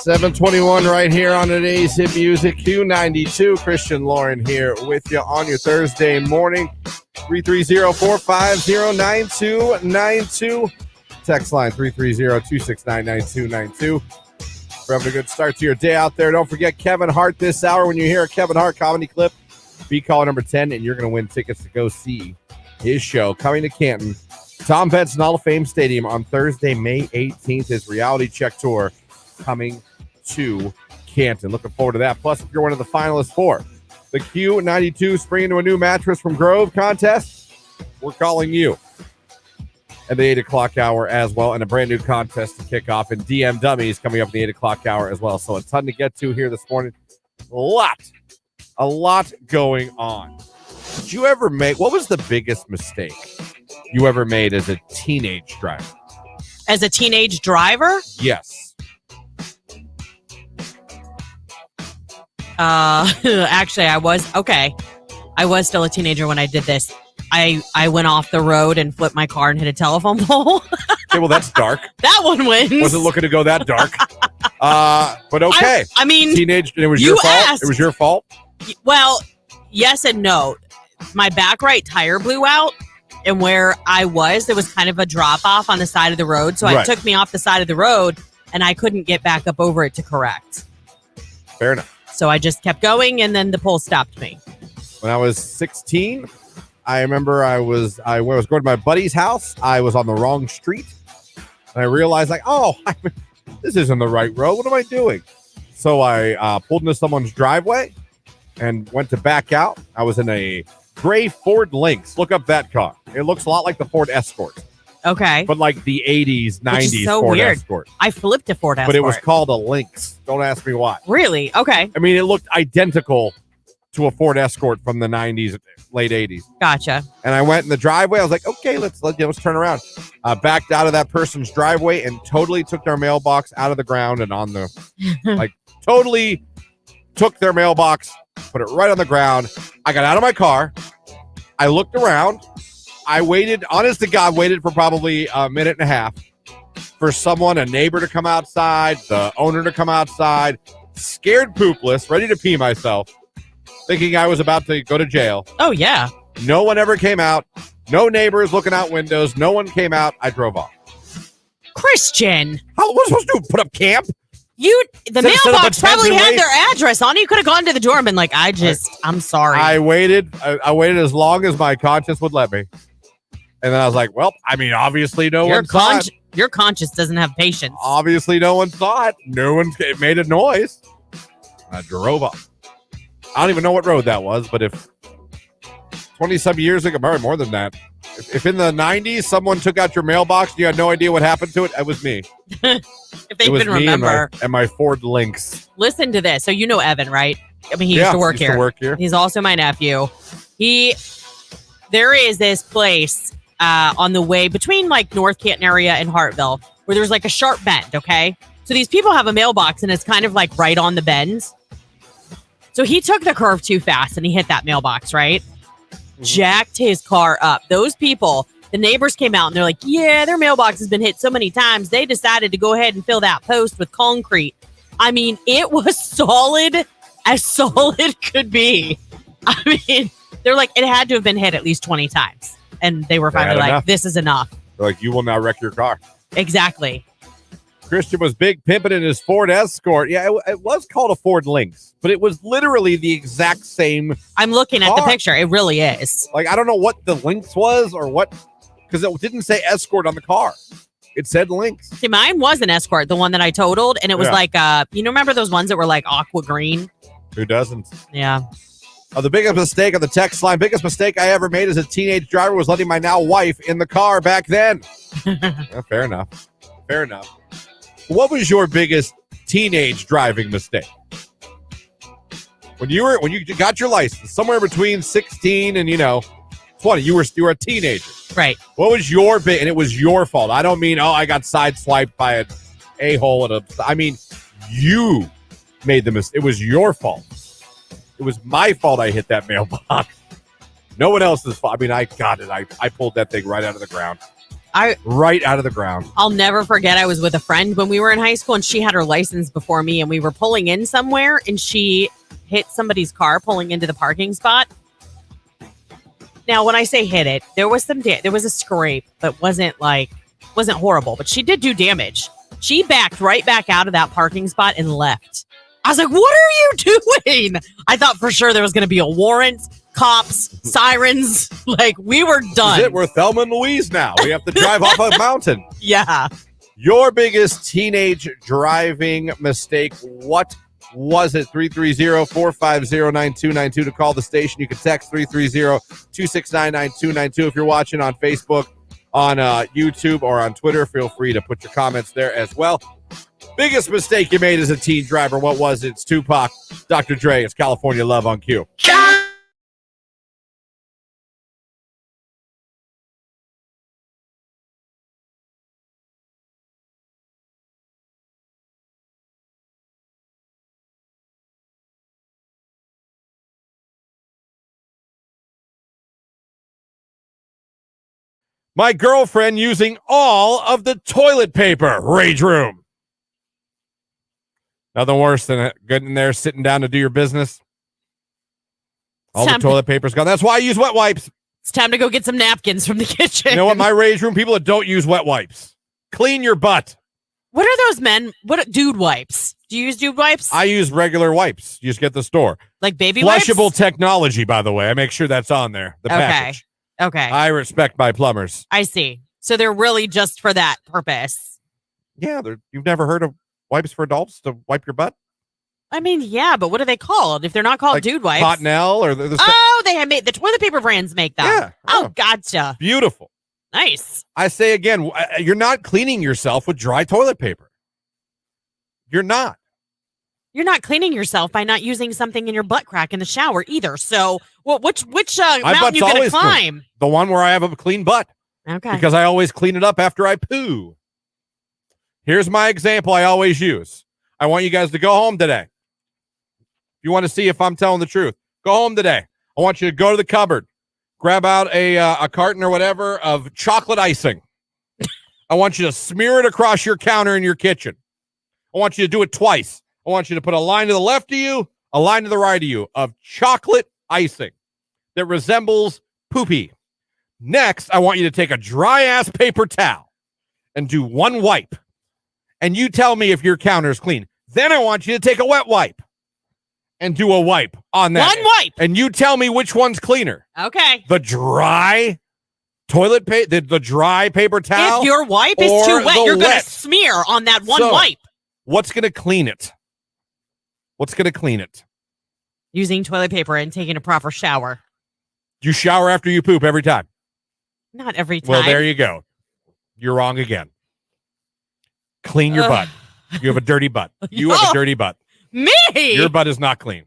7:21 right here on today's Hit Music. Q92, Christian Lauren here with you on your Thursday morning. 330-450-9292. Text line 330-269-9292. We're having a good start to your day out there. Don't forget Kevin Hart this hour. When you hear a Kevin Hart comedy clip, be caller number 10, and you're going to win tickets to go see his show coming to Canton. Tom Benson Hall of Fame Stadium on Thursday, May 18th. His reality check tour coming to Canton. Looking forward to that. Plus, if you're one of the finalists for the Q92 Spring into a New Mattress from Grove contest, we're calling you at the 8 o'clock hour as well, and a brand new contest to kick off, and DM Dummies coming up at the 8 o'clock hour as well. So a ton to get to here this morning. A lot going on. Did you ever what was the biggest mistake you ever made as a teenage driver? As a teenage driver? Yes. Actually, I was still a teenager when I did this. I went off the road and flipped my car and hit a telephone pole. Okay, well, that's dark. That one wins. Wasn't looking to go that dark. But okay. I mean, teenage, it was your fault? It was your fault? Well, yes and no. My back right tire blew out, and where I was, there was kind of a drop off on the side of the road. So it took me off the side of the road, and I couldn't get back up over it to correct. Fair enough. So I just kept going, and then the pole stopped me. When I was 16, I remember I was going to my buddy's house. I was on the wrong street, and I realized, this isn't the right road. What am I doing? So I pulled into someone's driveway and went to back out. I was in a gray Ford Lynx. Look up that car. It looks a lot like the Ford Escort. Okay. But like the 80s, 90s so Ford weird. Escort. I flipped a Ford Escort. But it was called a Lynx. Don't ask me why. Really? Okay. I mean, it looked identical to a Ford Escort from the 90s, late 80s. Gotcha. And I went in the driveway. I was like, okay, let's turn around. Backed out of that person's driveway and totally took their mailbox out of the ground and on the, totally took their mailbox, put it right on the ground. I got out of my car. I looked around. I waited, honest to God, for probably a minute and a half for a neighbor to come outside, the owner to come outside, scared poopless, ready to pee myself, thinking I was about to go to jail. Oh, yeah. No one ever came out. No neighbors looking out windows. No one came out. I drove off. Christian. How was I supposed to do? Put up camp? The mailbox probably had their address on it. You could have gone to the door and been like, I'm sorry. I waited as long as my conscience would let me. And then I was like, well, I mean, obviously no one saw it. Your conscience doesn't have patience. Obviously no one saw it. It made a noise. I drove up. I don't even know what road that was, but if 20-some years ago, probably more than that, if in the 90s someone took out your mailbox and you had no idea what happened to it, it was me. If they even remember. And my Ford Lynx. Listen to this. So you know Evan, right? I mean, he used to work here. He's also my nephew. There is this place on the way between like North Canton area and Hartville where there's like a sharp bend, okay? So these people have a mailbox and it's kind of like right on the bend. So he took the curve too fast and he hit that mailbox, right? Mm-hmm. Jacked his car up. Those people, the neighbors came out and they're like, yeah, their mailbox has been hit so many times. They decided to go ahead and fill that post with concrete. I mean, it was solid as solid could be. I mean, they're like, it had to have been hit at least 20 times. And they were finally like, this is enough. They're like, you will not wreck your car. Exactly. Christian was big pimping in his Ford Escort. Yeah, it was called a Ford Lynx, but it was literally the exact same. I'm looking at the picture. It really is. Like, I don't know what the Lynx was or what, because it didn't say Escort on the car. It said Lynx. See, mine was an Escort, the one that I totaled, and it was like, remember those ones that were like aqua green? Who doesn't? Yeah. The biggest mistake on the text line, biggest mistake I ever made as a teenage driver was letting my now wife in the car back then. Fair enough. What was your biggest teenage driving mistake? When you got your license, somewhere between 16 and 20, you were a teenager. Right. What was your big, and it was your fault. I don't mean, I got sideswiped by an a-hole I mean, you made the mistake. It was your fault. It was my fault I hit that mailbox. No one else's fault. I mean, I got it. I pulled that thing right out of the ground. right out of the ground. I'll never forget. I was with a friend when we were in high school, and she had her license before me, and we were pulling in somewhere, and she hit somebody's car pulling into the parking spot. Now, when I say hit it, there was there was a scrape, but wasn't horrible, but she did do damage. She backed right back out of that parking spot and left. I was like, what are you doing? I thought for sure there was going to be a warrant, cops, sirens. Like, we were done. Is it? We're Thelma and Louise now. We have to drive off a mountain. Yeah. Your biggest teenage driving mistake, what was it? 330-450-9292 to call the station. You can text 330-269-9292. If you're watching on Facebook, on YouTube, or on Twitter, feel free to put your comments there as well. Biggest mistake you made as a teen driver, what was it? It's Tupac, Dr. Dre. It's California Love on Q. My girlfriend using all of the toilet paper. Rage room. Nothing worse than getting there, sitting down to do your business. All the toilet paper's gone. That's why I use wet wipes. It's time to go get some napkins from the kitchen. You know what? My rage room, people that don't use wet wipes. Clean your butt. What are those men? Dude wipes? Do you use dude wipes? I use regular wipes. You just get the store. Like baby wipes? Flushable technology, by the way. I make sure that's on there. The package. Okay. I respect my plumbers. I see. So they're really just for that purpose. Yeah. You've never heard of wipes for adults to wipe your butt? I mean, yeah, but what are they called? If they're not called dude wipes. Cottonelle or the they have made the toilet paper brands make them. Yeah. Oh, gotcha. Beautiful. Nice. I say again, you're not cleaning yourself with dry toilet paper. You're not. You're not cleaning yourself by not using something in your butt crack in the shower either. So, which mountain you gonna climb? Clean. The one where I have a clean butt. Okay. Because I always clean it up after I poo. Here's my example I always use. I want you guys to go home today. If you want to see if I'm telling the truth, go home today. I want you to go to the cupboard, grab out a carton or whatever of chocolate icing. I want you to smear it across your counter in your kitchen. I want you to do it twice. I want you to put a line to the left of you, a line to the right of you of chocolate icing that resembles poopy. Next, I want you to take a dry-ass paper towel and do one wipe. And you tell me if your counter is clean. Then I want you to take a wet wipe and do a wipe on that. One wipe. And you tell me which one's cleaner. Okay. The dry toilet paper, the dry paper towel. If your wipe is too wet, you're going to smear on that one wipe. What's going to clean it? What's going to clean it? Using toilet paper and taking a proper shower. You shower after you poop every time. Not every time. Well, there you go. You're wrong again. Clean your butt. You have a dirty butt. You have a dirty butt. Me? Your butt is not clean.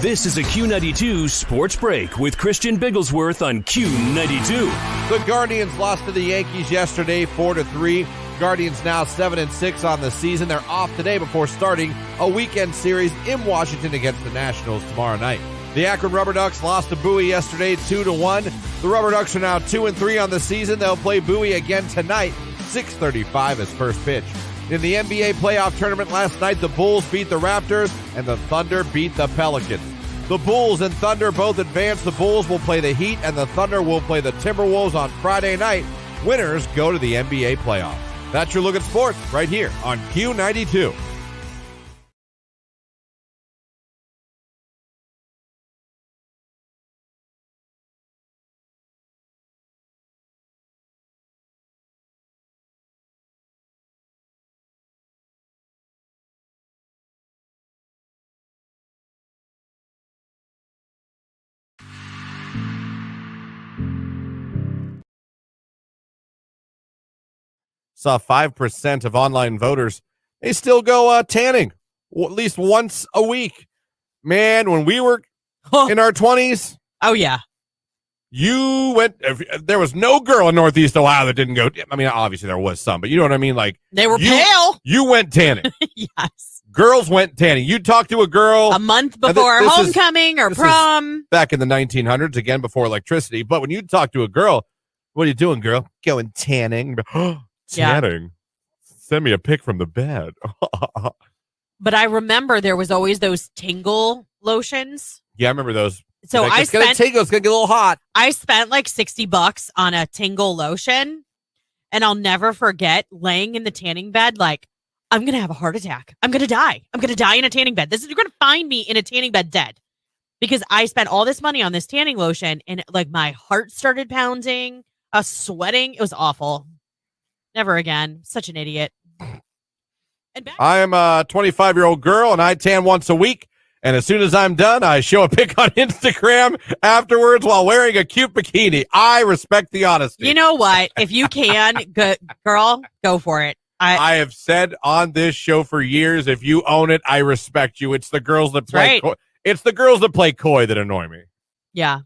This is a Q92 Sports Break with Christian Bigglesworth on Q92. The Guardians lost to the Yankees yesterday, 4-3. Guardians now 7-6 on the season. They're off today before starting a weekend series in Washington against the Nationals tomorrow night. The Akron Rubber Ducks lost to Bowie yesterday, 2-1. The Rubber Ducks are now 2-3 on the season. They'll play Bowie again tonight, 6:35 as first pitch. In the NBA playoff tournament last night, the Bulls beat the Raptors and the Thunder beat the Pelicans. The Bulls and Thunder both advanced. The Bulls will play the Heat and the Thunder will play the Timberwolves on Friday night. Winners go to the NBA playoffs. That's your look at sports right here on Q92. Saw 5% of online voters, they still go tanning at least once a week. Man, when we were in our 20s. Oh, yeah. You went, there was no girl in Northeast Ohio that didn't go. I mean, obviously there was some, but you know what I mean? Like, they were pale. You went tanning. Yes. Girls went tanning. You talked to a girl a month before homecoming or prom. Back in the 1900s, again, before electricity. But when you talk to a girl, what are you doing, girl? Going tanning. Tanning. Yeah. Send me a pic from the bed. But I remember there was always those tingle lotions. Yeah, I remember those. So like, it's gonna get a little hot. I spent like $60 on a tingle lotion, and I'll never forget laying in the tanning bed like, I'm gonna have a heart attack. I'm gonna die. I'm gonna die in a tanning bed. You're gonna find me in a tanning bed dead. Because I spent all this money on this tanning lotion, and like my heart started pounding, I was sweating. It was awful. Never again. Such an idiot. I am a 25-year-old girl, and I tan once a week. And as soon as I'm done, I show a pic on Instagram afterwards while wearing a cute bikini. I respect the honesty. You know what? If you can, girl, go for it. I have said on this show for years, if you own it, I respect you. It's the girls that play coy. It's the girls that play coy that annoy me. Yeah.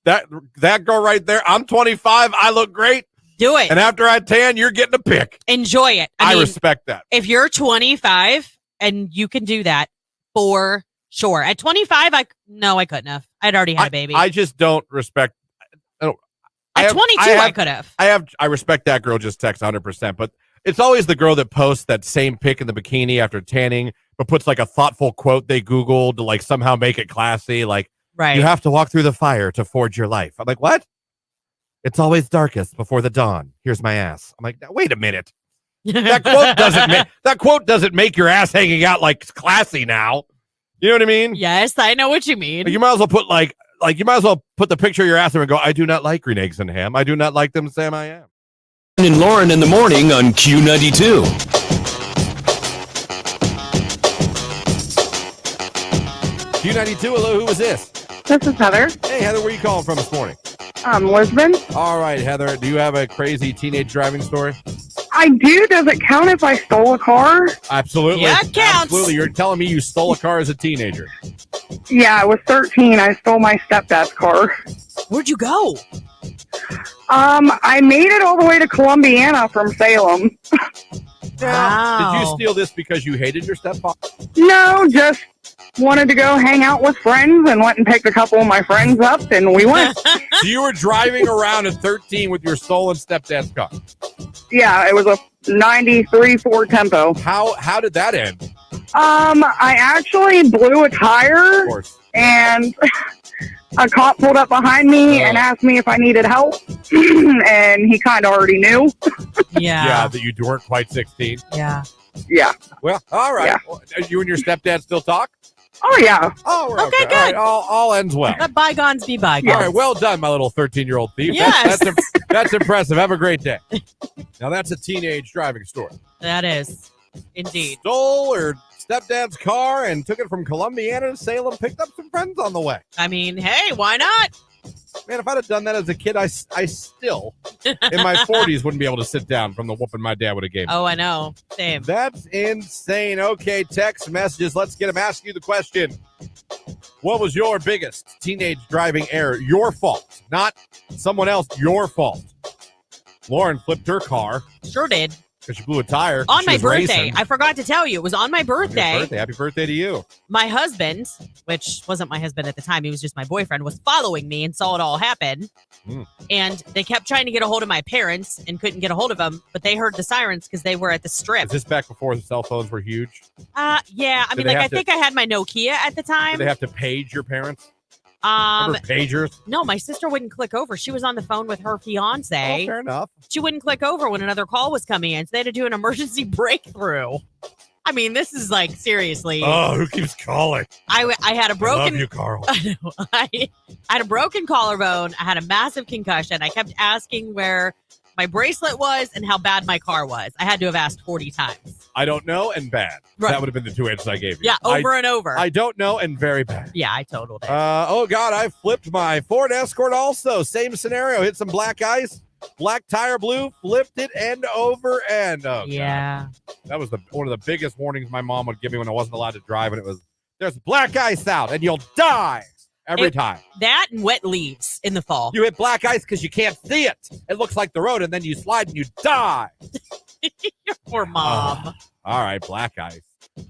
That girl right there, I'm 25. I look great. Do it. And after I tan, you're getting a pic. Enjoy it. I mean, respect that. If you're 25 and you can do that, for sure. At 25, I couldn't have. I'd already had a baby. I just don't respect. At 22, I could have. I respect that girl just text 100%. But it's always the girl that posts that same pic in the bikini after tanning, but puts like a thoughtful quote they Googled to like somehow make it classy. Like, right. You have to walk through the fire to forge your life. I'm like, what? It's always darkest before the dawn. Here's my ass. I'm like, wait a minute. That quote doesn't make your ass hanging out like classy now. You know what I mean? Yes, I know what you mean. Like, you might as well put you might as well put the picture of your ass there and go, I do not like green eggs and ham. I do not like them, Sam. I am. And Lauren in the morning on Q92. Q92. Hello, who is this? This is Heather. Hey, Heather, where are you calling from this morning? Lisbon. All right, Heather, do you have a crazy teenage driving story? I do. Does it count if I stole a car? Absolutely. Yeah, it counts. Absolutely. You're telling me you stole a car as a teenager. Yeah, I was 13. I stole my stepdad's car. Where'd you go? I made it all the way to Columbiana from Salem. Wow. Did you steal this because you hated your stepfather? No, just wanted to go hang out with friends and went and picked a couple of my friends up, and we went. So you were driving around at 13 with your stolen stepdad's car? Yeah, it was a 93 Ford Tempo. How did that end? I actually blew a tire, Of course. And a cop pulled up behind me and asked me if I needed help, and he kind of already knew. Yeah, that you weren't quite 16. Yeah. Yeah. Well, all right. Yeah. Well, you and your stepdad still talk? Oh, yeah. Oh, we're Okay, good. All right, all ends well. Let bygones be bygones. All right, well done, my little 13-year-old thief. Yes. That's impressive. Have a great day. Now, that's a teenage driving story. That is. Indeed. Stole her stepdad's car and took it from Columbiana to Salem, picked up some friends on the way. I mean, hey, why not? Man, if I'd have done that as a kid, I still, in my 40s, wouldn't be able to sit down from the whooping my dad would have gave me. Oh, I know. Same. That's insane. Okay, text messages. Let's get them. Ask you the question. What was your biggest teenage driving error? Your fault, not someone else. Your fault. Lauren flipped her car Sure did. because she blew a tire. On She my was birthday. racing. I forgot to tell you. It was on my On your birthday. Happy birthday to you. My husband, which wasn't my husband at the time, he was just my boyfriend, was following me and saw it all happen. And they kept trying to get a hold of my parents and couldn't get a hold of them, but they heard the sirens because they were at the strip. Is this back before the cell phones were huge? Yeah. I Did mean, they like, I have to- think I had my Nokia at the Did time. they have to page your parents? Remember pagers? No, my sister wouldn't click over. She was on the phone with her fiance. Oh, fair enough. She wouldn't click over when another call was coming in. So they had to do an emergency breakthrough. I mean, this is like, seriously. Oh, who keeps calling? I had a broken. I love you, Carl. I had a broken collarbone. I had a massive concussion. I kept asking where my bracelet was and how bad my car was. I had to have asked 40 times. I don't know and bad. Right. That would have been the two answers I gave you. Yeah, over and over. I don't know and very bad. Yeah, I totaled it. Oh, God, I flipped my Ford Escort also. Same scenario. Hit some black ice. Black tire blew, flipped it end over end. Oh, yeah. God. That was one of the biggest warnings my mom would give me when I wasn't allowed to drive, and it was, there's black ice out, and you'll die every time. That and wet leaves in the fall. You hit black ice because you can't see it. It looks like the road, and then you slide and you die. Your poor mom. All right, black ice.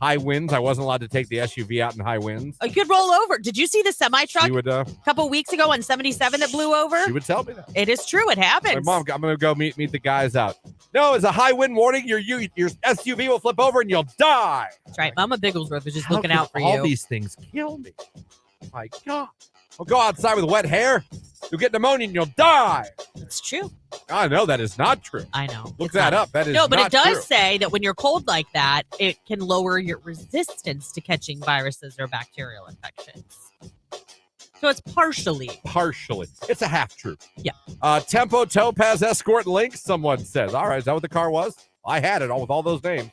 High winds. I wasn't allowed to take the SUV out in high winds. You could roll over. Did you see the semi-truck She would, a couple weeks ago on 77 that blew over? she would tell me that. It is true. It happens. My mom, I'm going to go meet the guys out. No, it's a high wind warning. Your SUV will flip over and you'll die. That's right. Mama Bigglesworth was just How looking could out for all you. these things kill me. My God. I'll go outside with wet hair. You'll get pneumonia and you'll die. It's true. I know that is not true. I know. Look It's that not. up. That is No, but not it does true. say that when you're cold like that, it can lower your resistance to catching viruses or bacterial infections. So it's partially. It's a half truth. Yeah. Tempo, Topaz, Escort, Lynx, someone says. All right, is that what the car was? I had it all with all those names.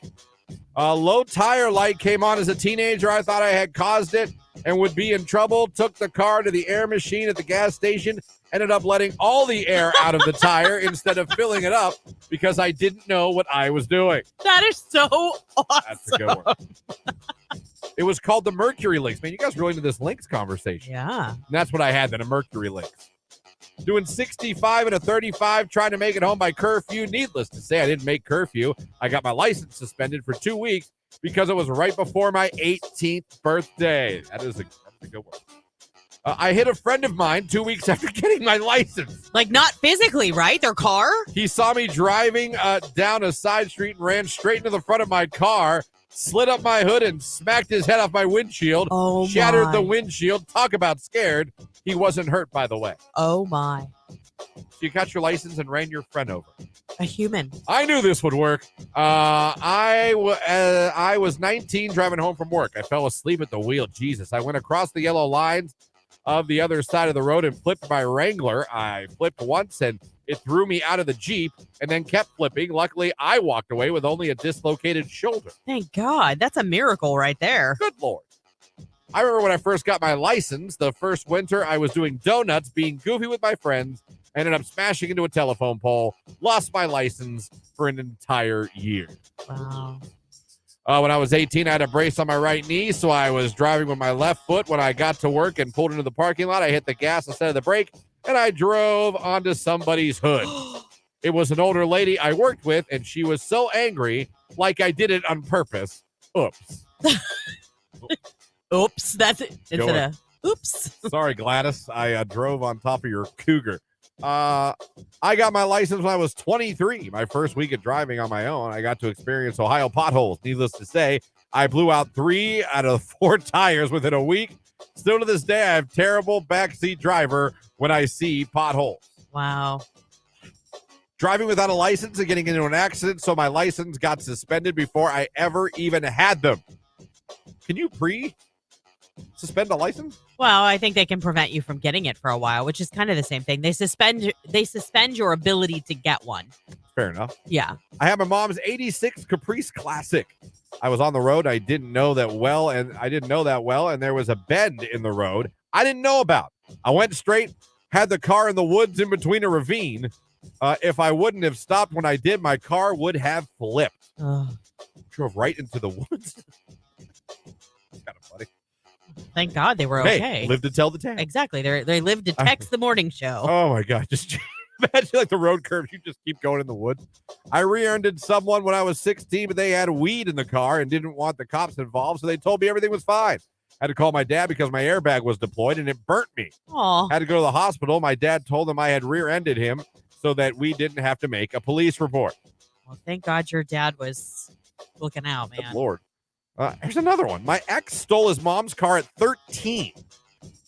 Low tire light came on as a teenager. I thought I had caused it and would be in trouble. Took the car to the air machine at the gas station. Ended up letting all the air out of the tire instead of filling it up because I didn't know what I was doing. That is so awesome. That's a good one. It was called the Mercury Lynx. Man, you guys are really into this Lynx conversation. Yeah. And that's what I had then, a Mercury Lynx. Doing 65 and a 35, trying to make it home by curfew. Needless to say, I didn't make curfew. I got my license suspended for 2 weeks because it was right before my 18th birthday. That's a good one. I hit a friend of mine 2 weeks after getting my license. Like not physically, right? Their car? He saw me driving down a side street and ran straight into the front of my car, slid up my hood and smacked his head off my windshield, Oh, shattered my. the windshield. Talk about scared. He wasn't hurt, by the way. Oh, my. So you got your license and ran your friend over. A human. I knew this would work. I was 19 driving home from work. I fell asleep at the wheel. Jesus. I went across the yellow lines of the other side of the road and flipped my Wrangler. I flipped once and it threw me out of the Jeep and then kept flipping. Luckily, I walked away with only a dislocated shoulder. Thank God. That's a miracle right there. Good Lord. I remember when I first got my license, the first winter, I was doing donuts, being goofy with my friends, ended up smashing into a telephone pole, lost my license for an entire year. Wow. When I was 18, I had a brace on my right knee, so I was driving with my left foot. When I got to work and pulled into the parking lot, I hit the gas instead of the brake, and I drove onto somebody's hood. It was an older lady I worked with, and she was so angry, like I did it on purpose. Oops. Oops. That's it. Go Instead of oops. Sorry, Gladys. I drove on top of your Cougar. I got my license when I was 23. My first week of driving on my own, I got to experience Ohio potholes. Needless to say, I blew out 3 out of 4 tires within a week. Still to this day, I have terrible backseat driver when I see potholes. Wow. Driving without a license and getting into an accident, so my license got suspended before I ever even had them. Can you suspend a license? Well, I think they can prevent you from getting it for a while, which is kind of the same thing. They suspend your ability to get one. Fair enough. Yeah. I have my mom's 86 Caprice Classic. I was on the road. I didn't know that well, and there was a bend in the road I didn't know about. I went straight, had the car in the woods in between a ravine. If I wouldn't have stopped when I did, my car would have flipped. Ugh. Drove right into the woods. That's kind of funny. Thank God they were Hey, okay. live to tell the tale. Exactly. They lived to text the morning show. Oh my God. Just imagine like the road curves. You just keep going in the woods. I rear-ended someone when I was 16, but they had weed in the car and didn't want the cops involved. So they told me everything was fine. Had to call my dad because my airbag was deployed and it burnt me. Aw. Had to go to the hospital. My dad told them I had rear-ended him so that we didn't have to make a police report. Well, thank God your dad was looking out, Good man. Lord. Here's another one. My ex stole his mom's car at 13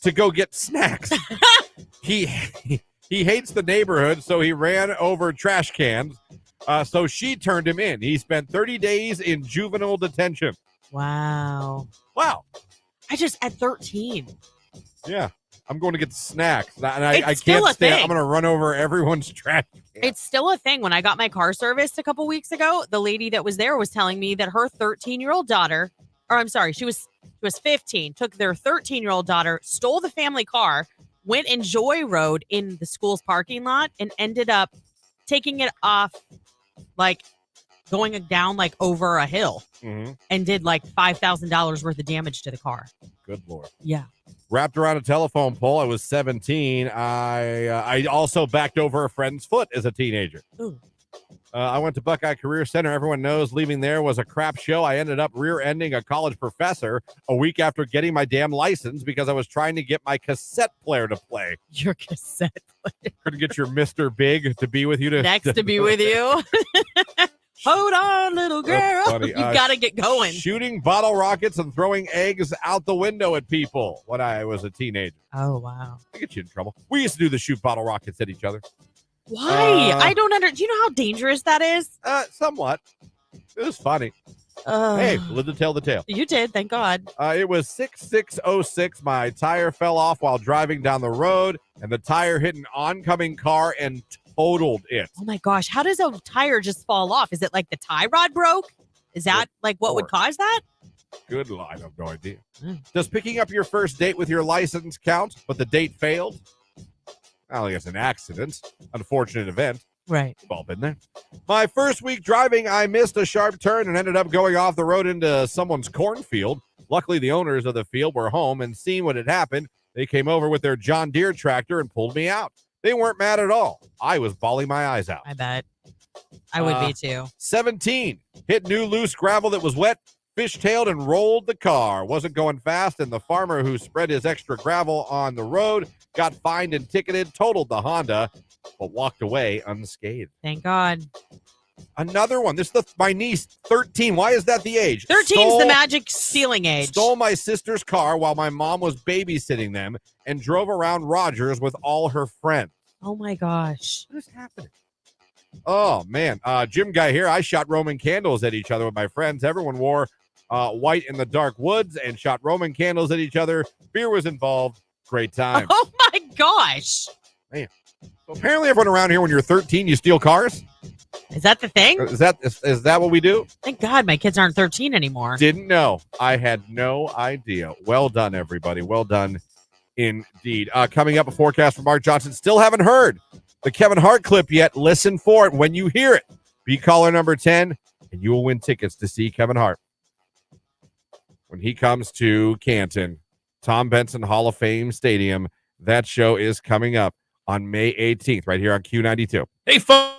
to go get snacks. He hates the neighborhood, so he ran over trash cans. So she turned him in. He spent 30 days in juvenile detention. Wow. Wow. At 13. Yeah. I'm going to get snacks. And I It's still can't a stand. thing. I'm going to run over everyone's trash can. It's still a thing. When I got my car serviced a couple weeks ago, the lady that was there was telling me that her 13-year-old daughter, or I'm sorry, she was 15, took their 13-year-old daughter, stole the family car, went and joyrode in the school's parking lot, and ended up taking it off, like going down like over a hill, and did like $5,000 worth of damage to the car. Good Lord. Yeah. Wrapped around a telephone pole. I was 17. I also backed over a friend's foot as a teenager. Ooh. I went to Buckeye Career Center. Everyone knows leaving there was a crap show. I ended up rear-ending a college professor a week after getting my damn license because I was trying to get my cassette player to play. Your cassette player. Couldn't get your Mr. Big to be with you. Next to be with you. Hold on, little girl. funny. You got to get going. Shooting bottle rockets and throwing eggs out the window at people when I was a teenager. Oh, wow. I get you in trouble. We used to do the shoot bottle rockets at each other. Why? I don't do you know how dangerous that is? Somewhat. It was funny. Hey, live to tell the tale. You did, thank God. It was 6606. My tire fell off while driving down the road, and the tire hit an oncoming car and totaled it. Oh my gosh, how does a tire just fall off? Is it like the tie rod broke? Is that like what would cause that? Good line. I have no idea. Does picking up your first date with your license count, but the date failed? I don't think it's an accident. Unfortunate event. Right. We've all been there. My first week driving, I missed a sharp turn and ended up going off the road into someone's cornfield. Luckily, the owners of the field were home and seeing what had happened. They came over with their John Deere tractor and pulled me out. They weren't mad at all. I was bawling my eyes out. I bet. I would be too. 17. Hit new loose gravel that was wet, fishtailed, and rolled the car. Wasn't going fast, and the farmer who spread his extra gravel on the road got fined and ticketed, totaled the Honda, but walked away unscathed. Thank God. Another one. This is my niece, 13. Why is that the age? 13 is the magic stealing age. Stole my sister's car while my mom was babysitting them and drove around Rogers with all her friends. Oh my gosh. What is happening? Oh, man. Jim guy here. I shot Roman candles at each other with my friends. Everyone wore white in the dark woods and shot Roman candles at each other. Beer was involved. Great time. Oh my gosh. Man. So apparently everyone around here, when you're 13, you steal cars? Is that the thing? Is that what we do? Thank God my kids aren't 13 anymore. Didn't know. I had no idea. Well done, everybody. Well done indeed. Coming up, a forecast from Mark Johnson. Still haven't heard the Kevin Hart clip yet. Listen for it when you hear it. Be caller number 10, and you will win tickets to see Kevin Hart when he comes to Canton, Tom Benson Hall of Fame Stadium. That show is coming up on May 18th, right here on Q92. Hey, folks.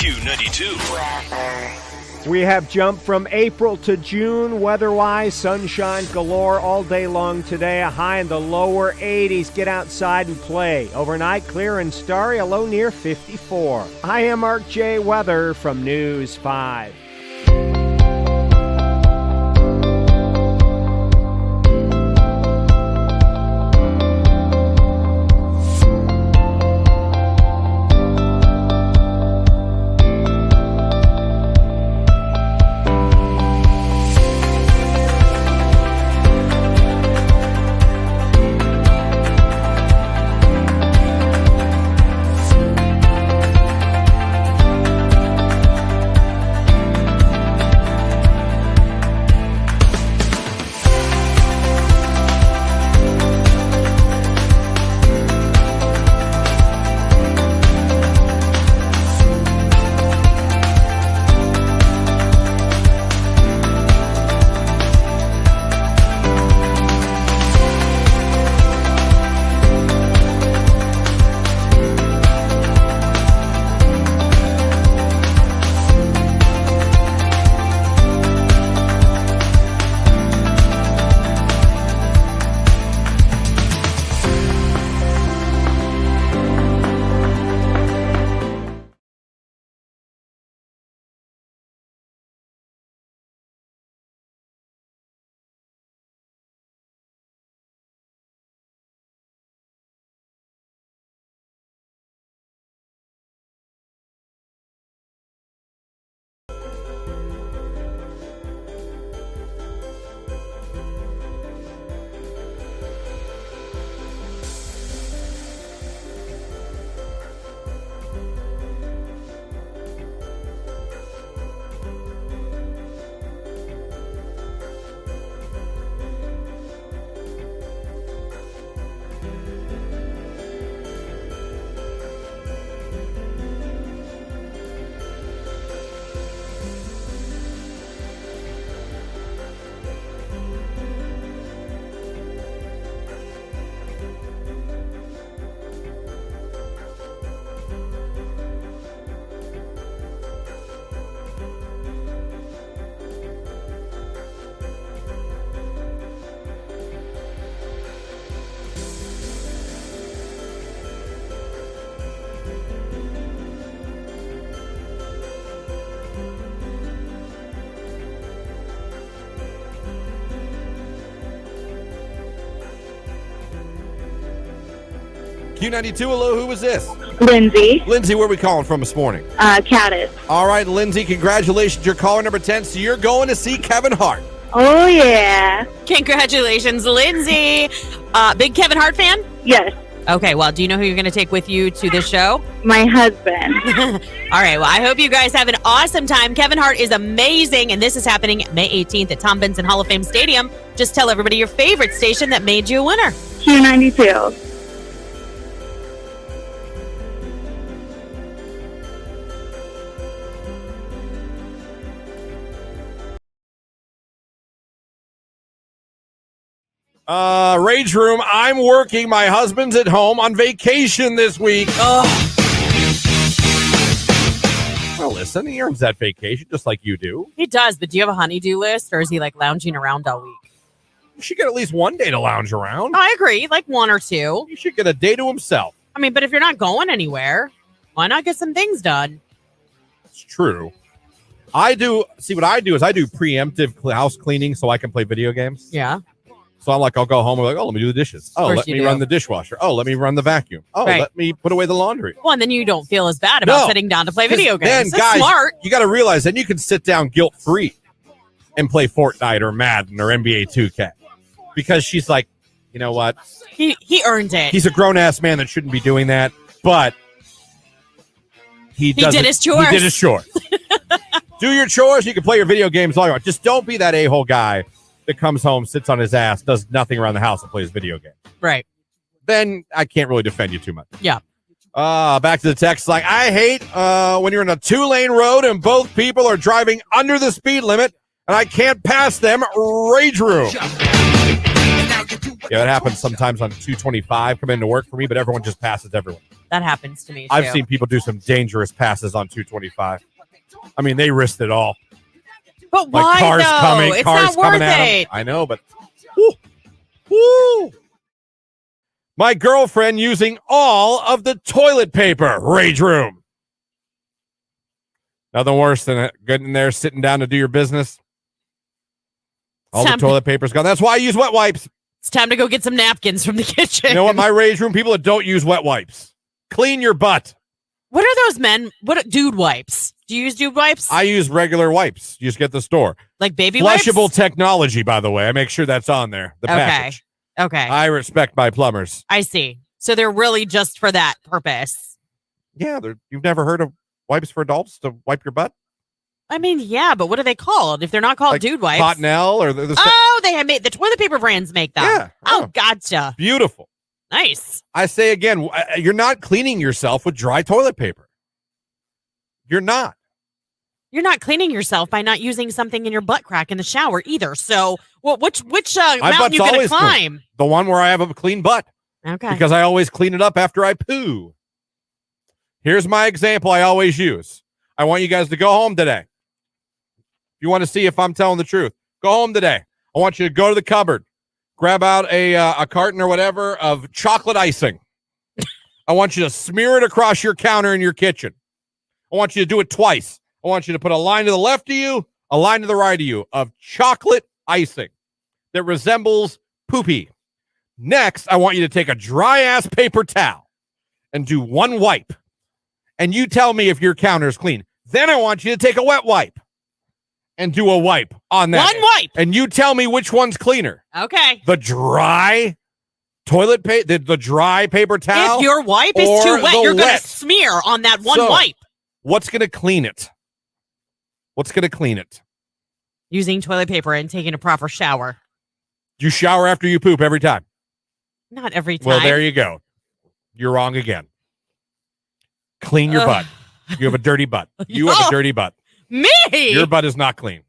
Q92. We have jumped from April to June. Weather-wise, sunshine galore all day long today. A high in the lower 80s. Get outside and play. Overnight, clear and starry. A low near 54. I am Mark J. Weather from News 5. Q92, hello, who was this? Lindsay, Lindsay, where are we calling from this morning? Caddis. All right, Lindsay, congratulations. You're caller number 10, so you're going to see Kevin Hart. Oh, yeah. Congratulations, Lindsay. Big Kevin Hart fan? Yes, Okay, well, do you know who you're going to take with you to this show? my husband. All right, well, I hope you guys have an awesome time. Kevin Hart is amazing, and this is happening May 18th at Tom Benson Hall of Fame Stadium. Just tell everybody your favorite station that made you a winner. Q92. Rage Room, I'm working. My husband's at home on vacation this week. Oh, Well, listen, he earns that vacation just like you do. he does, but do you have a honey-do list, or is he like lounging around all week? You should get at least one day to lounge around. I agree, like one or two. He should get a day to himself. I mean, but if you're not going anywhere, why not get some things done? It's true. I do. See, what I do is I do preemptive house cleaning so I can play video games. Yeah. So I'm like, I'll go home and be like, oh, let me do the dishes. Oh, course let you me do. run the dishwasher. Oh, let me run the vacuum. Oh, Right. let me put away the laundry. Well, and then you don't feel as bad about No. sitting down to play video games. Then, That's guys, smart. you got to realize then you can sit down guilt-free and play Fortnite or Madden or NBA 2K. Because she's like, you know what? He earned it. He's a grown-ass man that shouldn't be doing that, but he did his chores. He did his chores. Do your chores. You can play your video games all you want. Just don't be that a-hole guy that comes home, sits on his ass, does nothing around the house, and plays video games. Right. Then I can't really defend you too much. Yeah. Back to the text. Like, I hate when you're in a 2-lane road and both people are driving under the speed limit and I can't pass them. Rage room. Yeah, that happens sometimes on 225. Come into work for me, but everyone just passes everyone. That happens to me, too. I've seen people do some dangerous passes on 225. I mean, they risked it all. But Like why, cars though? coming, It's cars not worth coming at them. it. I know, but woo, woo. My girlfriend using all of the toilet paper. Rage room. Nothing worse than getting there, sitting down to do your business. All the toilet paper's gone. That's why I use wet wipes. It's time to go get some napkins from the kitchen. You know what? My rage room, people that don't use wet wipes. Clean your butt. What are those men? Dude wipes? Do you use dude wipes? I use regular wipes. You just get the store. Like baby wipes? Flushable technology, by the way. I make sure that's on there. The package. Okay. I respect my plumbers. I see. So they're really just for that purpose. Yeah, you've never heard of wipes for adults to wipe your butt? I mean, yeah, but what are they called? If they're not called Like dude wipes. Cottonelle or They have made the toilet paper brands make them. Yeah. Oh, gotcha. Beautiful. Nice. I say again, you're not cleaning yourself with dry toilet paper. You're not. You're not cleaning yourself by not using something in your butt crack in the shower either. So, which My mountain butt's you gonna always climb? clean. The one where I have a clean butt. Okay. Because I always clean it up after I poo. Here's my example I always use. I want you guys to go home today. If you want to see if I'm telling the truth, go home today. I want you to go to the cupboard, grab out a carton or whatever of chocolate icing. I want you to smear it across your counter in your kitchen. I want you to do it twice. I want you to put a line to the left of you, a line to the right of you of chocolate icing that resembles poopy. Next, I want you to take a dry-ass paper towel and do one wipe. And you tell me if your counter is clean. Then I want you to take a wet wipe and do a wipe on that. One wipe. And you tell me which one's cleaner. Okay. The dry toilet paper, the dry paper towel. If your wipe is or too wet, the you're going wet. to smear on that one So, wipe. What's going to clean it? What's going to clean it? Using toilet paper and taking a proper shower. You shower after you poop every time. Not every time. Well, there you go. You're wrong again. Clean your butt. You have a dirty butt. You have a dirty butt. Me? Your butt is not clean.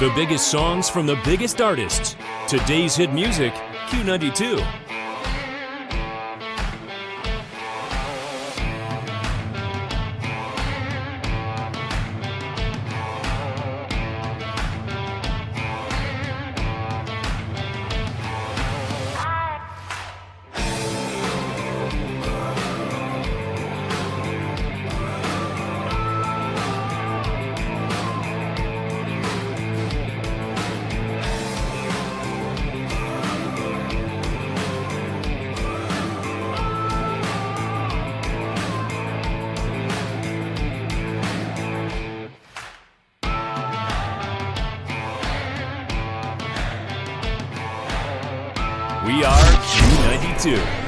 The biggest songs from the biggest artists. Today's hit music, Q92. We are Q92.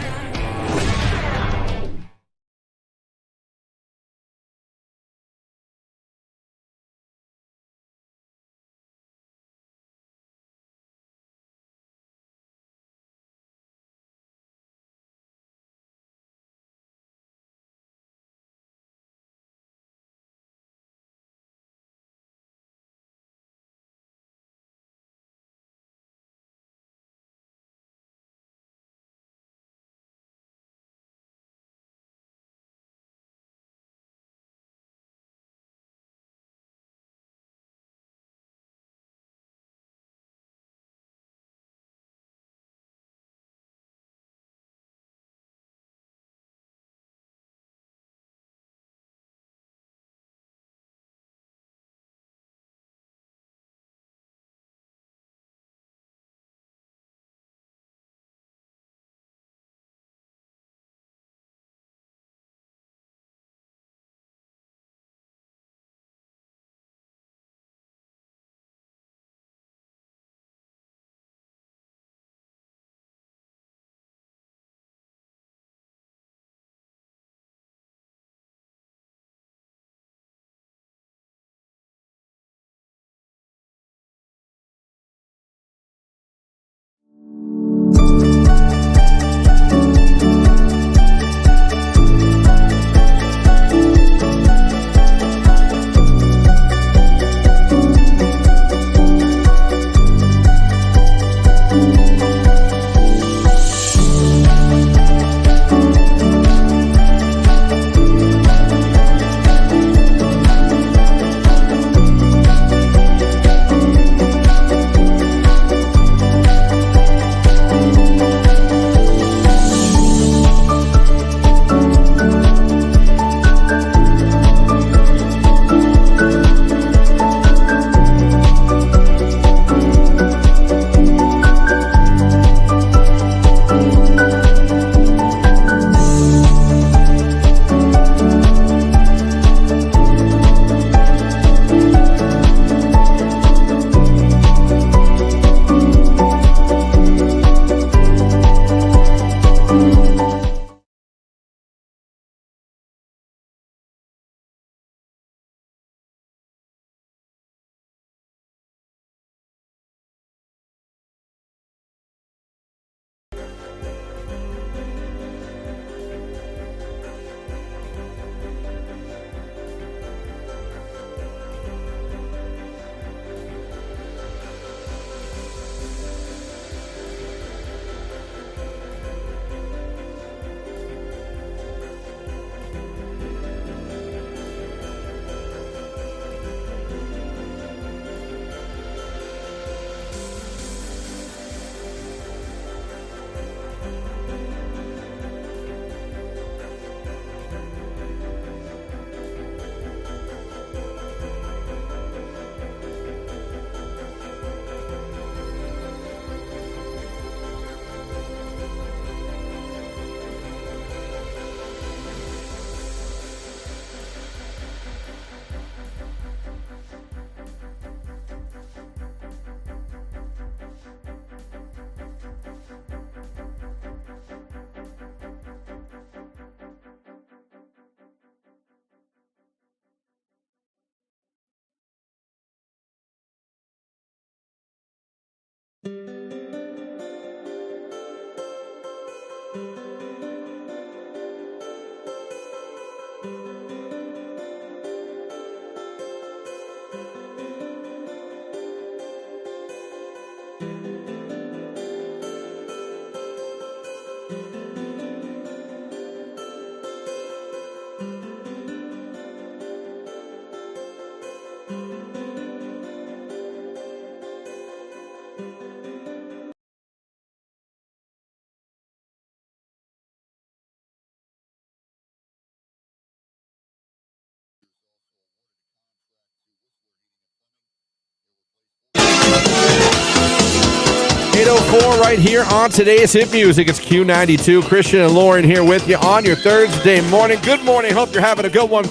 4 right here on today's hit music. It's Q92. Christian and Lauren here with you on your Thursday morning. Good morning. Hope you're having a good one.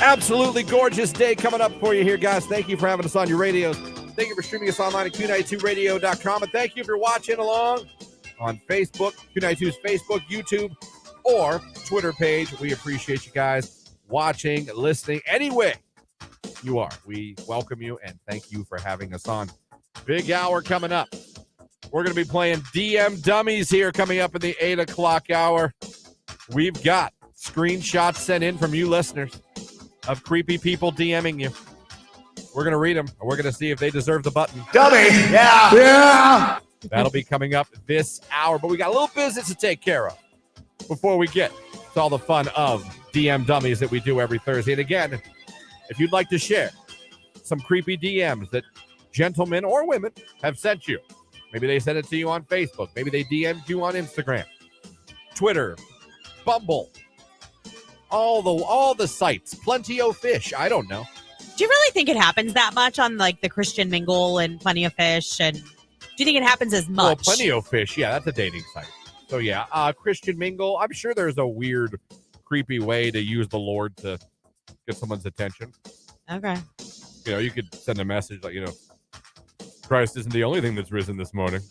Absolutely gorgeous day coming up for you here, guys. Thank you for having us on your radios. Thank you for streaming us online at Q92radio.com. And thank you for watching along on Facebook, Q92's Facebook, YouTube, or Twitter page. We appreciate you guys watching, listening, anyway you are. We welcome you and thank you for having us on. Big hour coming up. We're going to be playing DM Dummies here coming up in the 8 o'clock hour. We've got screenshots sent in from you listeners of creepy people DMing you. We're going to read them, and we're going to see if they deserve the button. Dummy, yeah. Yeah. That'll be coming up this hour, but we got a little business to take care of before we get to all the fun of DM Dummies that we do every Thursday. And again, if you'd like to share some creepy DMs that gentlemen or women have sent you, maybe they sent it to you on Facebook, maybe they DM'd you on Instagram, Twitter, Bumble, all the sites, Plenty of Fish, I don't know. Do you really think it happens that much on like the Christian Mingle and Plenty of Fish? And do you think it happens as much? Well, Plenty of Fish, yeah, that's a dating site. So yeah, Christian Mingle, I'm sure there's a weird, creepy way to use the Lord to get someone's attention. Okay. You know, you could send a message like, Christ isn't the only thing that's risen this morning.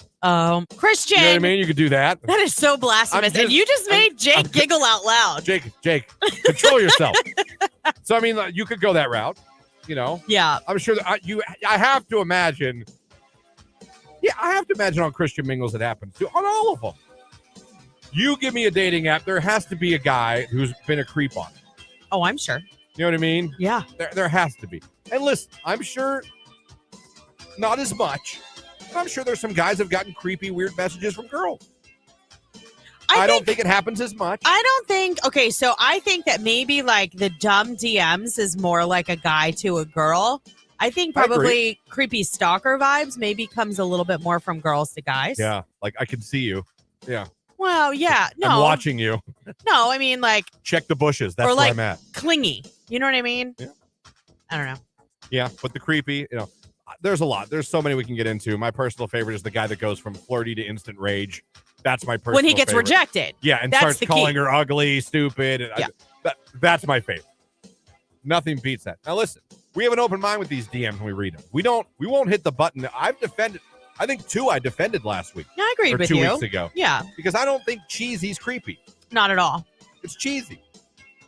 Christian. You know what I mean? You could do that. That is so blasphemous. And you just made Jake giggle out loud. Jake, control yourself. So, I mean, you could go that route, Yeah. I'm sure that I have to imagine. Yeah, I have to imagine on Christian Mingles it happens too. On all of them. You give me a dating app, there has to be a guy who's been a creep on it. Oh, I'm sure. You know what I mean? Yeah. There has to be. And listen, I'm sure not as much. But I'm sure there's some guys have gotten creepy, weird messages from girls. I don't think it happens as much. I don't think. Okay, so I think that maybe like the dumb DMs is more like a guy to a girl. I think probably creepy stalker vibes maybe comes a little bit more from girls to guys. Yeah, like I can see you. Yeah. Well, yeah. No. I'm watching you. No, I mean like. Check the bushes. That's where I'm at. Clingy. You know what I mean? Yeah. I don't know. Yeah, but the creepy, there's a lot. There's so many we can get into. My personal favorite is the guy that goes from flirty to instant rage. That's my personal when he gets favorite. Rejected. Yeah, and starts calling her ugly, stupid. And yeah. That's my favorite. Nothing beats that. Now listen, we have an open mind with these DMs when we read them. We won't hit the button. I've defended. I think 2 I defended last week. Yeah, I agreed with 2 you. weeks ago. Yeah. Because I don't think cheesy's creepy. Not at all. It's cheesy.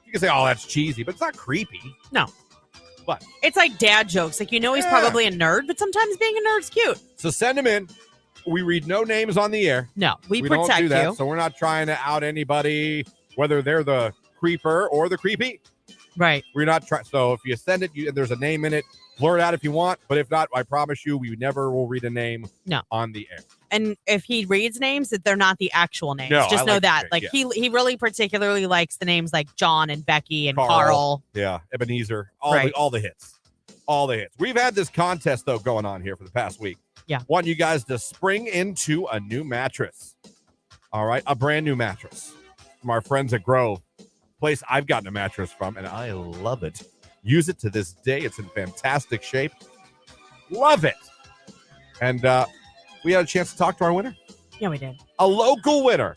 You can say, oh, that's cheesy, but it's not creepy. No. What? It's like dad jokes. Like, he's probably a nerd, but sometimes being a nerd's cute. So send them in. We read no names on the air. No, we don't protect do that, you. So we're not trying to out anybody, whether they're the creeper or the creepy. Right. We're not trying. So if you send it, and there's a name in it, blur it out if you want. But if not, I promise you, we never will read a name on the air. And if he reads names, that they're not the actual names. No, just I know like that. to, Like yeah. he really particularly likes the names like John and Becky and Carl. Yeah, Ebenezer. Right. All the hits. All the hits. We've had this contest, though, going on here for the past week. Yeah. Want you guys to spring into a new mattress. All right? A brand new mattress from our friends at Grove. Place I've gotten a mattress from, and I love it. Use it to this day. It's in fantastic shape. Love it. And we had a chance to talk to our winner. Yeah, we did. A local winner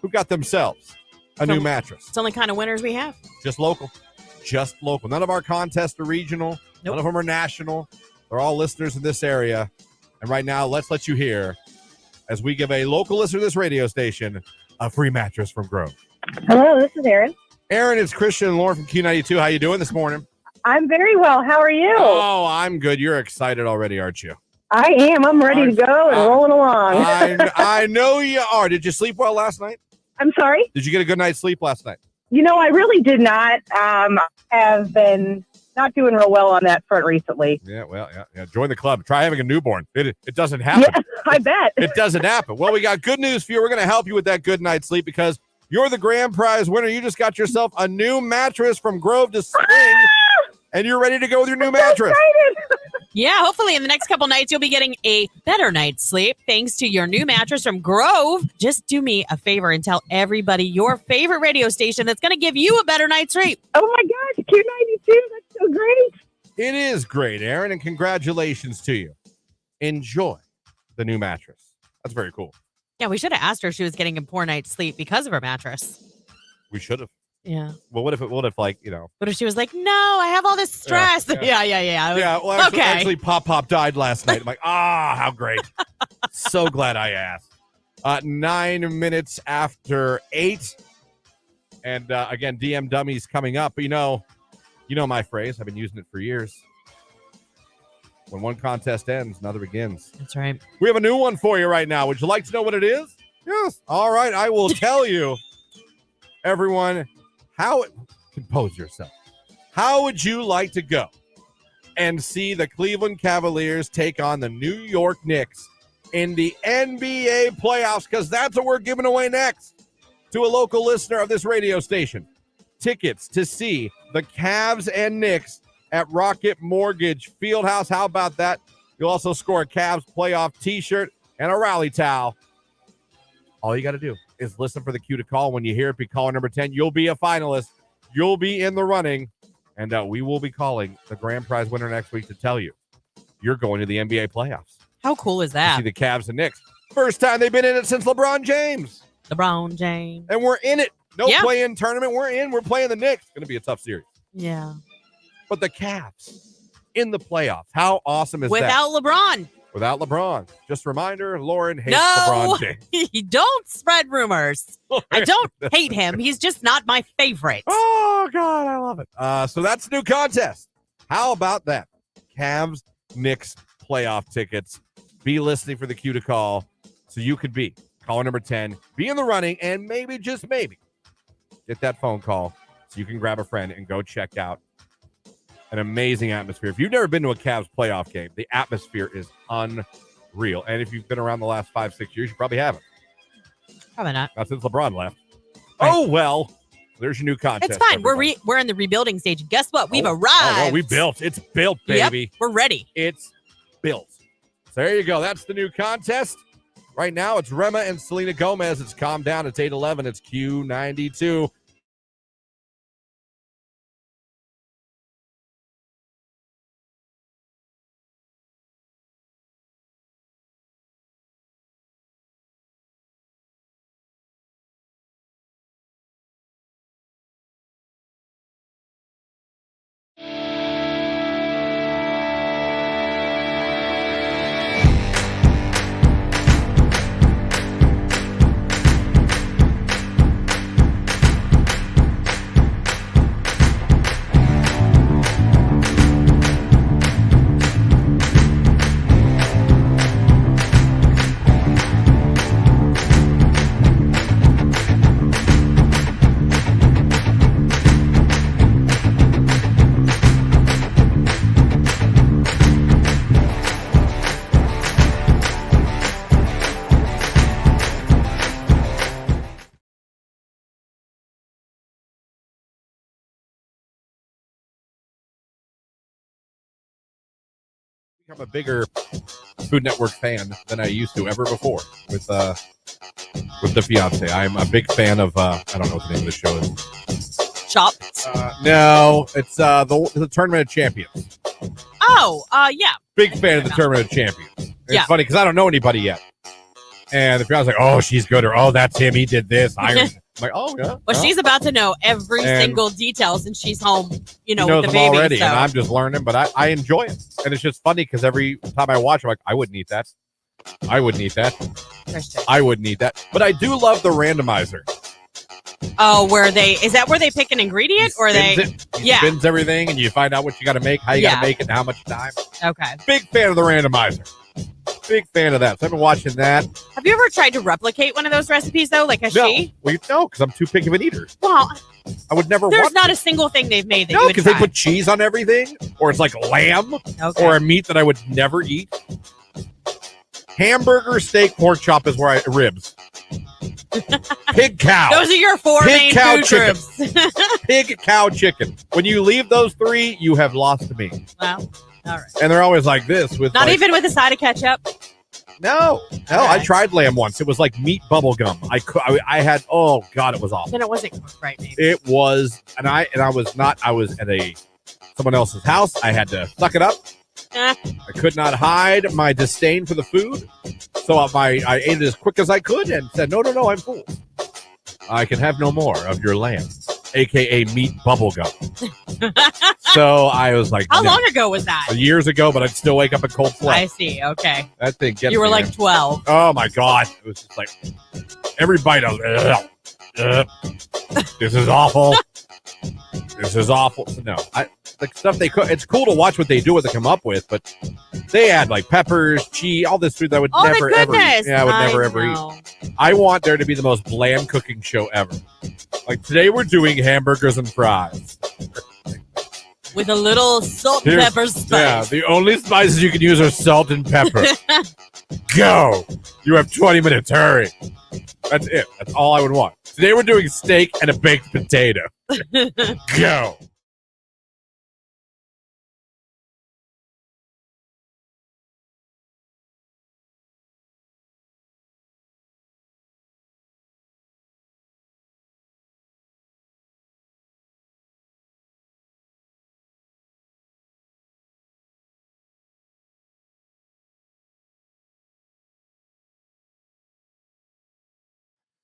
who got themselves a new mattress. It's the only kind of winners we have. Just local. Just local. None of our contests are regional. Nope. None of them are national. They're all listeners in this area. And right now, let's let you hear, as we give a local listener to this radio station, a free mattress from Grove. Hello, this is Erin. Erin, it's Christian and Lauren from Q92. How you doing this morning? I'm very well. How are you? Oh, I'm good. You're excited already, aren't you? I am. I'm ready to go and rolling along. I know you are. Did you sleep well last night? I'm sorry? Did you get a good night's sleep last night? I really did not. I have been not doing real well on that front recently. Yeah, well, yeah. Join the club. Try having a newborn. It doesn't happen. Yeah, I bet. It doesn't happen. Well, we got good news for you. We're going to help you with that good night's sleep because you're the grand prize winner. You just got yourself a new mattress from Grove to spring, and you're ready to go with your new mattress. Yeah, hopefully in the next couple nights, you'll be getting a better night's sleep thanks to your new mattress from Grove. Just do me a favor and tell everybody your favorite radio station that's going to give you a better night's sleep. Oh, my gosh, Q92, that's so great. It is great, Erin, and congratulations to you. Enjoy the new mattress. That's very cool. Yeah, we should have asked her if she was getting a poor night's sleep because of her mattress. We should have. Yeah. Well, what if like, What if she was like, no, I have all this stress? Yeah. Well, actually, Pop died last night. I'm like, how great. So glad I asked. 9 minutes after 8. And again, DM Dummies coming up. But you know my phrase. I've been using it for years. When one contest ends, another begins. That's right. We have a new one for you right now. Would you like to know what it is? Yes. All right. I will tell you, everyone, compose yourself. How would you like to go and see the Cleveland Cavaliers take on the New York Knicks in the NBA playoffs? Because that's what we're giving away next to a local listener of this radio station. Tickets to see the Cavs and Knicks at Rocket Mortgage Fieldhouse. How about that? You'll also score a Cavs playoff t-shirt and a rally towel. All you got to do is listen for the cue to call. When you hear it, be caller number 10. You'll be a finalist. You'll be in the running. And we will be calling the grand prize winner next week to tell you you're going to the NBA playoffs. How cool is To that? see the Cavs and Knicks. First time they've been in it since LeBron James. LeBron James. And we're in it. No Yeah. play-in tournament. We're in. We're playing the Knicks. It's going to be a tough series. Yeah. But the Cavs in the playoffs. How awesome is that? Without LeBron. Without LeBron. Just a reminder, Lauren hates No. LeBron James. Don't spread rumors. I don't hate him. He's just not my favorite. Oh, God, I love it. So that's a new contest. How about that? Cavs, Knicks playoff tickets. Be listening for the cue to call so you could be caller number 10, be in the running, and maybe, just maybe, get that phone call so you can grab a friend and go check out an amazing atmosphere. If you've never been to a Cavs playoff game, the atmosphere is unreal. And if you've been around the last 5-6 years, you probably haven't. Probably not. Not since LeBron left. Right. Oh, well. There's your new contest. It's fine. everybody. We're in the rebuilding stage. Guess what? We've arrived. Oh, well, we built. It's built, baby. Yep, we're ready. It's built. So there you go. That's the new contest. Right now, it's Rema and Selena Gomez. It's Calm Down. It's 8:11. It's Q92. I'm a bigger Food Network fan than I used to ever before with the fiance. I'm a big fan of I don't know what the name of the show is. Chopped. No, it's the Tournament of Champions. Oh, yeah. Big fan of the Tournament of Champions. And Yeah. It's funny because I don't know anybody yet. And the fiance's like, oh, she's good, or oh, that's him. He did this. I'm like, oh, yeah. Well, oh. she's about to know every And single detail since she's home, He with knows the them baby. already, so. and I'm just learning, but I enjoy it. And it's just funny because every time I watch, I'm like, I wouldn't eat that. I wouldn't eat that. Christian. I wouldn't eat that. But I do love the randomizer. Oh, is that where they pick an ingredient or they? He spins everything, and you find out what you got to make, how you got to make it, and how much time. Okay. Big fan of the randomizer. Big fan of that. So I've been watching that. Have you ever tried to replicate one of those recipes though? Like, has she? Well, no, because I'm too picky of an eater. Well, I would never there's want not to. a single thing they've made that you No, would because they try. put cheese on everything, or it's like lamb, Okay. or a meat that I would never eat. Hamburger, steak, pork chop is where ribs. Pig, cow. Those are your four Pig, main cow, food chicken. groups. Pig, cow, chicken. When you leave those three, you have lost me. Well, all right. And they're always like this. With Not like, even with a side of ketchup. No. Okay. I tried lamb once. It was like meat bubble gum. I had, oh God, it was awful. Then it wasn't cooked right, maybe. It was, I was at someone else's house. I had to suck it up. I could not hide my disdain for the food, so I ate it as quick as I could and said, no, I'm full. I can have no more of your lance, a.k.a. meat bubblegum. So I was like, how long ago was that? Years ago, but I'd still wake up in cold sweat. I see. Okay. That thing gets You were me, like man. 12. Oh, my God. It was just like, every bite I was, this is awful. This is awful. No, the stuff they cook, it's cool to watch what they do, what they come up with, but they add like peppers, cheese, all this food that I would never ever eat. Yeah, I would never ever eat. I want there to be the most bland cooking show ever. Like today we're doing hamburgers and fries. With a little salt and pepper spice. Yeah, the only spices you can use are salt and pepper. Go! You have 20 minutes, hurry. That's it. That's all I would want. Today we're doing steak and a baked potato. Go!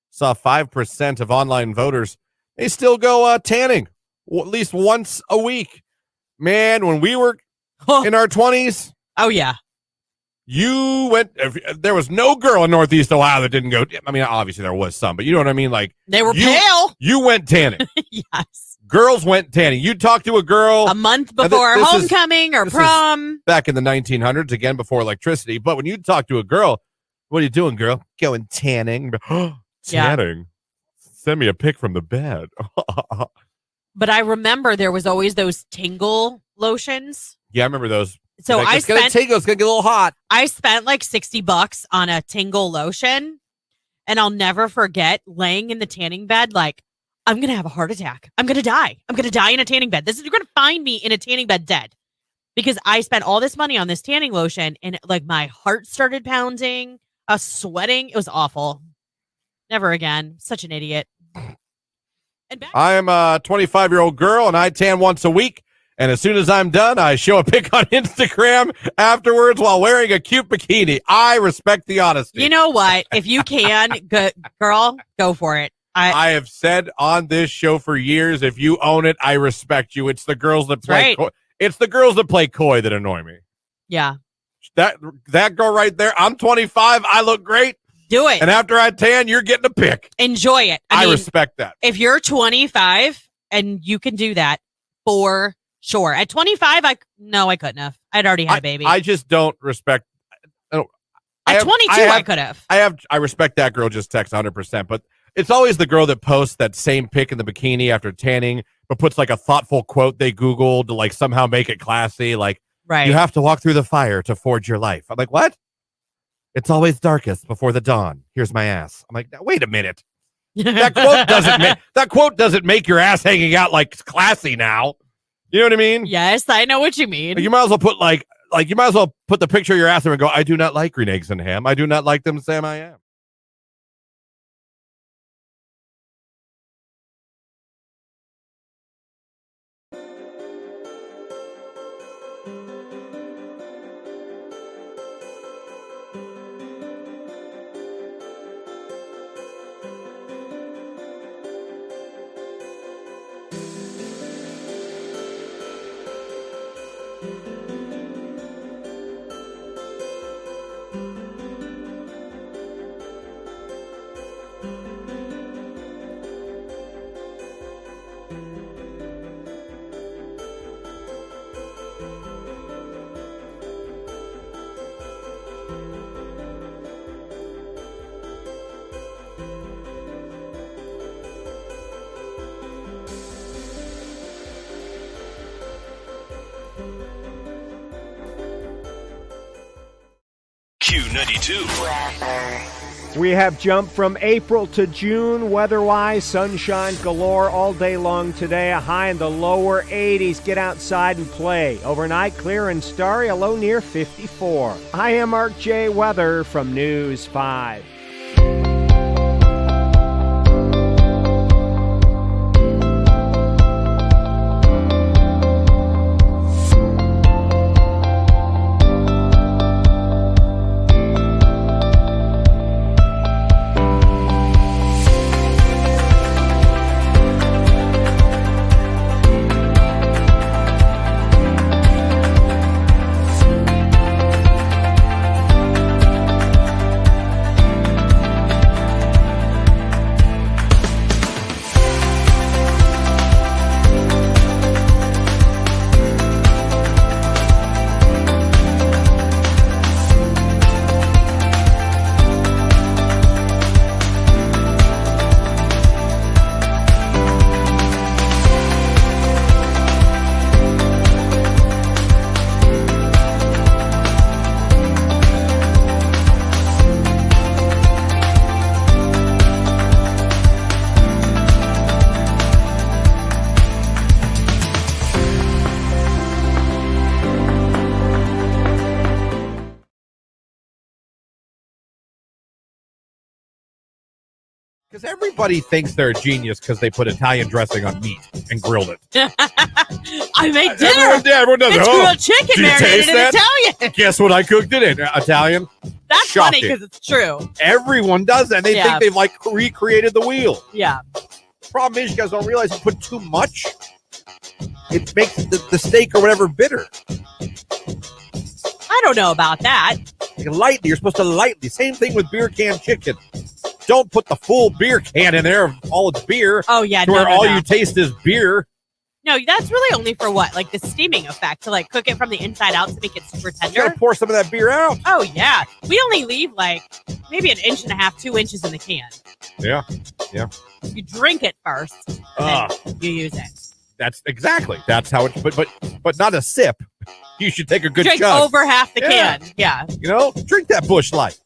Saw 5% of online voters, they still go tanning at least once a week. Man, when we were in our 20s, oh yeah, you went. There was no girl in Northeast Ohio that didn't go. I mean, obviously there was some, but you know what I mean. Like they were pale. You went tanning. Yes, girls went tanning. You talked to a girl a month before homecoming or prom. Back in the 1900s, again before electricity. But when you talk to a girl, what are you doing, girl? Going tanning. Tanning. Yeah. Send me a pic from the bed. But I remember there was always those tingle lotions. Yeah, I remember those. So like, I spent it's gonna get a little hot. I spent like $60 on a tingle lotion, and I'll never forget laying in the tanning bed like, I'm gonna have a heart attack. I'm gonna die. I'm gonna die in a tanning bed. You're gonna find me in a tanning bed dead. Because I spent all this money on this tanning lotion, and like my heart started pounding. I was sweating. It was awful. Never again. Such an idiot. I am a 25-year-old girl, and I tan once a week. And as soon as I'm done, I show a pic on Instagram afterwards while wearing a cute bikini. I respect the honesty. You know what? If you can, girl, go for it. I have said on this show for years, if you own it, I respect you. It's the girls that play coy. It's the girls that play coy that annoy me. Yeah. That girl right there, I'm 25. I look great. Do it. And after I tan, you're getting a pic. Enjoy it. I mean, respect that. If you're 25 and you can do that, for sure. At 25, I couldn't have. I'd already had a baby. I just don't respect. At 22, I could have. I respect that girl just text 100%. But it's always the girl that posts that same pic in the bikini after tanning, but puts like a thoughtful quote they Googled to like somehow make it classy. Like, right. You have to walk through the fire to forge your life. I'm like, what? It's always darkest before the dawn. Here's my ass. I'm like, wait a minute. That quote doesn't make your ass hanging out like classy now. You know what I mean? Yes, I know what you mean. Like, you might as well put you might as well put the picture of your ass there and go, I do not like green eggs and ham. I do not like them, Sam. I am. Q92. We have jumped from April to June. Weather-wise, sunshine galore all day long today. A high in the lower 80s. Get outside and play. Overnight, clear and starry. A low near 54. I am Mark J. Weather from News 5. Because everybody thinks they're a genius because they put Italian dressing on meat and grilled it. I made dinner. Everyone does it. It's Oh, grilled chicken do you marinated taste in that? Italian. Guess what I cooked it in? Italian. That's Shocking. funny because it's true. Everyone does that. They Yeah. think they've like recreated the wheel. Yeah. Problem is, you guys don't realize you put too much. It makes the steak or whatever bitter. I don't know about that. Like lightly, you're supposed to lightly. Same thing with beer can chicken. Don't put the full beer can in there of all its beer. Oh, yeah. To where all you taste is beer. No, that's really only for what? Like the steaming effect to like cook it from the inside out to make it super You tender. gotta pour some of that beer out. Oh, yeah. We only leave like maybe 1.5 inches, 2 inches in the can. Yeah. You drink it first, and then you use it. That's how it. But not a sip. You should take a good Drink chug. over half the can. Yeah. You know, drink that Busch Light.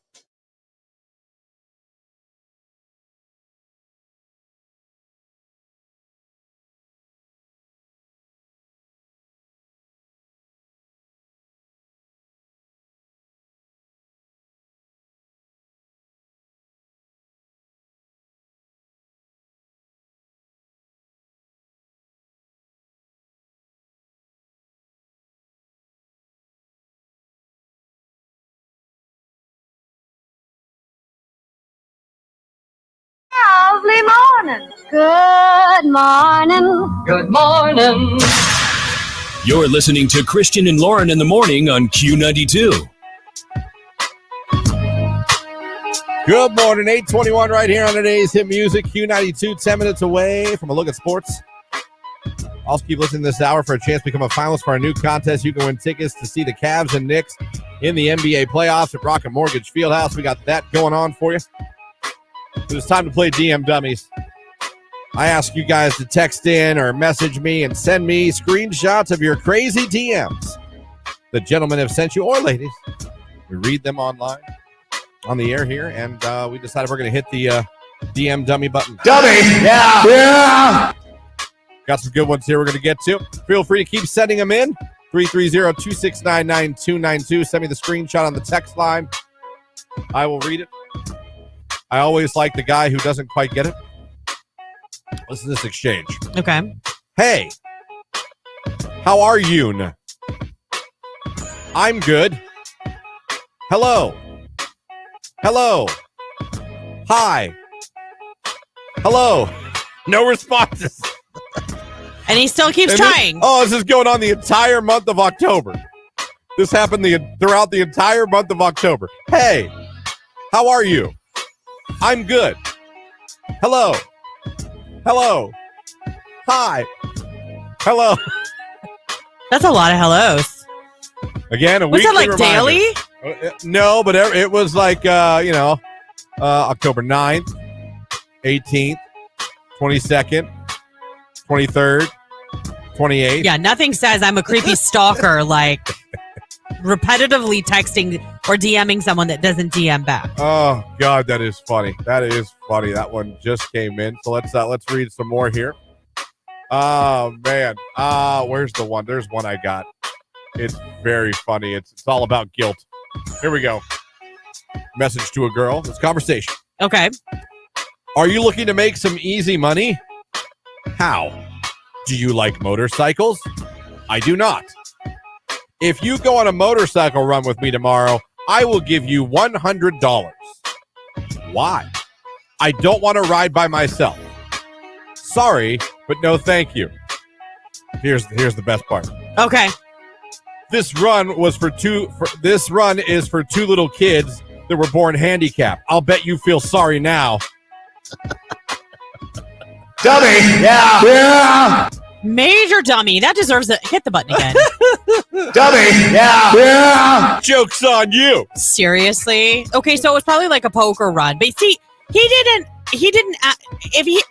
Lovely morning. Good morning. Good morning. You're listening to Christian and Lauren in the morning on Q92. Good morning, 8:21 right here on today's hit music. Q92, 10 minutes away from a look at sports. Also keep listening this hour for a chance to become a finalist for our new contest. You can win tickets to see the Cavs and Knicks in the NBA playoffs at Rocket Mortgage Fieldhouse. We got that going on for you. So it's time to play DM Dummies. I ask you guys to text in or message me and send me screenshots of your crazy DMs the gentlemen have sent you, or ladies. We read them online on the air here, and we decided we're going to hit the DM Dummy button. Dummy. Yeah. Got some good ones here we're going to get to. Feel free to keep sending them in. 330-269-9292. Send me the screenshot on the text line. I will read it. I always like the guy who doesn't quite get it. Listen to this exchange. Okay. Hey, how are you? I'm good. Hello. Hello. Hi. Hello. No responses. And he still keeps trying. This is going on the entire month of October. This happened throughout the entire month of October. Hey, how are you? I'm good. Hello. Hello. Hi. Hello. That's a lot of hellos. Again, a Was weekly it like reminder. daily? No, but it was like, October 9th, 18th, 22nd, 23rd, 28th. Yeah, nothing says I'm a creepy stalker like repetitively texting or DMing someone that doesn't DM back. Oh, God, that is funny. That is funny. That one just came in. So let's read some more here. Oh, man. Where's the one? There's one I got. It's very funny. It's all about guilt. Here we go. Message to a girl. It's conversation. Okay. Are you looking to make some easy money? How? Do you like motorcycles? I do not. If you go on a motorcycle run with me tomorrow, I will give you $100. Why? I don't want to ride by myself. Sorry, but no thank you. Here's the best part. Okay. This run is for two little kids that were born handicapped. I'll bet you feel sorry now. Dummy. Yeah. Major dummy. That deserves it. Hit the button again. Dummy. Yeah. Joke's on you. Seriously? Okay, so it was probably like a poker run. But see, he didn't, if he,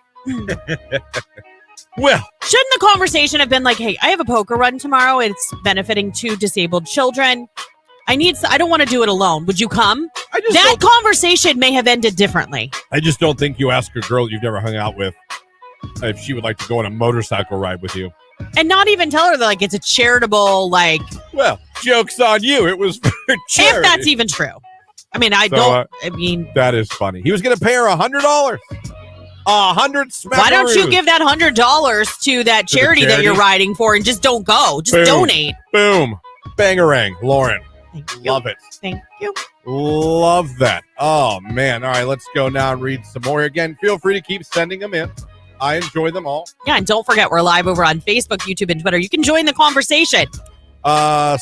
Well, shouldn't the conversation have been like, hey, I have a poker run tomorrow. It's benefiting 2 disabled children. I don't want to do it alone. Would you come? That conversation may have ended differently. I just don't think you ask a girl you've never hung out with if she would like to go on a motorcycle ride with you. And not even tell her that, like, it's a charitable, like... Well, joke's on you. It was for charity. If that's even true. I mean, that is funny. He was going to pay her $100. 100 smackaroos. Why don't you give that $100 to that charity that you're riding for and just don't go? Just donate. Boom. Bangarang. Lauren. Thank you. Love it. Thank you. Love that. Oh, man. All right, let's go now and read some more. Again, feel free to keep sending them in. I enjoy them all. Yeah, and don't forget, we're live over on Facebook, YouTube, and Twitter. You can join the conversation. A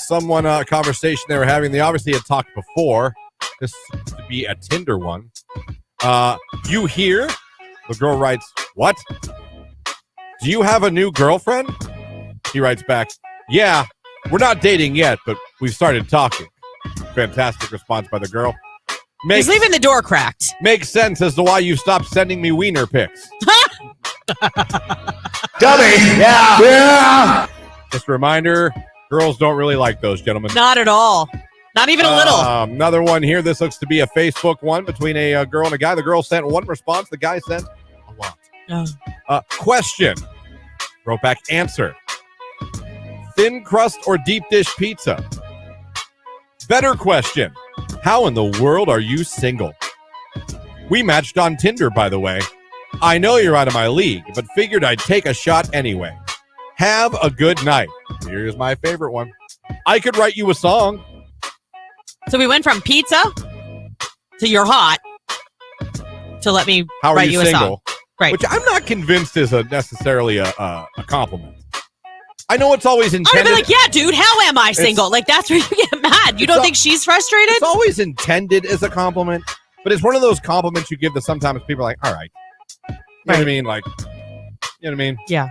conversation they were having. They obviously had talked before. This seems to be a Tinder one. You here? The girl writes, what? Do you have a new girlfriend? He writes back, yeah, we're not dating yet, but we've started talking. Fantastic response by the girl. He's leaving the door cracked. Makes sense as to why you stopped sending me wiener pics. Dummy. Yeah. Yeah. Just a reminder, girls don't really like those, gentlemen. Not at all. Not even a little. Another one here. This looks to be a Facebook one between a girl and a guy. The girl sent one response. The guy sent a lot. Question. Wrote back, answer. Thin crust or deep dish pizza? Better question. How in the world are you single? We matched on Tinder, by the way. I know you're out of my league, but figured I'd take a shot anyway. Have a good night. Here's my favorite one. I could write you a song. So we went from pizza to you're hot to let me How are write you you single? a song. Right. Which I'm not convinced is necessarily a compliment. I know it's always I'd intended. be like, yeah, dude, how am I single? Like, that's where you get mad. You don't think she's frustrated? It's always intended as a compliment, but it's one of those compliments you give that sometimes people are like, all right. You know what I mean? Like, you know what I mean? Yeah.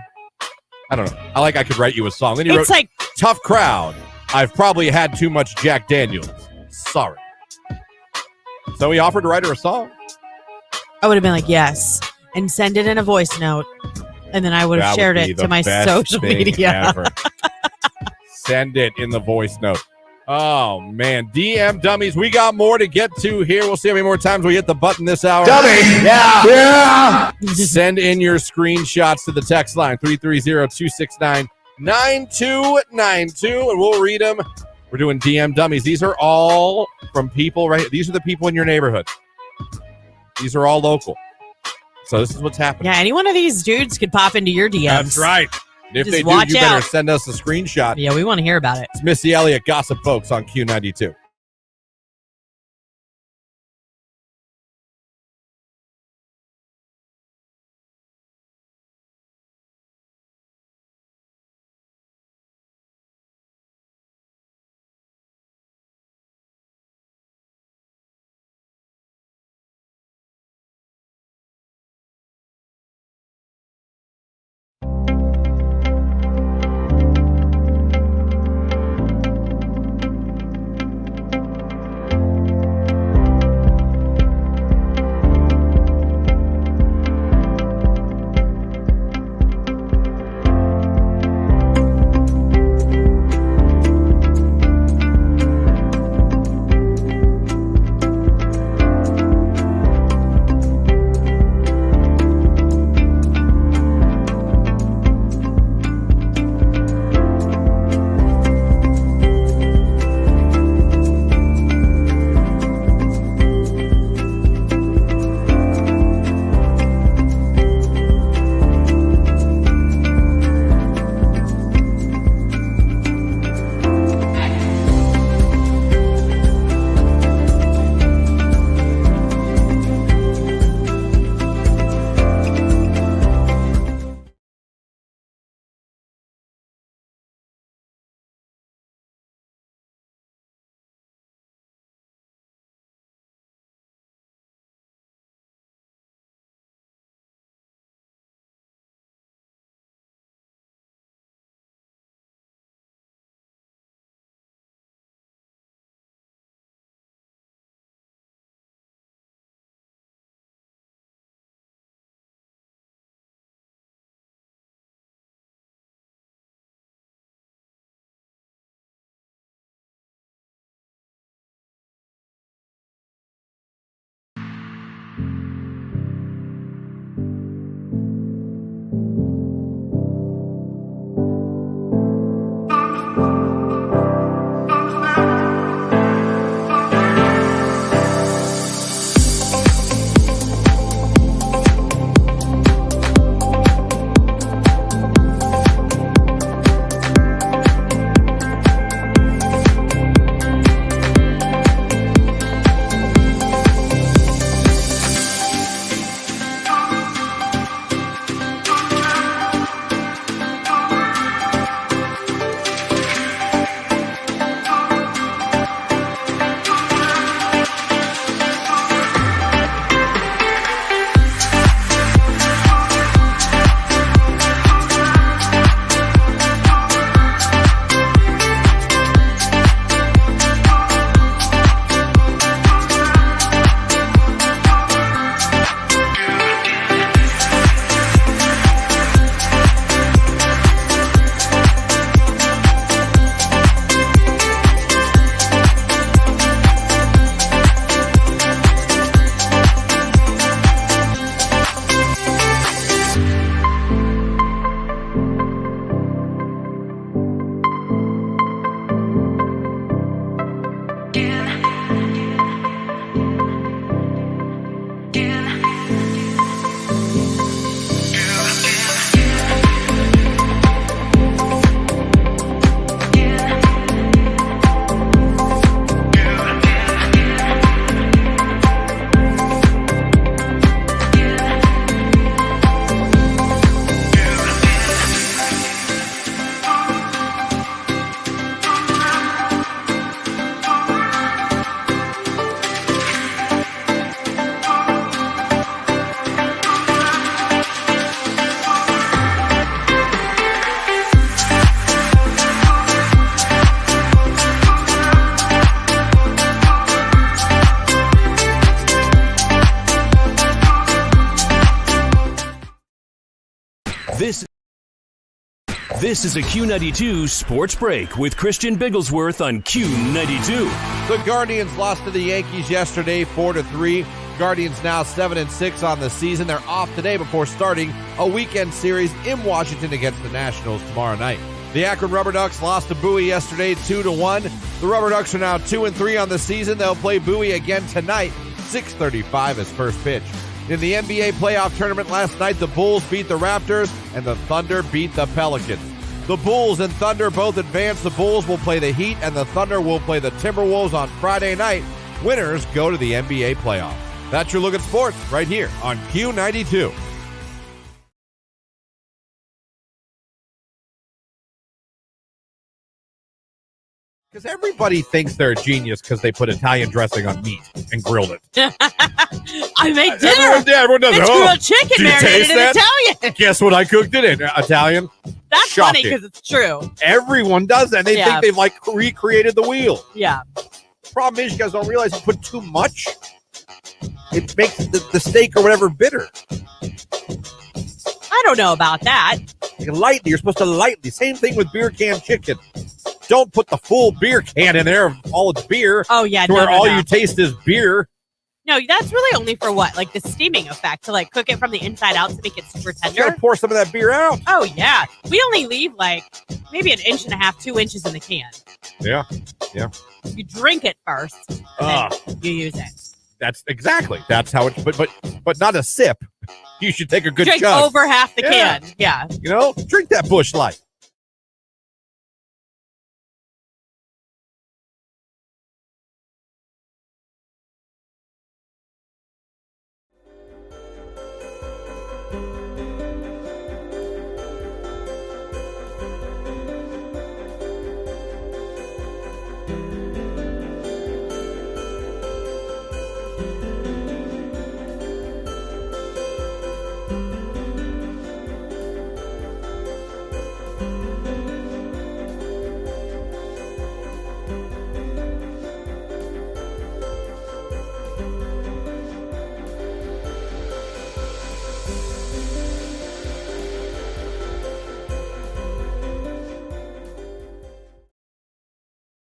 I don't know. I could write you a song. Then you It's wrote, like, tough crowd. I've probably had too much Jack Daniels. Sorry. So he offered to write her a song. I would have been like, yes, and send it in a voice note. And then I would have shared it to my social media. Send it in the voice note. Oh, man. DM Dummies. We got more to get to here. We'll see how many more times we hit the button this hour. Dummy. Yeah. Yeah. Send in your screenshots to the text line, 330-269-9292, and we'll read them. We're doing DM Dummies. These are all from people, right? These are the people in your neighborhood. These are all local. So this is what's happening. Yeah, any one of these dudes could pop into your DMs. That's right. If Just they do, watch you better out. send us a screenshot. Yeah, we want to hear about it. It's Missy Elliott, Gossip Folks on Q92. This is a Q92 Sports Break with Christian Bigglesworth on Q92. The Guardians lost to the Yankees yesterday, 4-3. Guardians now 7-6 on the season. They're off today before starting a weekend series in Washington against the Nationals tomorrow night. The Akron Rubber Ducks lost to Bowie yesterday, 2-1. The Rubber Ducks are now 2-3 on the season. They'll play Bowie again tonight, 6:35 as first pitch. In the NBA playoff tournament last night, the Bulls beat the Raptors and the Thunder beat the Pelicans. The Bulls and Thunder both advance. The Bulls will play the Heat and the Thunder will play the Timberwolves on Friday night. Winners go to the NBA playoffs. That's your look at sports right here on Q92. Because everybody thinks they're a genius because they put Italian dressing on meat and grilled it. I made dinner. Everyone does it. It's Oh, grilled chicken do you marinated taste in that? Italian. Guess what I cooked it in? Italian. That's Shocking. funny because it's true. Everyone does that. They Yeah. think they've like recreated the wheel. Yeah. Problem is, you guys don't realize you put too much. It makes the steak or whatever bitter. I don't know about that. Lightly, you're supposed to lightly. Same thing with beer can chicken. Don't put the full beer can in there, all its beer. Oh, yeah. To where all you taste is beer. No, that's really only for what? Like the steaming effect to like cook it from the inside out to make it super You tender. gotta pour some of that beer out. Oh, yeah. We only leave like maybe 1.5 inches, 2 inches in the can. Yeah. You drink it first, and then you use it. That's how it. But not a sip. You should take a good Drink chug. over half the can. Yeah. You know, drink that Busch Light.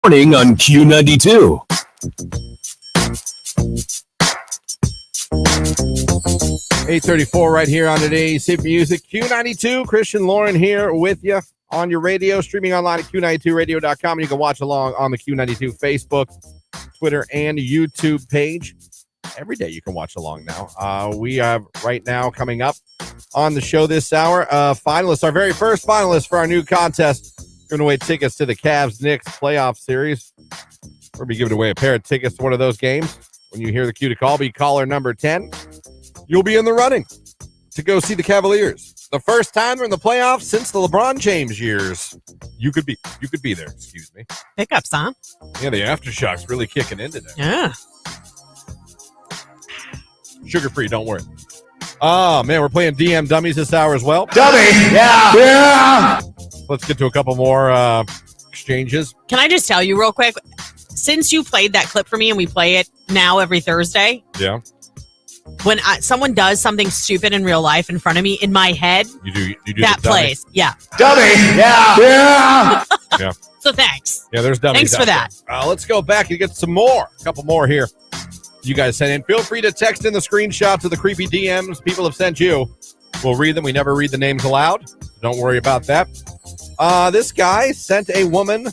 Morning on Q92. $8:34 right here on today's Hit Music. Q92, Christian Lauren here with you on your radio, streaming online at Q92radio.com. And you can watch along on the Q92 Facebook, Twitter, and YouTube page. Every day you can watch along now. We have right now coming up on the show this hour, finalists, our very first finalist for our new contest. Giving away tickets to the Cavs-Knicks playoff series. We'll be giving away a pair of tickets to one of those games. When you hear the cue to call, be caller number 10. You'll be in the running to go see the Cavaliers. The first time they're in the playoffs since the LeBron James years. You could be there, excuse me. Pickups, huh? Yeah, the aftershocks really kicking in today. Yeah. Sugar-free, don't worry. Oh, man, we're playing DM Dummies this hour as well. Dummy. Yeah. Let's get to a couple more exchanges. Can I just tell you real quick? Since you played that clip for me and we play it now every Thursday, Yeah. when someone does something stupid in real life in front of me, in my head, You do that the dummy. plays. Yeah. Dummy. Yeah. Yeah. So thanks. Yeah, there's Dummies. Thanks for out that. there. Let's go back and get some more. A couple more here. You guys sent in. Feel free to text in the screenshots of the creepy DMs people have sent you. We'll read them. We never read the names aloud. So don't worry about that. This guy sent a woman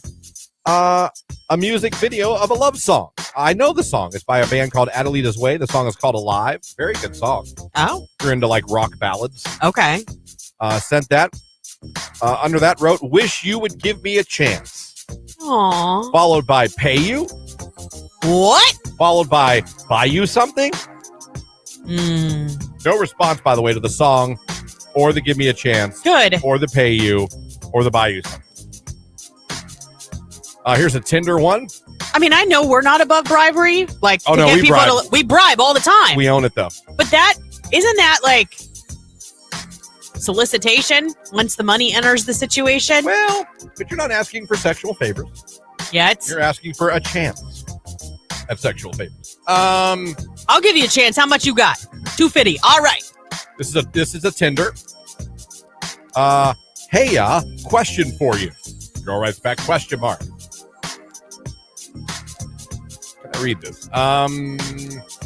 a music video of a love song. I know the song. It's by a band called Adelita's Way. The song is called Alive. Very good song. Oh, If you're into like rock ballads. okay. Sent that. Under that wrote, wish you would give me a chance. Aw. Followed by pay you. What? Followed by buy you something. No response, by the way, to the song or the give me a chance. Good. Or the pay you or the buy you something. Here's a Tinder one. I mean, I know we're not above bribery. Like, Oh, to no, get we people bribe. we bribe all the time. We own it, though. But that isn't that like solicitation once the money enters the situation? Well, but you're not asking for sexual favors. Yet. You're asking for a chance at sexual favors. I'll give you a chance. How much you got? $250. All right. This is a Tinder. Hey, question for you. Girl writes back, question mark. Can I read this?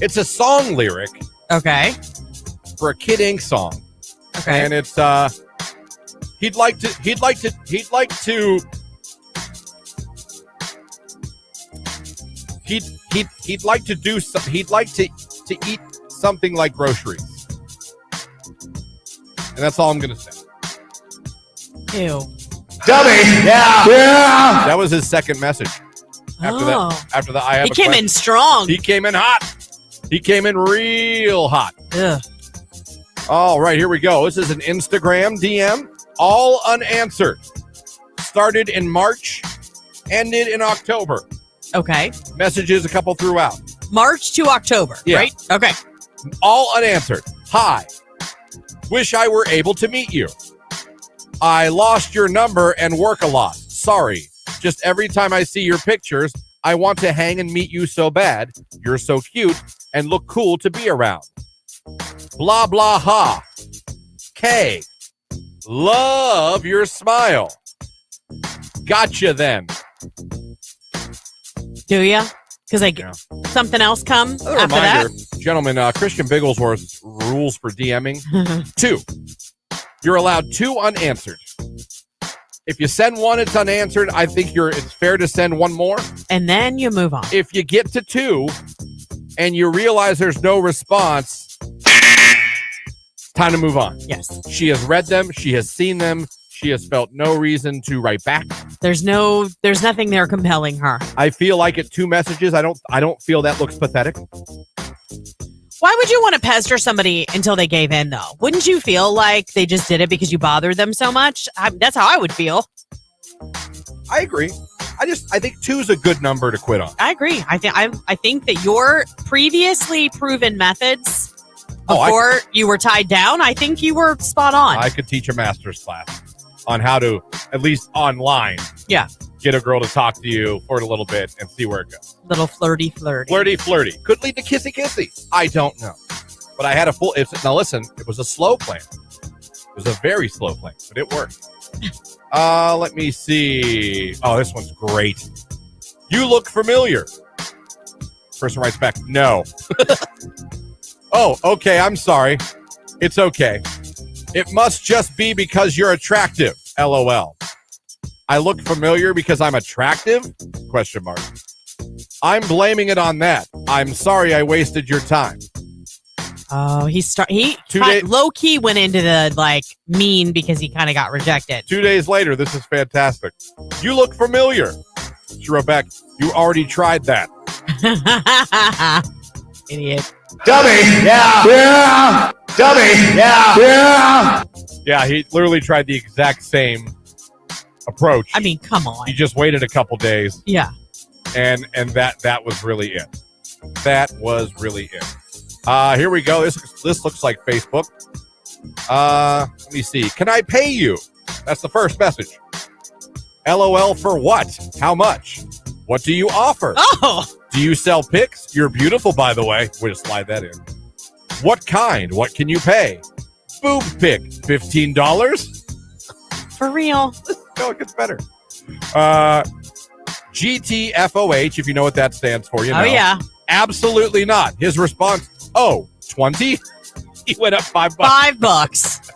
It's a song lyric Okay. for a Kid Ink song. Okay. And it's he'd like to eat something like groceries. And that's all I'm gonna say. Ew. Dummy. Yeah. That was his second message. After that, I have He came question. in strong. He came in hot. He came in real hot. Ugh. All right, here we go. This is an Instagram DM, all unanswered. Started in March, ended in October. Okay. Messages a couple throughout. March to October, Yeah. right? Okay. All unanswered. Hi. Wish I were able to meet you. I lost your number and work a lot. Sorry. Just every time I see your pictures, I want to hang and meet you so bad. You're so cute and look cool to be around. Blah, blah, ha. K. Love your smile. Gotcha then. Do ya? Because something else come Another after reminder, gentlemen, Christian Bigglesworth's rules for DMing. 2. You're allowed 2 unanswered. If you send 1, it's unanswered. I think it's fair to send 1 more. And then you move on. If you get to 2 and you realize there's no response, it's time to move on. Yes. She has read them. She has seen them. She has felt no reason to write back. There's nothing there compelling her. I feel like at 2 messages, I don't feel that looks pathetic. Why would you want to pester somebody until they gave in, though? Wouldn't you feel like they just did it because you bothered them so much? That's how I would feel. I agree. I think 2 is a good number to quit on. I agree. I think that your previously proven methods before you were tied down, I think you were spot on. I could teach a master's class on how to, at least online, get a girl to talk to you for a little bit and see where it goes. Little flirty. Flirty. Could lead to kissy. I don't know. But I had now listen, it was a slow plan. It was a very slow plan, but it worked. Let me see. Oh, this one's great. You look familiar. Person writes back, no. Oh, okay, I'm sorry. It's okay. It must just be because you're attractive. LOL. I look familiar because I'm attractive? Question mark. I'm blaming it on that. I'm sorry I wasted your time. Oh, he 2 days low key went into the mean because he kind of got rejected. 2 days later, this is fantastic. You look familiar. She wrote back, you already tried that. Idiot. Dummy. Yeah. Dummy. Yeah. Yeah, he literally tried the exact same approach. I mean, come on. He just waited a couple days. Yeah. And that was really it. That was really it. Here we go. This looks like Facebook. Let me see. Can I pay you? That's the first message. LOL for what? How much? What do you offer? Oh. Do you sell pics? You're beautiful, by the way. We'll just slide that in. What kind? What can you pay? Boob pic. $15? For real. No, it gets better. GTFOH, if you know what that stands for, you know. Oh, yeah. Absolutely not. His response, 20? He went up $5. $5.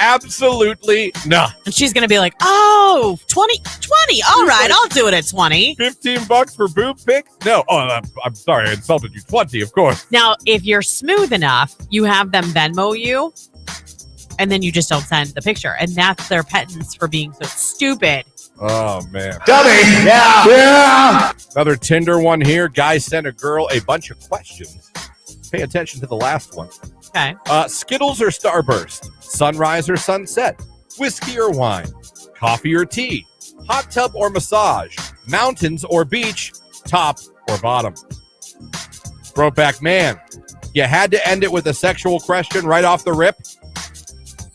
Absolutely not. And she's going to be like, oh, 20. All right, I'll do it at 20. $15 for boob pics? No. Oh, I'm sorry. I insulted you. 20, of course. Now, if you're smooth enough, you have them Venmo you, and then you just don't send the picture. And that's their penance for being so stupid. Oh, man. Dummy. Yeah. Another Tinder one here. Guy sent a girl a bunch of questions. Pay attention to the last one. Okay. Skittles or Starburst? Sunrise or sunset? Whiskey or wine? Coffee or tea? Hot tub or massage? Mountains or beach? Top or bottom? Wrote back, man, you had to end it with a sexual question right off the rip?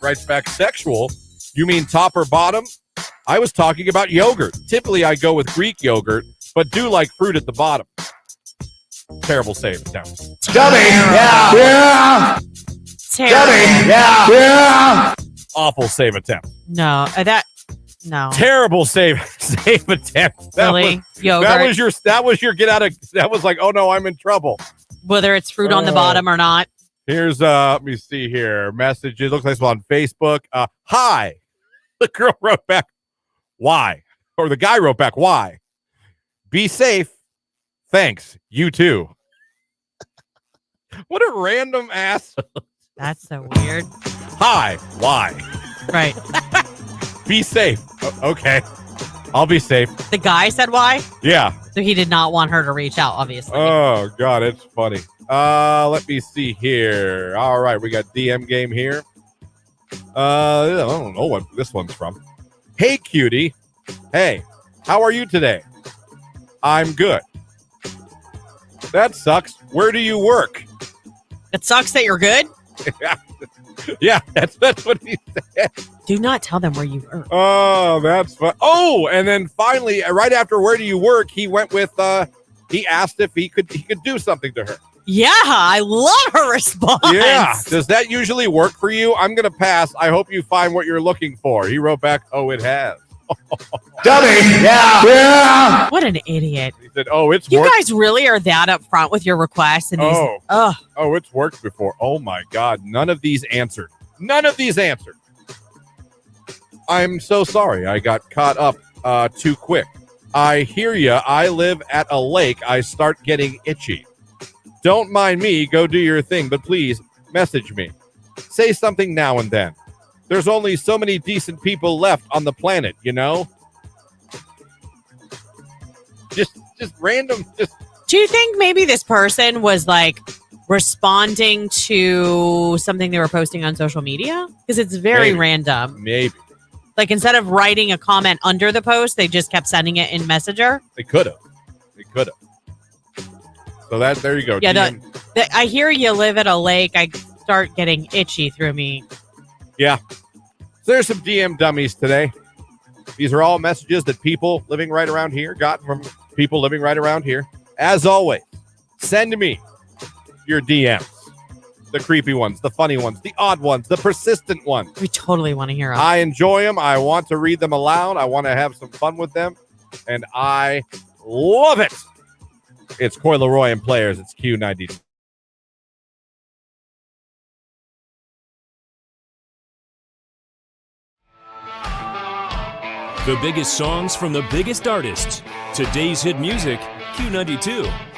Writes back, sexual? You mean top or bottom? I was talking about yogurt. Typically, I go with Greek yogurt, but do like fruit at the bottom. Terrible save attempt. Dummy. Yeah. Terrible. Dummy. Yeah. Awful save attempt. No, no. Terrible save attempt. Really? Yogurt. That was your get out of. That was like, oh no, I'm in trouble. Whether it's fruit on the bottom or not. Here's let me see here. Messages. Looks like it's on Facebook. Hi. The girl wrote back, why? Or the guy wrote back, why? Be safe. Thanks. You too. What a random ass. That's so weird. Hi. Why? Right. Be safe. Okay. I'll be safe. The guy said why? Yeah. So he did not want her to reach out, obviously. Oh, God. It's funny. Let me see here. All right. We got DM game here. I don't know what this one's from. Hey, cutie. Hey, how are you today? I'm good. That sucks. Where do you work? It sucks that you're good. Yeah, that's what he said. Do not tell them where you work. Oh, that's fun. Oh, and then finally, right after where do you work, he went with, he asked if he could do something to her. Yeah, I love her response. Yeah. Does that usually work for you? I'm going to pass. I hope you find what you're looking for. He wrote back, oh, it has. Dummy. Yeah. What an idiot. He said, oh, it's You worked. guys really are that upfront with your requests. And Oh, it's worked before. Oh, my God. None of these answered. I'm so sorry. I got caught up too quick. I hear ya. I live at a lake. I start getting itchy. Don't mind me. Go do your thing. But please, message me. Say something now and then. There's only so many decent people left on the planet, you know? Just random. Do you think maybe this person was like responding to something they were posting on social media? Because it's very random. Maybe. Like instead of writing a comment under the post, they just kept sending it in Messenger. They could have. So there you go. Yeah, I hear you live at a lake. I start getting itchy through me. Yeah. So there's some DM dummies today. These are all messages that people living right around here got from people living right around here. As always, send me your DMs. The creepy ones, the funny ones, the odd ones, the persistent ones. We totally want to hear them. I enjoy them. I want to read them aloud. I want to have some fun with them. And I love it. It's Coy Leroy and Players. It's Q92. The biggest songs from the biggest artists. Today's hit music, Q92.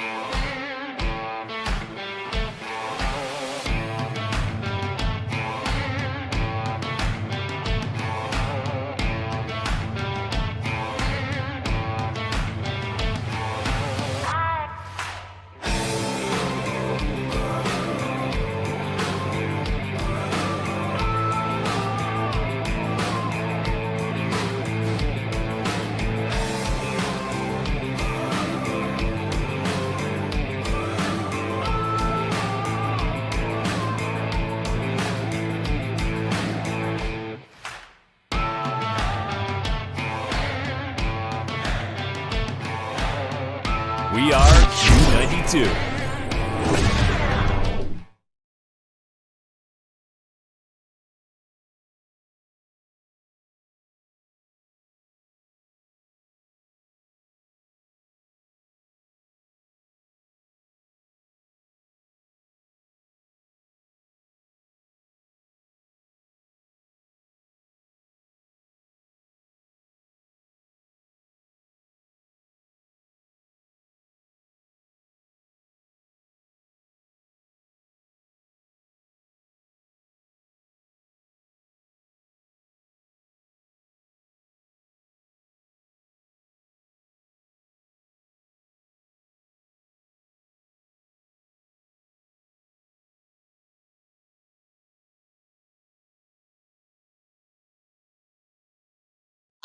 We are Q92.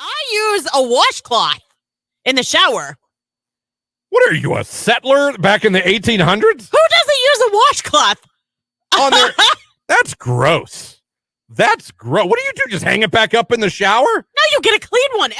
I use a washcloth in the shower. What are you, a settler back in the 1800s? Who doesn't use a washcloth? On their, that's gross. That's gross. What do you do? Just hang it back up in the shower? No, you get a clean one.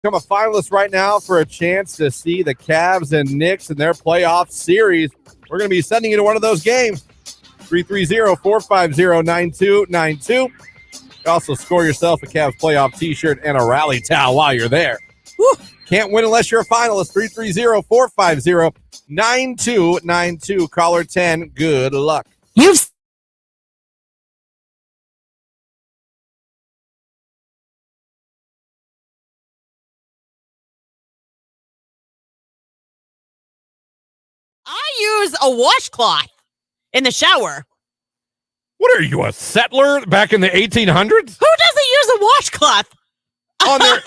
Become a finalist right now for a chance to see the Cavs and Knicks in their playoff series. We're going to be sending you to one of those games. 330-450-9292. Also score yourself a Cavs playoff t-shirt and a rally towel while you're there. Woo. Can't win unless you're a finalist. 330-450-9292. Caller 10. Good luck. I use a washcloth in the shower. What are you, a settler back in the 1800s? Who doesn't use a washcloth? On there?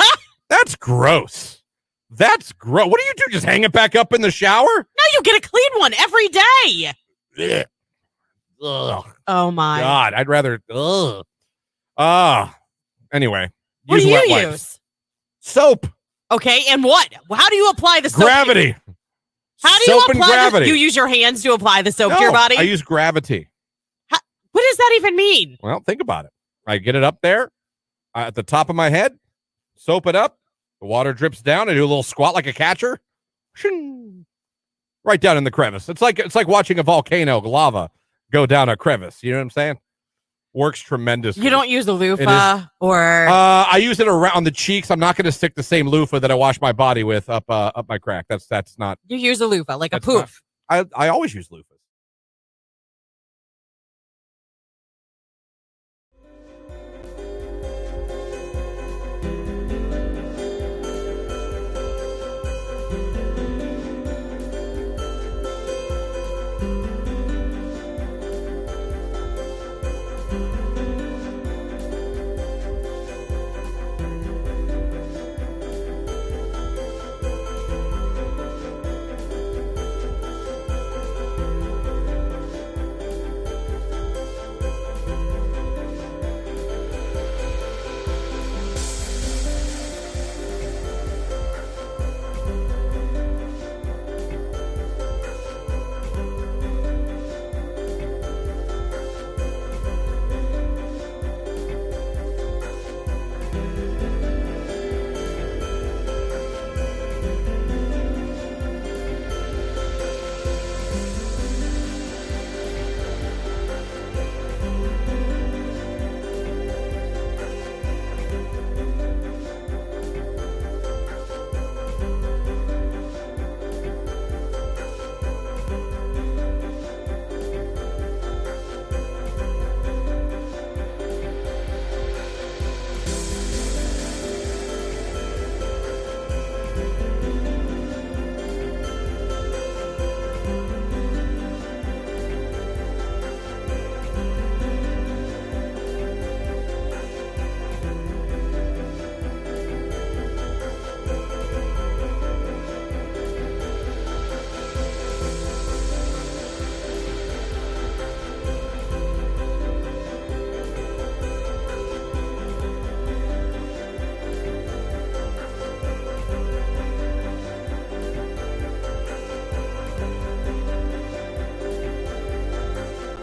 That's gross. That's gross. What do you do? Just hang it back up in the shower? No, you get a clean one every day. Ugh. Ugh. Oh, my. God, I'd rather. Ugh. Anyway. What do you wet wipes. use? Soap. Okay, and what? How do you apply the soap? Gravity. How do soap you apply and gravity. You use your hands to apply the soap No, to your body? I use gravity. What does that even mean? Well, think about it. I get it up there at the top of my head, soap it up, the water drips down, I do a little squat like a catcher, shing, right down in the crevice. It's like watching a volcano lava go down a crevice. You know what I'm saying? Works tremendously. You don't use a loofah or I use it around the cheeks. I'm not going to stick the same loofah that I wash my body with up my crack. That's not. You use a loofah like a poof. I always use loofahs.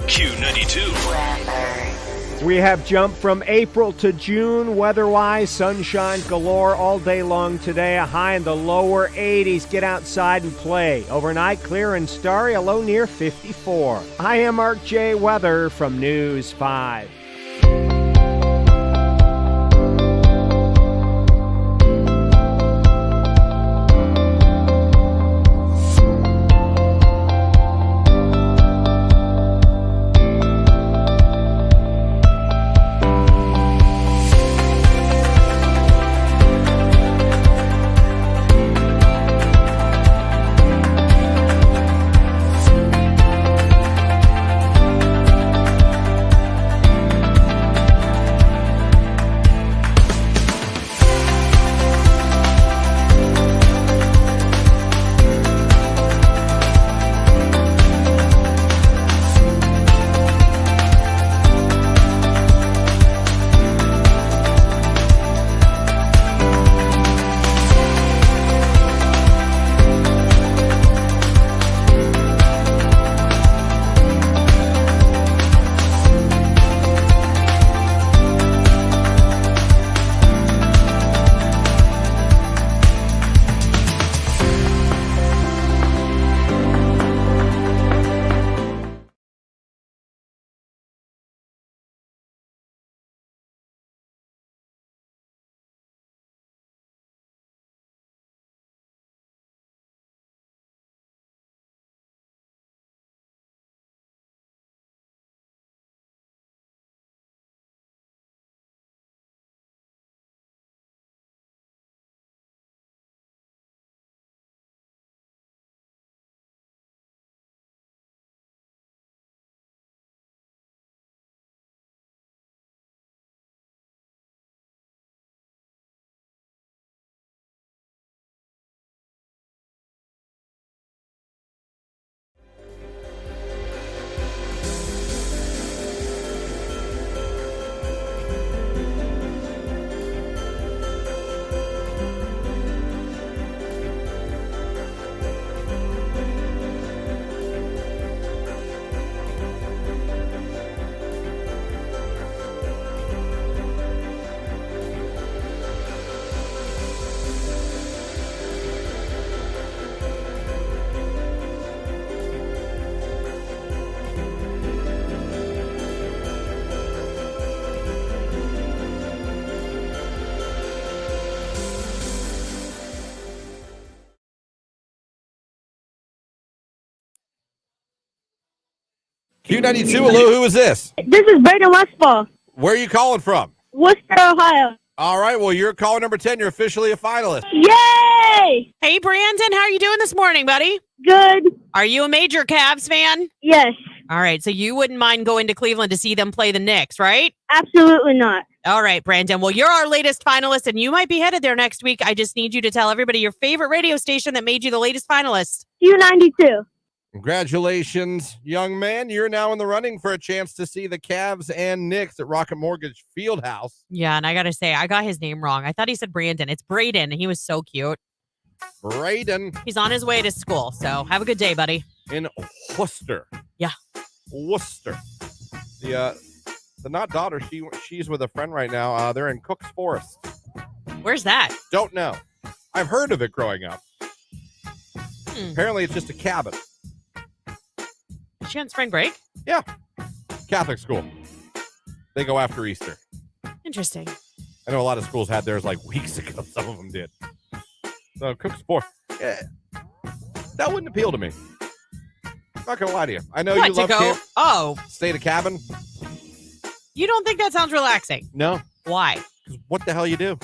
Q92. We have jumped from April to June. Weather-wise, sunshine galore all day long today. A high in the lower 80s. Get outside and play. Overnight, clear and starry. A low near 54. I am Mark J. Weather from News 5. Q92, hello, who is this? This is Brayden Westfall, Where are you calling from? Worcester, Ohio. All right, well, you're caller number 10. You're officially a finalist. Yay! Hey, Brandon, how are you doing this morning, buddy? Good. Are you a major Cavs fan? Yes. All right, so you wouldn't mind going to Cleveland to see them play the Knicks, right? Absolutely not. All right, Brandon. Well, you're our latest finalist, and you might be headed there next week. I just need you to tell everybody your favorite radio station that made you the latest finalist. Q92. Congratulations, young man. You're now in the running for a chance to see the Cavs and Knicks at Rocket Mortgage Fieldhouse. Yeah, and I got to say, I got his name wrong. I thought he said Brandon. It's Brayden, and he was so cute. Brayden. He's on his way to school, so have a good day, buddy. In Worcester. Yeah. Worcester. The not daughter, she's with a friend right now. They're in Cook's Forest. Where's that? Don't know. I've heard of it growing up. Apparently, it's just a cabin. Is she on spring break? Yeah. Catholic school. They go after Easter. Interesting. I know a lot of schools had theirs like weeks ago. Some of them did. So Cook's Forest. Yeah, that wouldn't appeal to me. I'm not going to lie to you. I know you love camp. Oh. Stay at a cabin. You don't think that sounds relaxing? No. Why? Because what the hell you do?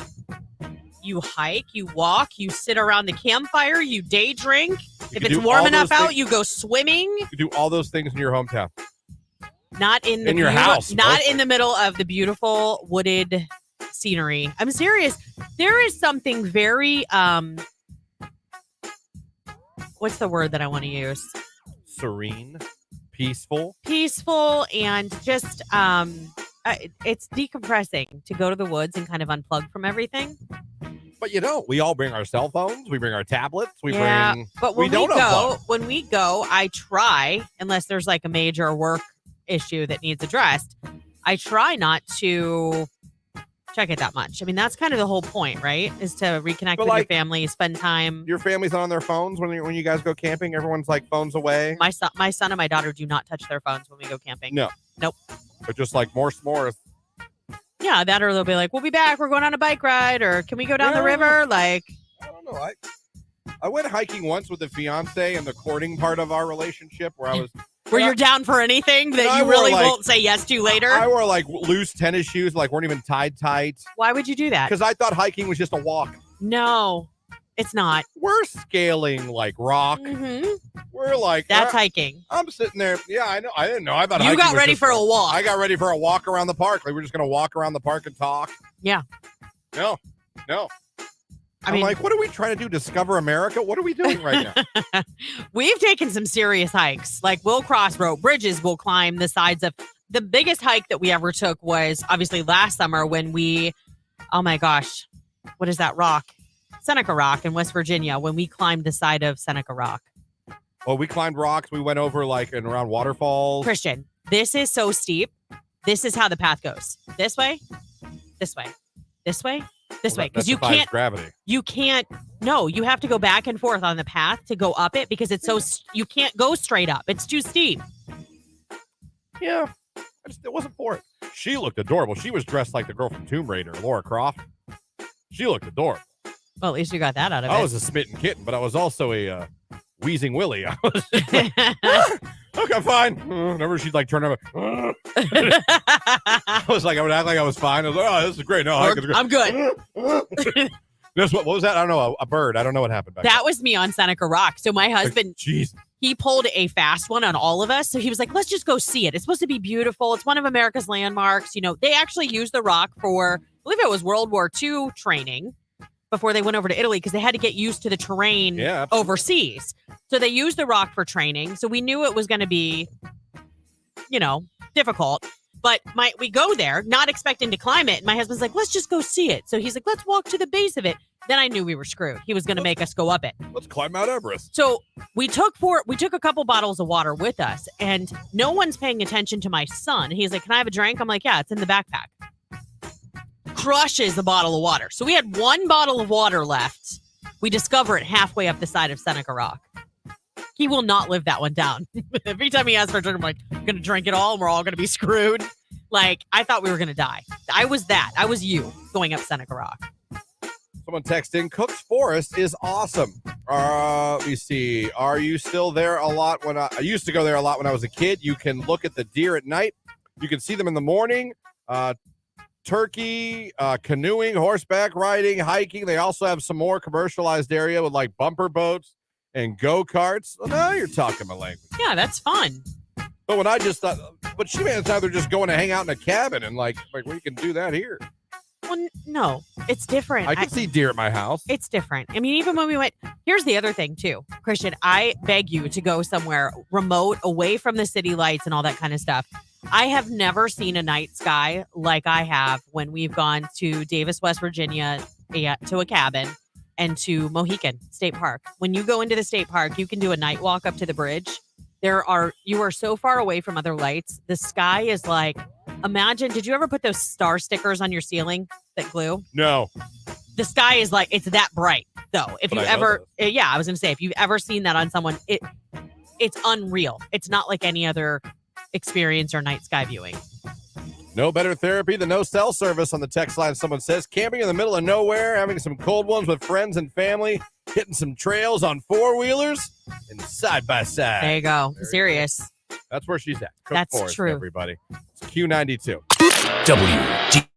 You hike, you walk, you sit around the campfire, you day drink. You if can it's do warm all enough those out, things. you go swimming. You do all those things in your hometown. Not in the In your house, Not mostly. in the middle of the beautiful wooded scenery. I'm serious. There is something very what's the word that I want to use? Serene, peaceful. Peaceful and just it's decompressing to go to the woods and kind of unplug from everything. But you don't. We all bring our cell phones. We bring our tablets. But when we go, I try, unless there's like a major work issue that needs addressed, I try not to check it that much. I mean, that's kind of the whole point, right? Is to reconnect with your family, spend time. Your family's not on their phones when you guys go camping. Everyone's like phones away. My son and my daughter do not touch their phones when we go camping. No. Nope. But just like more s'mores. Yeah, that or they'll be like, we'll be back. We're going on a bike ride, or can we go down the river? Like, I don't know. I went hiking once with a fiance in the courting part of our relationship where I was. Where you're down for anything that you really won't say yes to later. I wore like loose tennis shoes, like weren't even tied tight. Why would you do that? Because I thought hiking was just a walk. No, it's not. We're scaling like rock. Mm-hmm. We're like that's hiking. I'm sitting there. Yeah, I know. I didn't know. I thought you got ready for a walk. I got ready for a walk around the park. Like we're just gonna walk around the park and talk. Yeah. No. I'm like, what are we trying to do? Discover America? What are we doing right now? We've taken some serious hikes. Like we'll cross rope bridges. We'll climb the sides of the biggest hike that we ever took was obviously last summer when we, oh my gosh, what is that rock? Seneca Rock in West Virginia when we climbed the side of Seneca Rock. Well, we climbed rocks. We went over like and around waterfalls. Christian, this is so steep. This is how the path goes. This way, this way, this way. This way, because you can't. Gravity. You can't. No, you have to go back and forth on the path to go up it because it's so. You can't go straight up. It's too steep. Yeah, it wasn't for it. She looked adorable. She was dressed like the girl from Tomb Raider, Laura Croft. She looked adorable. Well, at least you got that out of it. I was a smitten kitten, but I was also a wheezing Willie. I was okay, fine. Whenever she'd like turn over, I was like, I would act like I was fine. I was like, oh, this is great. No, I'm good. What was that? I don't know. A bird. I don't know what happened back That there. was me on Seneca Rock. So my husband, jeez, he pulled a fast one on all of us. So he was like, let's just go see it. It's supposed to be beautiful. It's one of America's landmarks. You know, they actually used the rock for, I believe it was World War II training before they went over to Italy because they had to get used to the terrain overseas. So they used the rock for training. So we knew it was going to be, you know, difficult. But we go there, not expecting to climb it. And my husband's like, let's just go see it. So he's like, let's walk to the base of it. Then I knew we were screwed. He was going to make us go up it. Let's climb Mount Everest. So we took a couple bottles of water with us, and no one's paying attention to my son. He's like, can I have a drink? I'm like, yeah, it's in the backpack. Crushes the bottle of water. So we had one bottle of water left. We discover it halfway up the side of Seneca Rock. He will not live that one down. Every time he asks for a drink, I'm like, I'm going to drink it all and we're all going to be screwed. Like, I thought we were going to die. I was you going up Seneca Rock. Someone texted in, Cook's Forest is awesome. Let me see. Are you still there a lot? I used to go there a lot when I was a kid. You can look at the deer at night. You can see them in the morning. Turkey, canoeing, horseback riding, hiking. They also have some more commercialized area with like bumper boats and go-karts. Well, now you're talking my language. Yeah, that's fun. But when I just thought, but she made it sound they're just going to hang out in a cabin and like we can do that here. Well, no, it's different. I can see deer at my house. It's different. I mean, even when we went, here's the other thing too, Christian, I beg you to go somewhere remote, away from the city lights and all that kind of stuff. I have never seen a night sky like I have when we've gone to Davis, West Virginia, to a cabin, and to Mohican State Park. When you go into the state park, you can do a night walk up to the bridge. You are so far away from other lights. The sky is like, imagine, did you ever put those star stickers on your ceiling that glue? No. The sky is like, it's that bright though. If But you I ever, I was going to say, if you've ever seen that on someone, it's unreal. It's not like any other experience or night sky viewing. No better therapy than no cell service on the text line. Someone says camping in the middle of nowhere, having some cold ones with friends and family, hitting some trails on four-wheelers and side by side. There you go. Serious. That's where she's at. Cook That's Forest, true. Everybody. It's Q92. WD.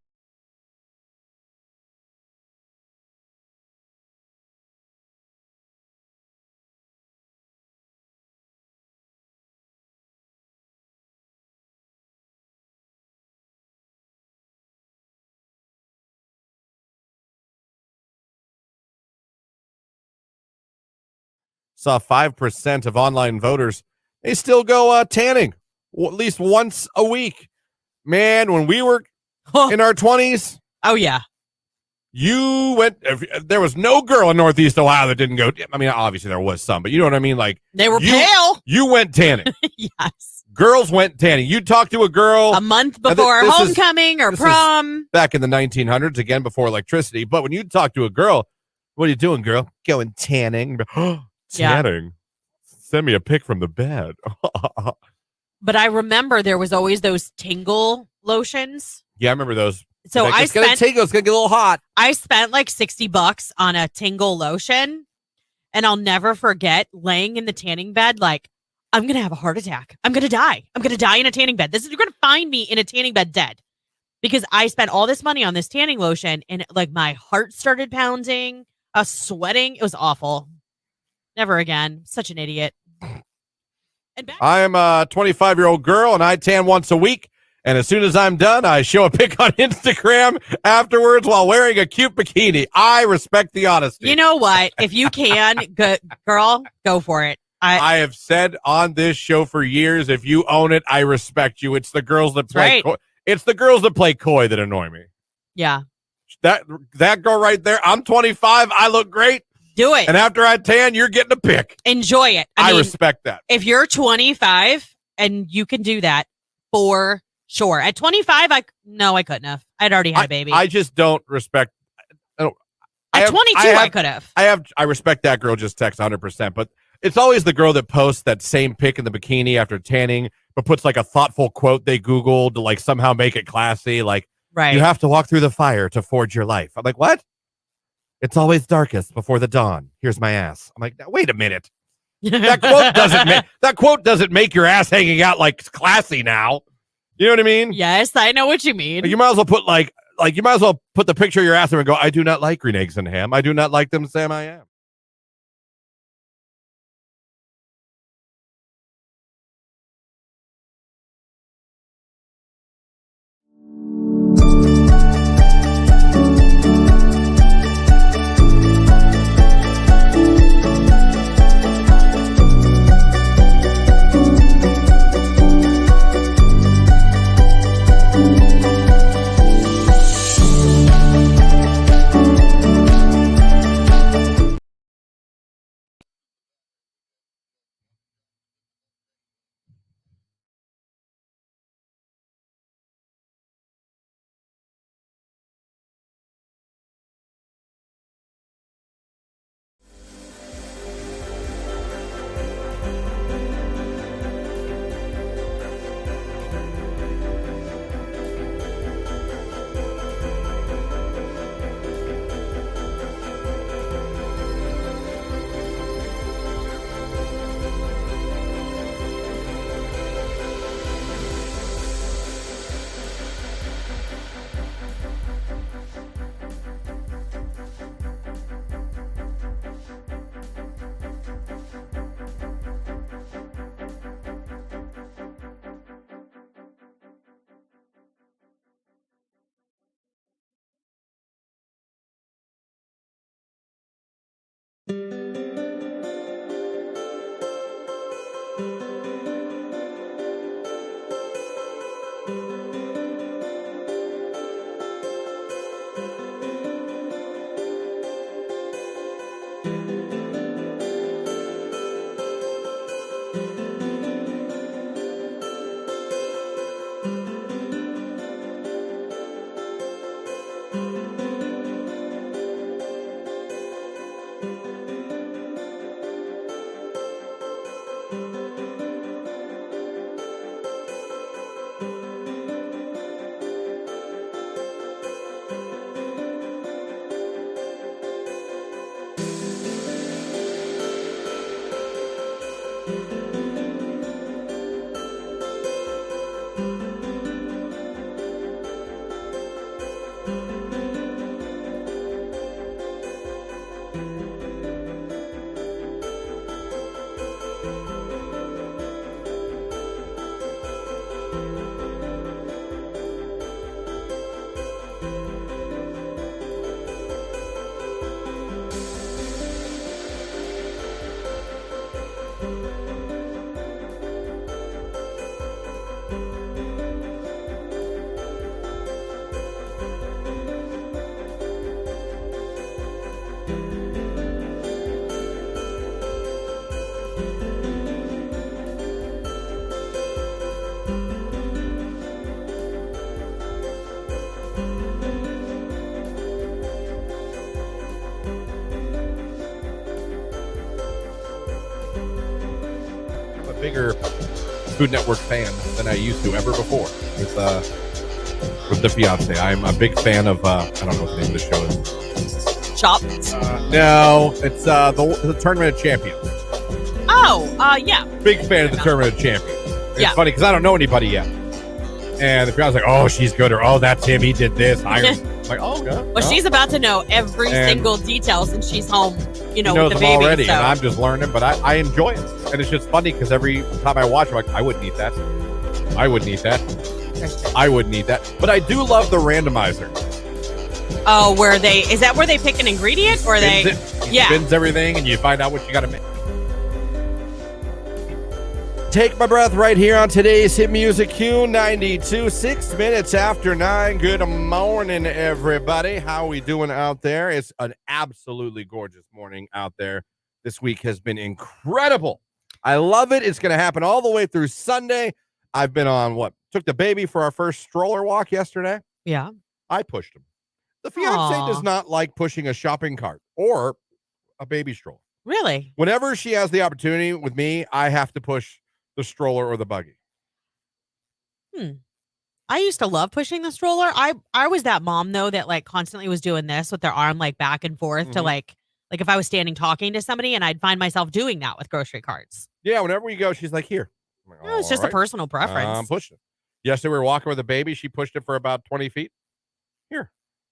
Saw 5% of online voters. They still go tanning at least once a week. Man, when we were in our 20s. Oh, yeah. You went, there was no girl in Northeast Ohio that didn't go. I mean, obviously there was some, but you know what I mean? Like, they were pale. You went tanning. Yes. Girls went tanning. You talked to a girl a month before homecoming or prom. Back in the 1900s, again, before electricity. But when you talk to a girl, what are you doing, girl? Going tanning. Tanning. Yeah. Send me a pic from the bed. But I remember there was always those tingle lotions. Yeah, I remember those. So like, it's gonna tingle. It's gonna get a little hot. I spent like $60 on a tingle lotion, and I'll never forget laying in the tanning bed. Like, I'm gonna have a heart attack. I'm gonna die. I'm gonna die in a tanning bed. You're gonna find me in a tanning bed dead because I spent all this money on this tanning lotion, and like my heart started pounding. I was sweating. It was awful. Never again. Such an idiot. I am a 25-year-old girl, and I tan once a week. And as soon as I'm done, I show a pic on Instagram afterwards while wearing a cute bikini. I respect the honesty. You know what? If you can, girl, go for it. I have said on this show for years, if you own it, I respect you. It's the girls that play coy. It's the girls that play coy that annoy me. Yeah. That girl right there, I'm 25. I look great. Do it. And after I tan, you're getting a pic. Enjoy it. I mean, respect that. If you're 25 and you can do that, for sure. At 25, I couldn't have. I'd already had a baby. I just don't respect. At 22, I could have. I respect that girl just text 100%. But it's always the girl that posts that same pic in the bikini after tanning, but puts like a thoughtful quote they Googled to like somehow make it classy. Like, right. You have to walk through the fire to forge your life. I'm like, what? It's always darkest before the dawn. Here's my ass. I'm like, wait a minute. That quote doesn't make your ass hanging out like classy now. You know what I mean? Yes, I know what you mean. You might as well put you might as well put the picture of your ass there and go, I do not like green eggs and ham. I do not like them, Sam. I am. Bigger Food Network fan than I used to ever before with the fiance. I'm a big fan of I don't know what the name of the show is. Shop. No, it's the Tournament of Champions. Oh, yeah. Big fan of the Tournament of Champions. It's funny because I don't know anybody yet. And the fiance's like, oh, she's good, or oh, that's him. He did this. I'm like, oh, no. Well, she's about to know every single detail since she's home, with the them baby. Already, so. and I'm just learning, but I enjoy it. And it's just funny because every time I watch, I'm like, I wouldn't eat that. I wouldn't eat that. I wouldn't eat that. But I do love the randomizer. Oh, is that where they pick an ingredient or spins everything and you find out what you got to make. Take my breath right here on today's hit music Q92, 6 minutes after 9. Good morning, everybody. How are we doing out there? It's an absolutely gorgeous morning out there. This week has been incredible. I love it. It's going to happen all the way through Sunday. I've been on took the baby for our first stroller walk yesterday. Yeah. I pushed him. The fiance does not like pushing a shopping cart or a baby stroller. Really? Whenever she has the opportunity with me, I have to push the stroller or the buggy. I used to love pushing the stroller. I was that mom though that constantly was doing this with their arm back and forth to like if I was standing talking to somebody, and I'd find myself doing that with grocery carts. Yeah, whenever we go, she's like, here. Like, it's just a personal preference. I'm pushing it. Yesterday we were walking with a baby. She pushed it for about 20 feet. Here.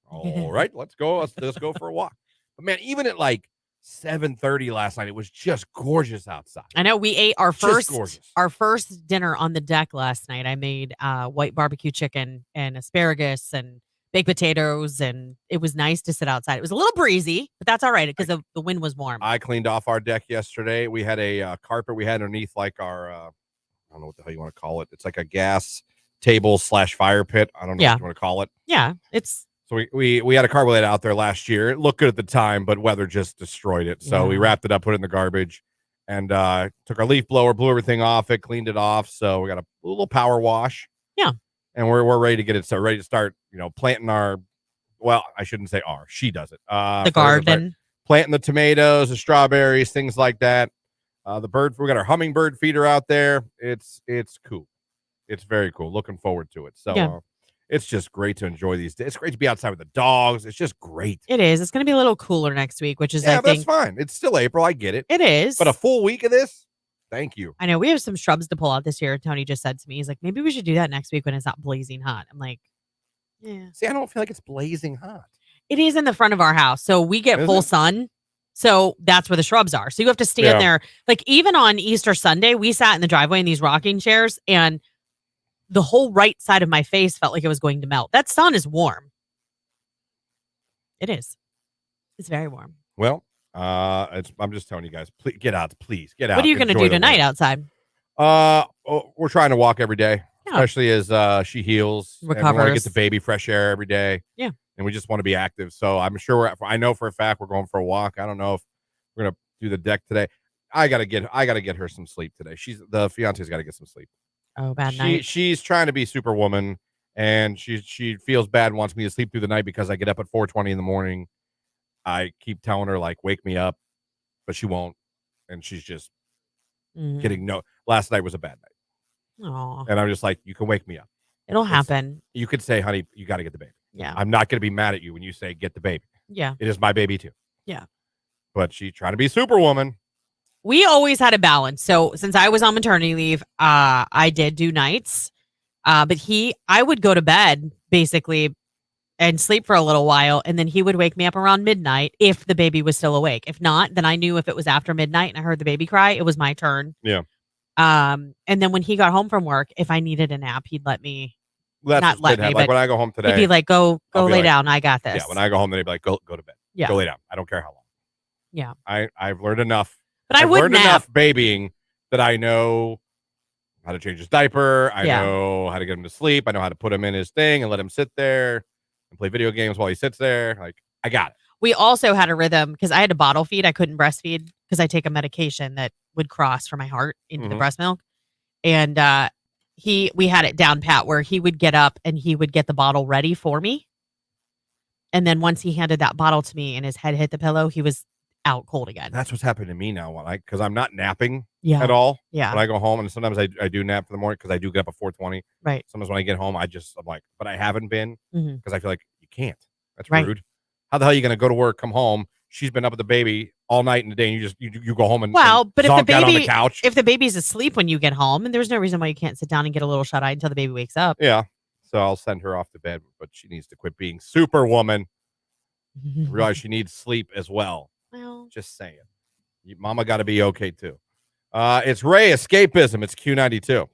All right, let's go. Let's go for a walk. But man, even at 7:30 last night, it was just gorgeous outside. I know we ate our first dinner on the deck last night. I made white barbecue chicken and asparagus and baked potatoes, and it was nice to sit outside. It was a little breezy, but that's all right because the wind was warm. I cleaned off our deck yesterday. We had a carpet we had underneath our I don't know what the hell you want to call it. It's like a gas table / fire pit. I don't know what you want to call it. Yeah, it's. So we had a carpet laid out there last year. It looked good at the time, but weather just destroyed it. So we wrapped it up, put it in the garbage, and took our leaf blower, blew everything off it, cleaned it off. So we got a little power wash. Yeah. And we're ready to get it ready to start, planting our, well, I shouldn't say our, she does it. The garden. Planting the tomatoes, the strawberries, things like that. We got our hummingbird feeder out there. It's cool. It's very cool. Looking forward to it. So it's just great to enjoy these days. It's great to be outside with the dogs. It's just great. It is. It's going to be a little cooler next week, which is, I think. That's fine. It's still April. I get it. It is. But a full week of this? Thank you. I know. We have some shrubs to pull out this year. Tony just said to me, he's like, maybe we should do that next week when it's not blazing hot. I'm like, yeah. See, I don't feel like it's blazing hot. It is in the front of our house. So we get full sun. So that's where the shrubs are. So you have to stand there. Even on Easter Sunday, we sat in the driveway in these rocking chairs, and the whole right side of my face felt like it was going to melt. That sun is warm. It is. It's very warm. Well, I'm just telling you guys, please get out. Please get out. What are you going to do tonight outside? We're trying to walk every day, especially as she heals. Recovers. And we want to get the baby fresh air every day. Yeah. And we just want to be active. So I'm sure I know for a fact we're going for a walk. I don't know if we're going to do the deck today. I gotta get her some sleep today. The fiance's got to get some sleep. Oh, bad night. She's trying to be Superwoman, and she feels bad and wants me to sleep through the night because I get up at 4:20 in the morning. I keep telling her like wake me up, but she won't, and she's just getting no. Last night was a bad night. Aw. And I'm just like, you can wake me up. It'll happen. You could say, honey, you got to get the baby. Yeah. I'm not going to be mad at you when you say get the baby. Yeah. It is my baby too. Yeah. But she's trying to be Superwoman. We always had a balance. So since I was on maternity leave, I did do nights. But I would go to bed basically and sleep for a little while. And then he would wake me up around midnight if the baby was still awake. If not, then I knew if it was after midnight and I heard the baby cry, it was my turn. Yeah. And then when he got home from work, if I needed a nap, he'd let me. That's not let me, like but when I go home today, he'd be like, go lay down. I got this. Yeah, when I go home, then he'd be like, go to bed. Yeah. Go lay down. I don't care how long. Yeah. I've learned enough. But I've I would learned nap. enough babying that I know how to change his diaper. I Yeah. know how to get him to sleep. I know how to put him in his thing and let him sit there and play video games while he sits there. Like, I got it. We also had a rhythm because I had to bottle feed. I couldn't breastfeed because I take a medication that would cross from my heart into the breast milk. And we had it down pat where he would get up and he would get the bottle ready for me. And then once he handed that bottle to me and his head hit the pillow, he was out cold again. That's what's happening to me now because I'm not napping Yeah. at all. Yeah. When I go home, and sometimes I do nap for the morning because I do get up at 4:20. Right. Sometimes when I get home, I'm like, but I haven't been because I feel like you can't. That's Right. rude. How the hell are you going to go to work, come home? She's been up with the baby all night and the day, and you go home and But if the zonk out on the baby, couch. if the baby's asleep when you get home, and there's no reason why you can't sit down and get a little shut eye until the baby wakes up. Yeah. So I'll send her off to bed, but she needs to quit being Superwoman. Realize she needs sleep as well. Well, Just saying. Mama got to be okay too. It's Ray Escapism. It's Q92.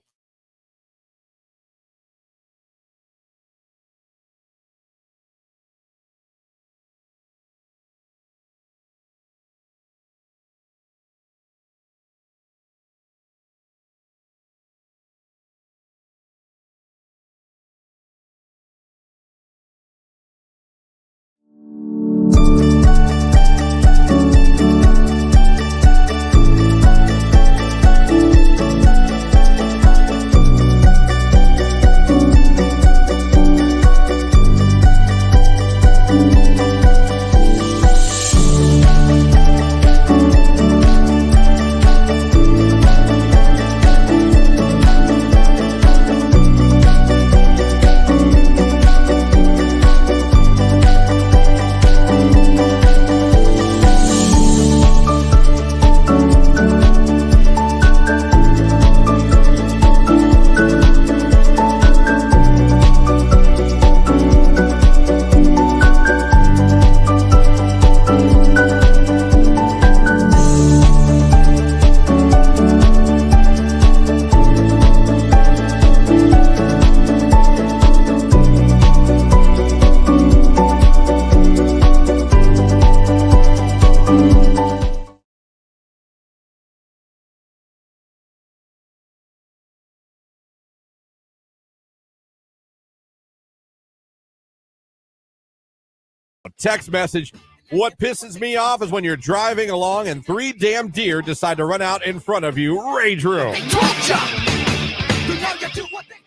Text message. What pisses me off is when you're driving along and 3 damn deer decide to run out in front of you. Rage room.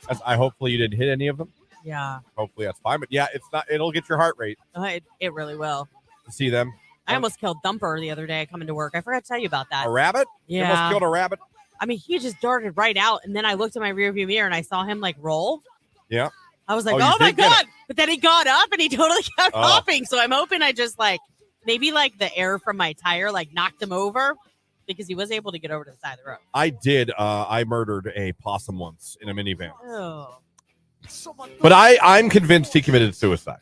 Hopefully you didn't hit any of them. yeah. Hopefully that's fine. But yeah, it's not. It'll get your heart rate It really will. to see them. I almost killed Thumper the other day coming to work. I forgot to tell you about that. A rabbit? You Yeah. almost killed a rabbit? I mean, he just darted right out, and then I looked in my rearview mirror and I saw him like roll. Yeah. I was like, Oh, you oh my did get God. But then he got up and he totally kept Oh. hopping. So I'm hoping I just maybe the air from my tire knocked him over because he was able to get over to the side of the road. I did. I murdered a possum once in a minivan. Oh. But I'm convinced he committed suicide.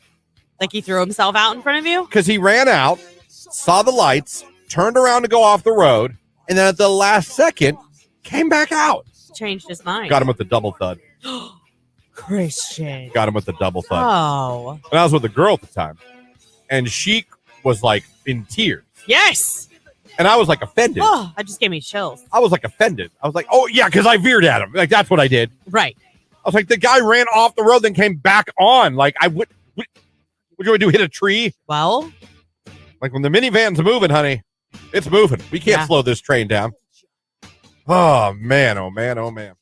Like he threw himself out in front of you? Because he ran out, saw the lights, turned around to go off the road, and then at the last second, came back out. Changed his mind. Got him with the double thud. Christian. Got him with the double thud. Oh. And I was with a girl at the time. And she was in tears. Yes. And I was like offended. Oh, that just gave me chills. I was like offended. I was like, oh, yeah, because I veered at him. Like, that's what I did. Right. I was like, the guy ran off the road, then came back on. Like, what you want to do, hit a tree? Well. Like, when the minivan's moving, honey, it's moving. We can't slow this train down. Oh, man, oh, man, oh, man.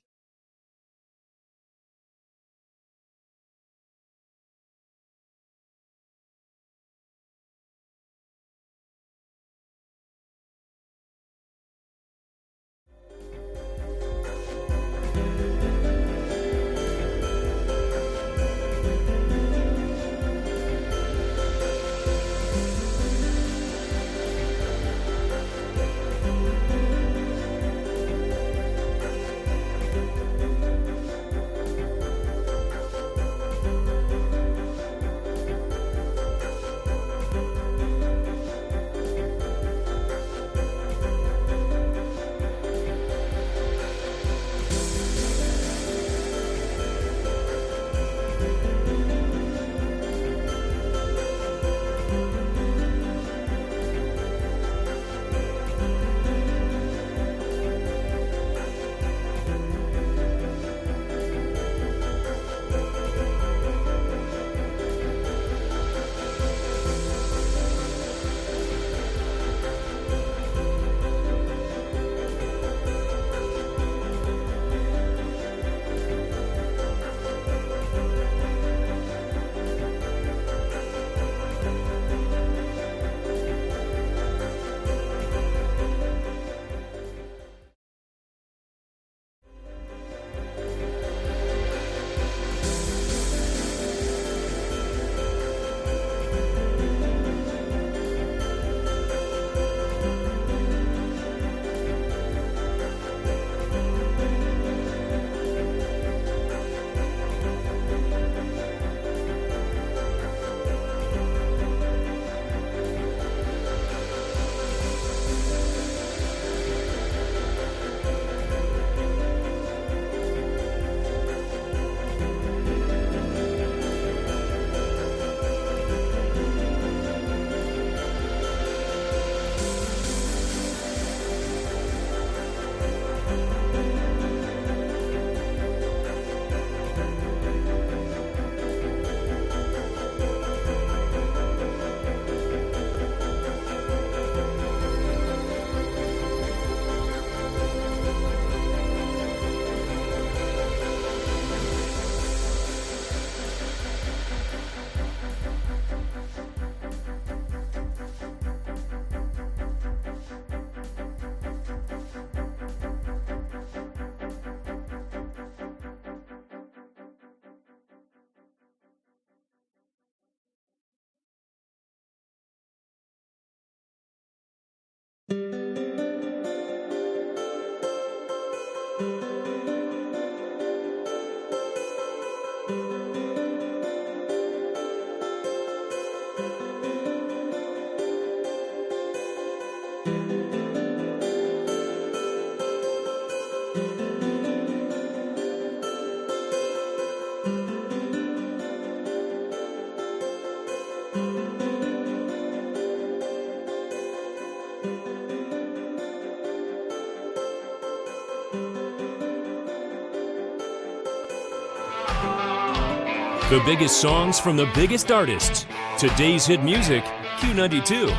The biggest songs from the biggest artists. Today's hit music, Q92.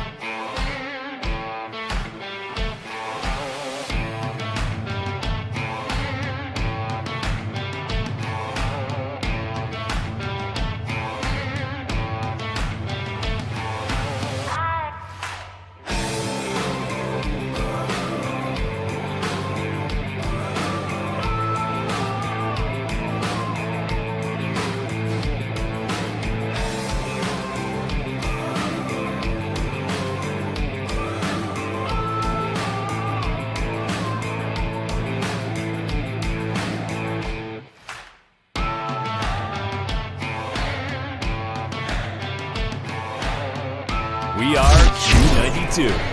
We are Q92.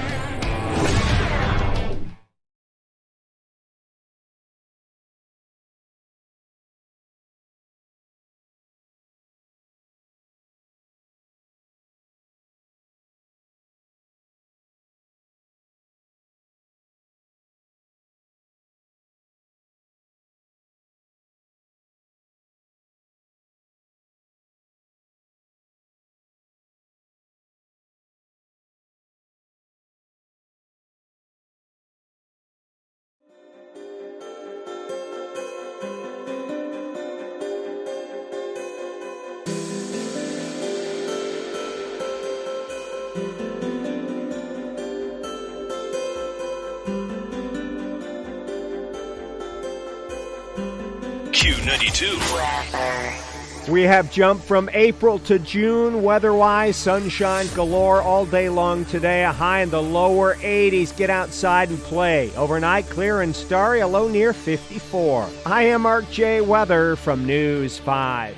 Q92. We have jumped from April to June. Weather-wise, sunshine galore all day long today. A high in the lower 80s. Get outside and play. Overnight, clear and starry. A low near 54. I am Mark J. Weather from News 5.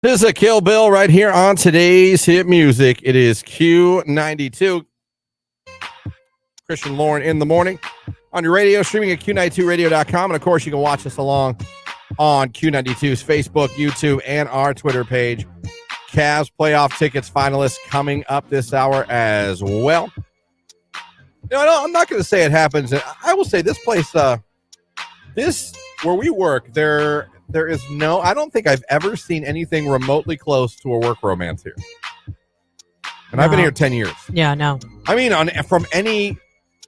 This is a Kill Bill right here on today's hit music. It is Q92. Christian Lauren in the morning on your radio, streaming at Q92radio.com. And of course, you can watch us along on Q92's Facebook, YouTube, and our Twitter page. Cavs playoff tickets finalists coming up this hour as well. I'm not going to say it happens. I will say this place, this where we work, there is no, I don't think I've ever seen anything remotely close to a work romance here. And I've been here 10 years. Yeah, no. I mean, from any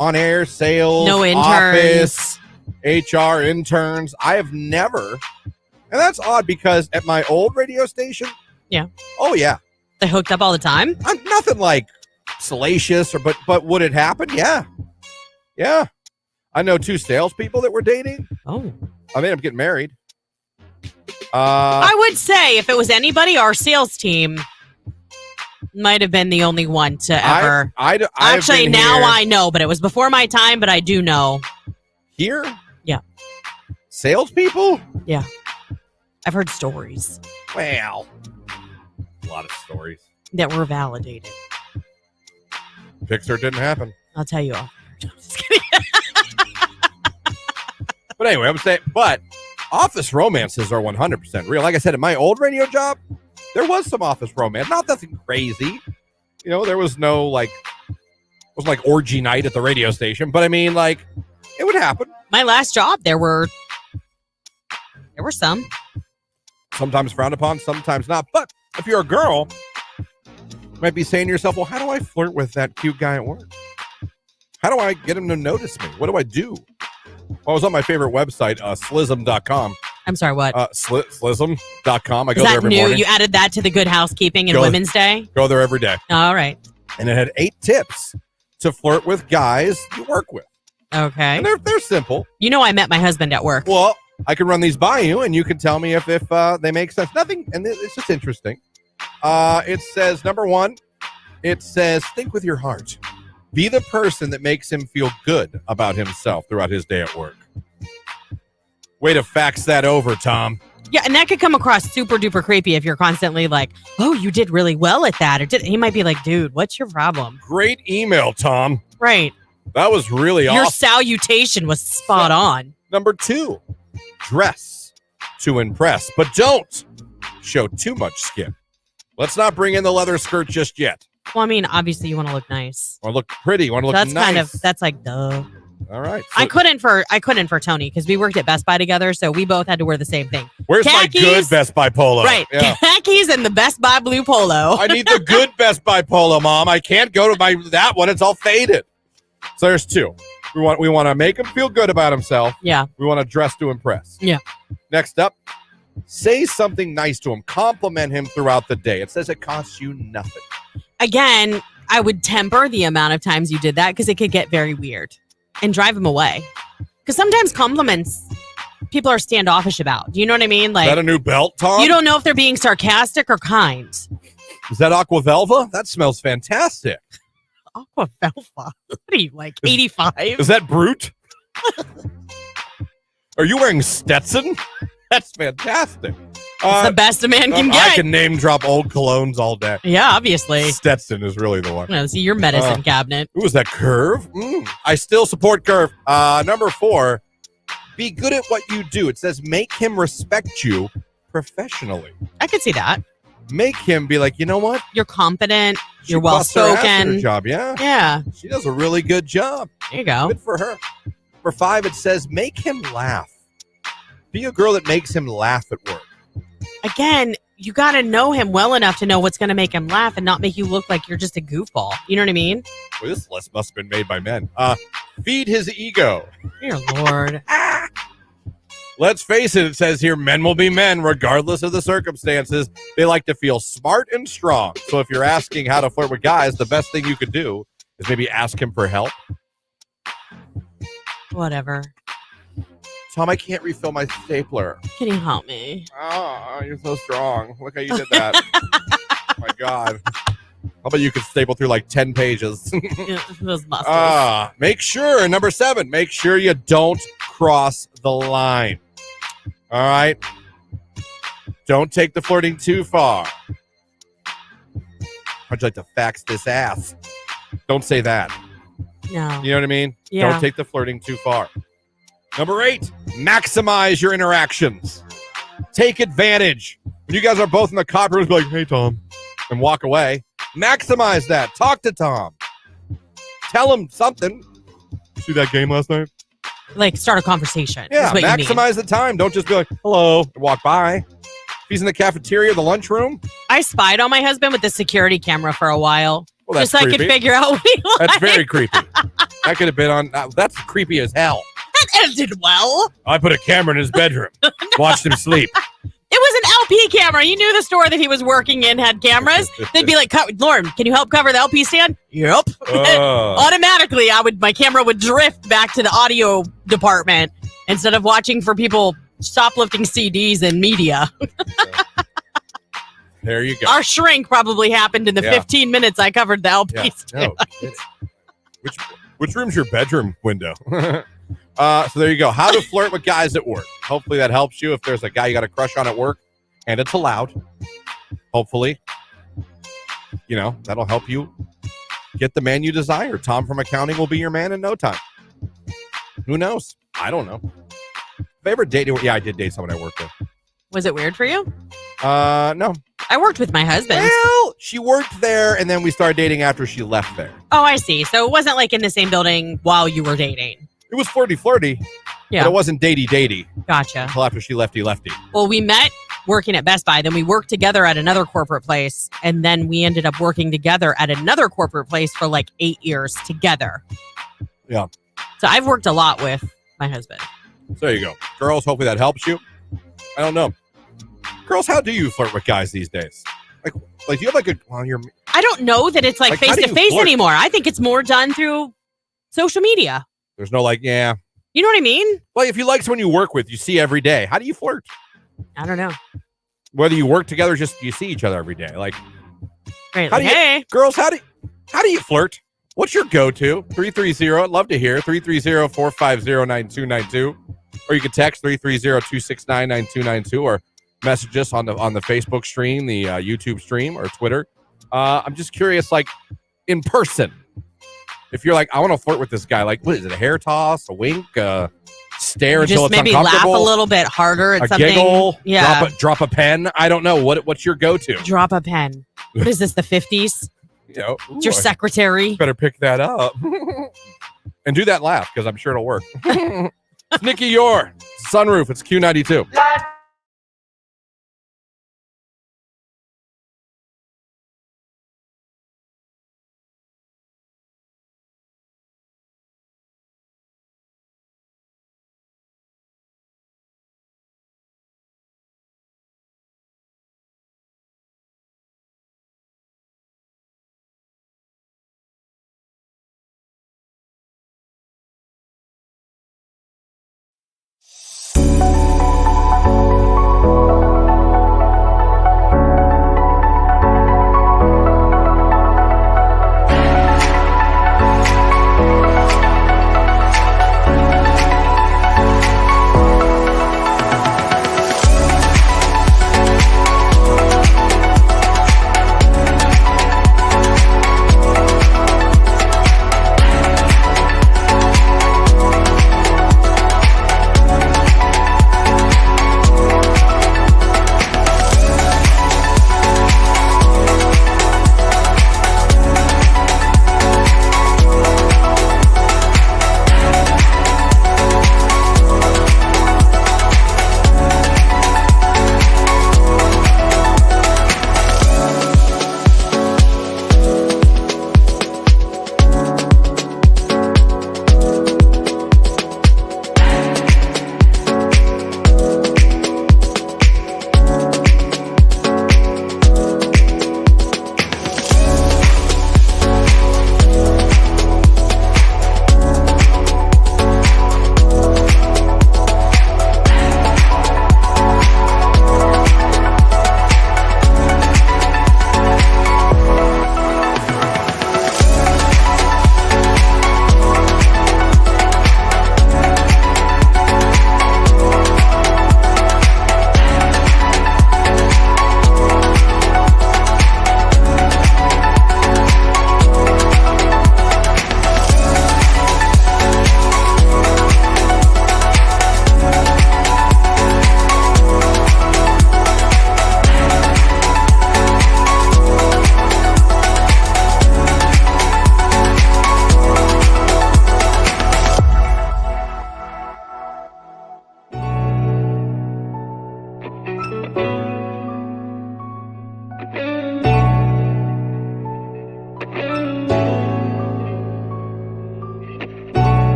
on-air sales, no office, interns, HR interns, I have never. And that's odd because at my old radio station. Yeah. Oh, yeah. They hooked up all the time? Nothing like salacious, but would it happen? Yeah. Yeah. I know 2 salespeople that were dating. Oh. I ended up getting married. I would say if it was anybody, our sales team might have been the only one to ever. Actually, now here. I know, but it was before my time, but I do know. Here? Yeah. Salespeople? Yeah. I've heard stories. Well, a lot of stories. That were validated. Pixar didn't happen. I'll tell you all. Just kidding. But anyway, I would say, office romances are 100% real. Like I said, at my old radio job, there was some office romance. Not nothing crazy. There was no it was like orgy night at the radio station. But I mean, it would happen. My last job, there were some. Sometimes frowned upon, sometimes not. But if you're a girl, you might be saying to yourself, well, how do I flirt with that cute guy at work? How do I get him to notice me? What do I do? Well, I was on my favorite website, slism.com. I'm sorry, what? Slism.com. I go Is there that every new? morning. You added that to the Good Housekeeping and Women's Day? Go there every day. All right. And it had 8 tips to flirt with guys you work with. Okay. And they're simple. You know I met my husband at work. Well, I can run these by you, and you can tell me if they make sense. Nothing, and it's just interesting. It says, number 1, it says, think with your heart. Be the person that makes him feel good about himself throughout his day at work. Way to fax that over, Tom. Yeah, and that could come across super duper creepy if you're constantly like, oh, you did really well at that. Or he might be like, dude, what's your problem? Great email, Tom. Right. That was really Your awesome. salutation was spot on. Number 2, dress to impress, but don't show too much skin. Let's not bring in the leather skirt just yet. Well, I mean, obviously you want to look nice. Want to look pretty. Want to look nice. That's like, duh. All right. So I couldn't for Tony because we worked at Best Buy together, so we both had to wear the same thing. where's khakis, my good Best Buy polo? Right. Yeah. Khakis and the Best Buy blue polo. I need the good Best Buy polo, Mom. I can't go to that one. It's all faded. So there's 2. We want to make him feel good about himself. Yeah. We want to dress to impress. Yeah. Next up, say something nice to him. Compliment him throughout the day. It says it costs you nothing. Again, I would temper the amount of times you did that because it could get very weird and drive him away. Because sometimes compliments people are standoffish about. Do you know what I mean? Like, Is that a new belt, Tom? you don't know if they're being sarcastic or kind. Is that Aqua Velva? That smells fantastic. Aqua Velva. What are you, like 85? Is that Brute? Are you wearing Stetson? That's fantastic. It's the best a man can I get. can name drop old colognes all day. Yeah, obviously. Stetson is really the one. No, see your medicine cabinet. Who was that, Curve? I still support Curve. Number 4, be good at what you do. It says make him respect you professionally. I could see that. Make him be like, you know what? You're confident. She You're busts her ass at her well-spoken. job, yeah. Yeah, She does a really good job. there you go. Good for her. For 5, it says make him laugh. Be a girl that makes him laugh at work. Again, you got to know him well enough to know what's going to make him laugh and not make you look like you're just a goofball. You know what I mean? Well, this list must have been made by men. Feed his ego. Dear Lord. Let's face it, it says here, men will be men regardless of the circumstances. They like to feel smart and strong. So if you're asking how to flirt with guys, the best thing you could do is maybe ask him for help. Whatever. Tom, I can't refill my stapler. Can you help me? Oh, you're so strong. Look how you did that. My God. How about you could staple through like 10 pages? Those muscles. Make sure, number 7, make sure you don't cross the line. All right? Don't take the flirting too far. How'd you like to fax this ass? Don't say that. No. You know what I mean? Yeah. Don't take the flirting too far. Number 8, maximize your interactions. Take advantage. When you guys are both in the cop room, be like, hey, Tom, and walk away. Maximize that. Talk to Tom. Tell him something. See that game last night? Like, start a conversation. Yeah, is what you mean. maximize the time. Don't just be like, hello, and walk by. If he's in the cafeteria, the lunchroom. I spied on my husband with the security camera for a while. Well, that's just so I creepy. could figure out what he liked. That's very creepy. That could have been on. That's creepy as hell. That ended well. I put a camera in his bedroom. Watched him sleep. It was an LP camera. You knew the store that he was working in had cameras. They'd be like, Lauren, can you help cover the LP stand? Yep. Automatically, my camera would drift back to the audio department instead of watching for people shoplifting CDs and media. There you go. Our shrink probably happened in the 15 minutes I covered the LP stand. No kidding. Which room's your bedroom window? So there you go. How to flirt with guys at work. Hopefully that helps you if there's a guy you got a crush on at work and it's allowed. Hopefully, that'll help you get the man you desire. Tom from accounting will be your man in no time. Who knows? I don't know. Favorite date? Yeah, I did date someone I worked with. Was it weird for you? No. I worked with my husband. Well, she worked there and then we started dating after she left there. Oh, I see. So it wasn't like in the same building while you were dating. It was flirty, Yeah. but it wasn't datey. Gotcha. Until after she lefty. Well, we met working at Best Buy. Then we worked together at another corporate place. And then we ended up working together at another corporate place for like 8 years together. Yeah. So I've worked a lot with my husband. So there you go. Girls, hopefully that helps you. I don't know. Girls, how do you flirt with guys these days? Like you have you're. I don't know that it's Like, how face do to you face flirt? anymore. I think it's more done through social media. There's no yeah. You know what I mean? Well, if you like someone you work with, you see every day. How do you flirt? I don't know. Whether you work together, just you see each other every day. Like, Right. how do you, Hey. girls? How do you flirt? What's your go-to? 330. I'd love to hear 330-450-9292, or you can text 330-269-9292, or message us on the Facebook stream, the YouTube stream, or Twitter. I'm just curious, like in person, if you're like, I want to flirt with this guy. Like, what is it? A hair toss, a wink, stare until Just it's maybe laugh uncomfortable, a little bit harder at a something. giggle, Yeah. drop a pen. I don't know what's your go-to. Drop a pen. What is this? The 50s? It's your secretary. Better pick that up and do that laugh because I'm sure it'll work. It's Nikki Yore, Sunroof. It's Q92.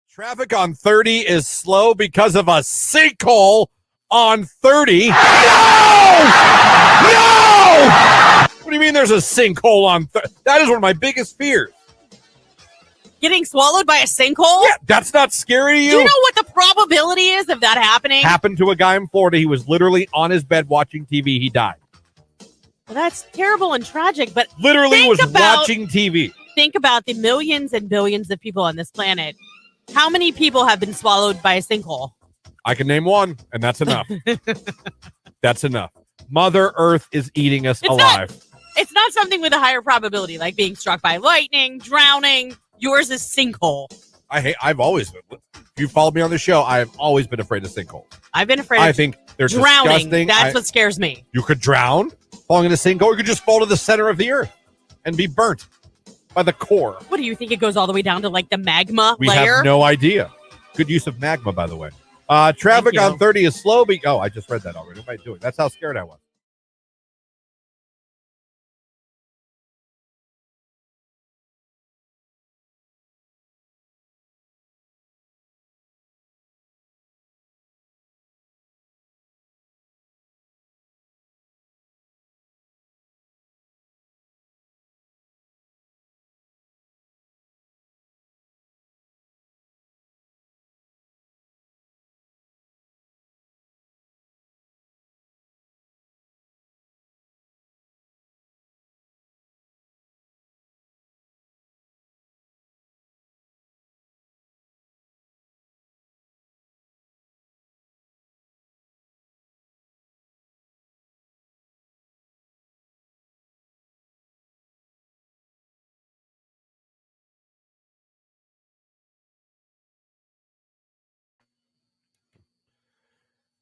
Traffic on 30 is slow because of a sinkhole on 30. No! What do you mean there's a sinkhole on 30? That is one of my biggest fears. Getting swallowed by a sinkhole? Yeah, that's not scary to you? Do you know what the probability is of that happening? Happened to a guy in Florida. He was literally on his bed watching TV. He died. Well, that's terrible and tragic, but Literally was watching TV. Think about the millions and billions of people on this planet. How many people have been swallowed by a sinkhole? I can name one, and that's enough. That's enough. Mother Earth is eating us alive. It's not something with a higher probability, like being struck by lightning, drowning. Yours is sinkhole. I've always been. If you followed me on the show, I have always been afraid of sinkholes. I've been afraid I of think they're drowning. disgusting. That's what scares me. You could drown, falling in a sinkhole. You could just fall to the center of the earth and be burnt by the core. What do you think? It goes all the way down to like the magma We layer? have no idea. Good use of magma, by the way. Traffic on 30 is slow. I just read that already. What am I doing? That's how scared I was.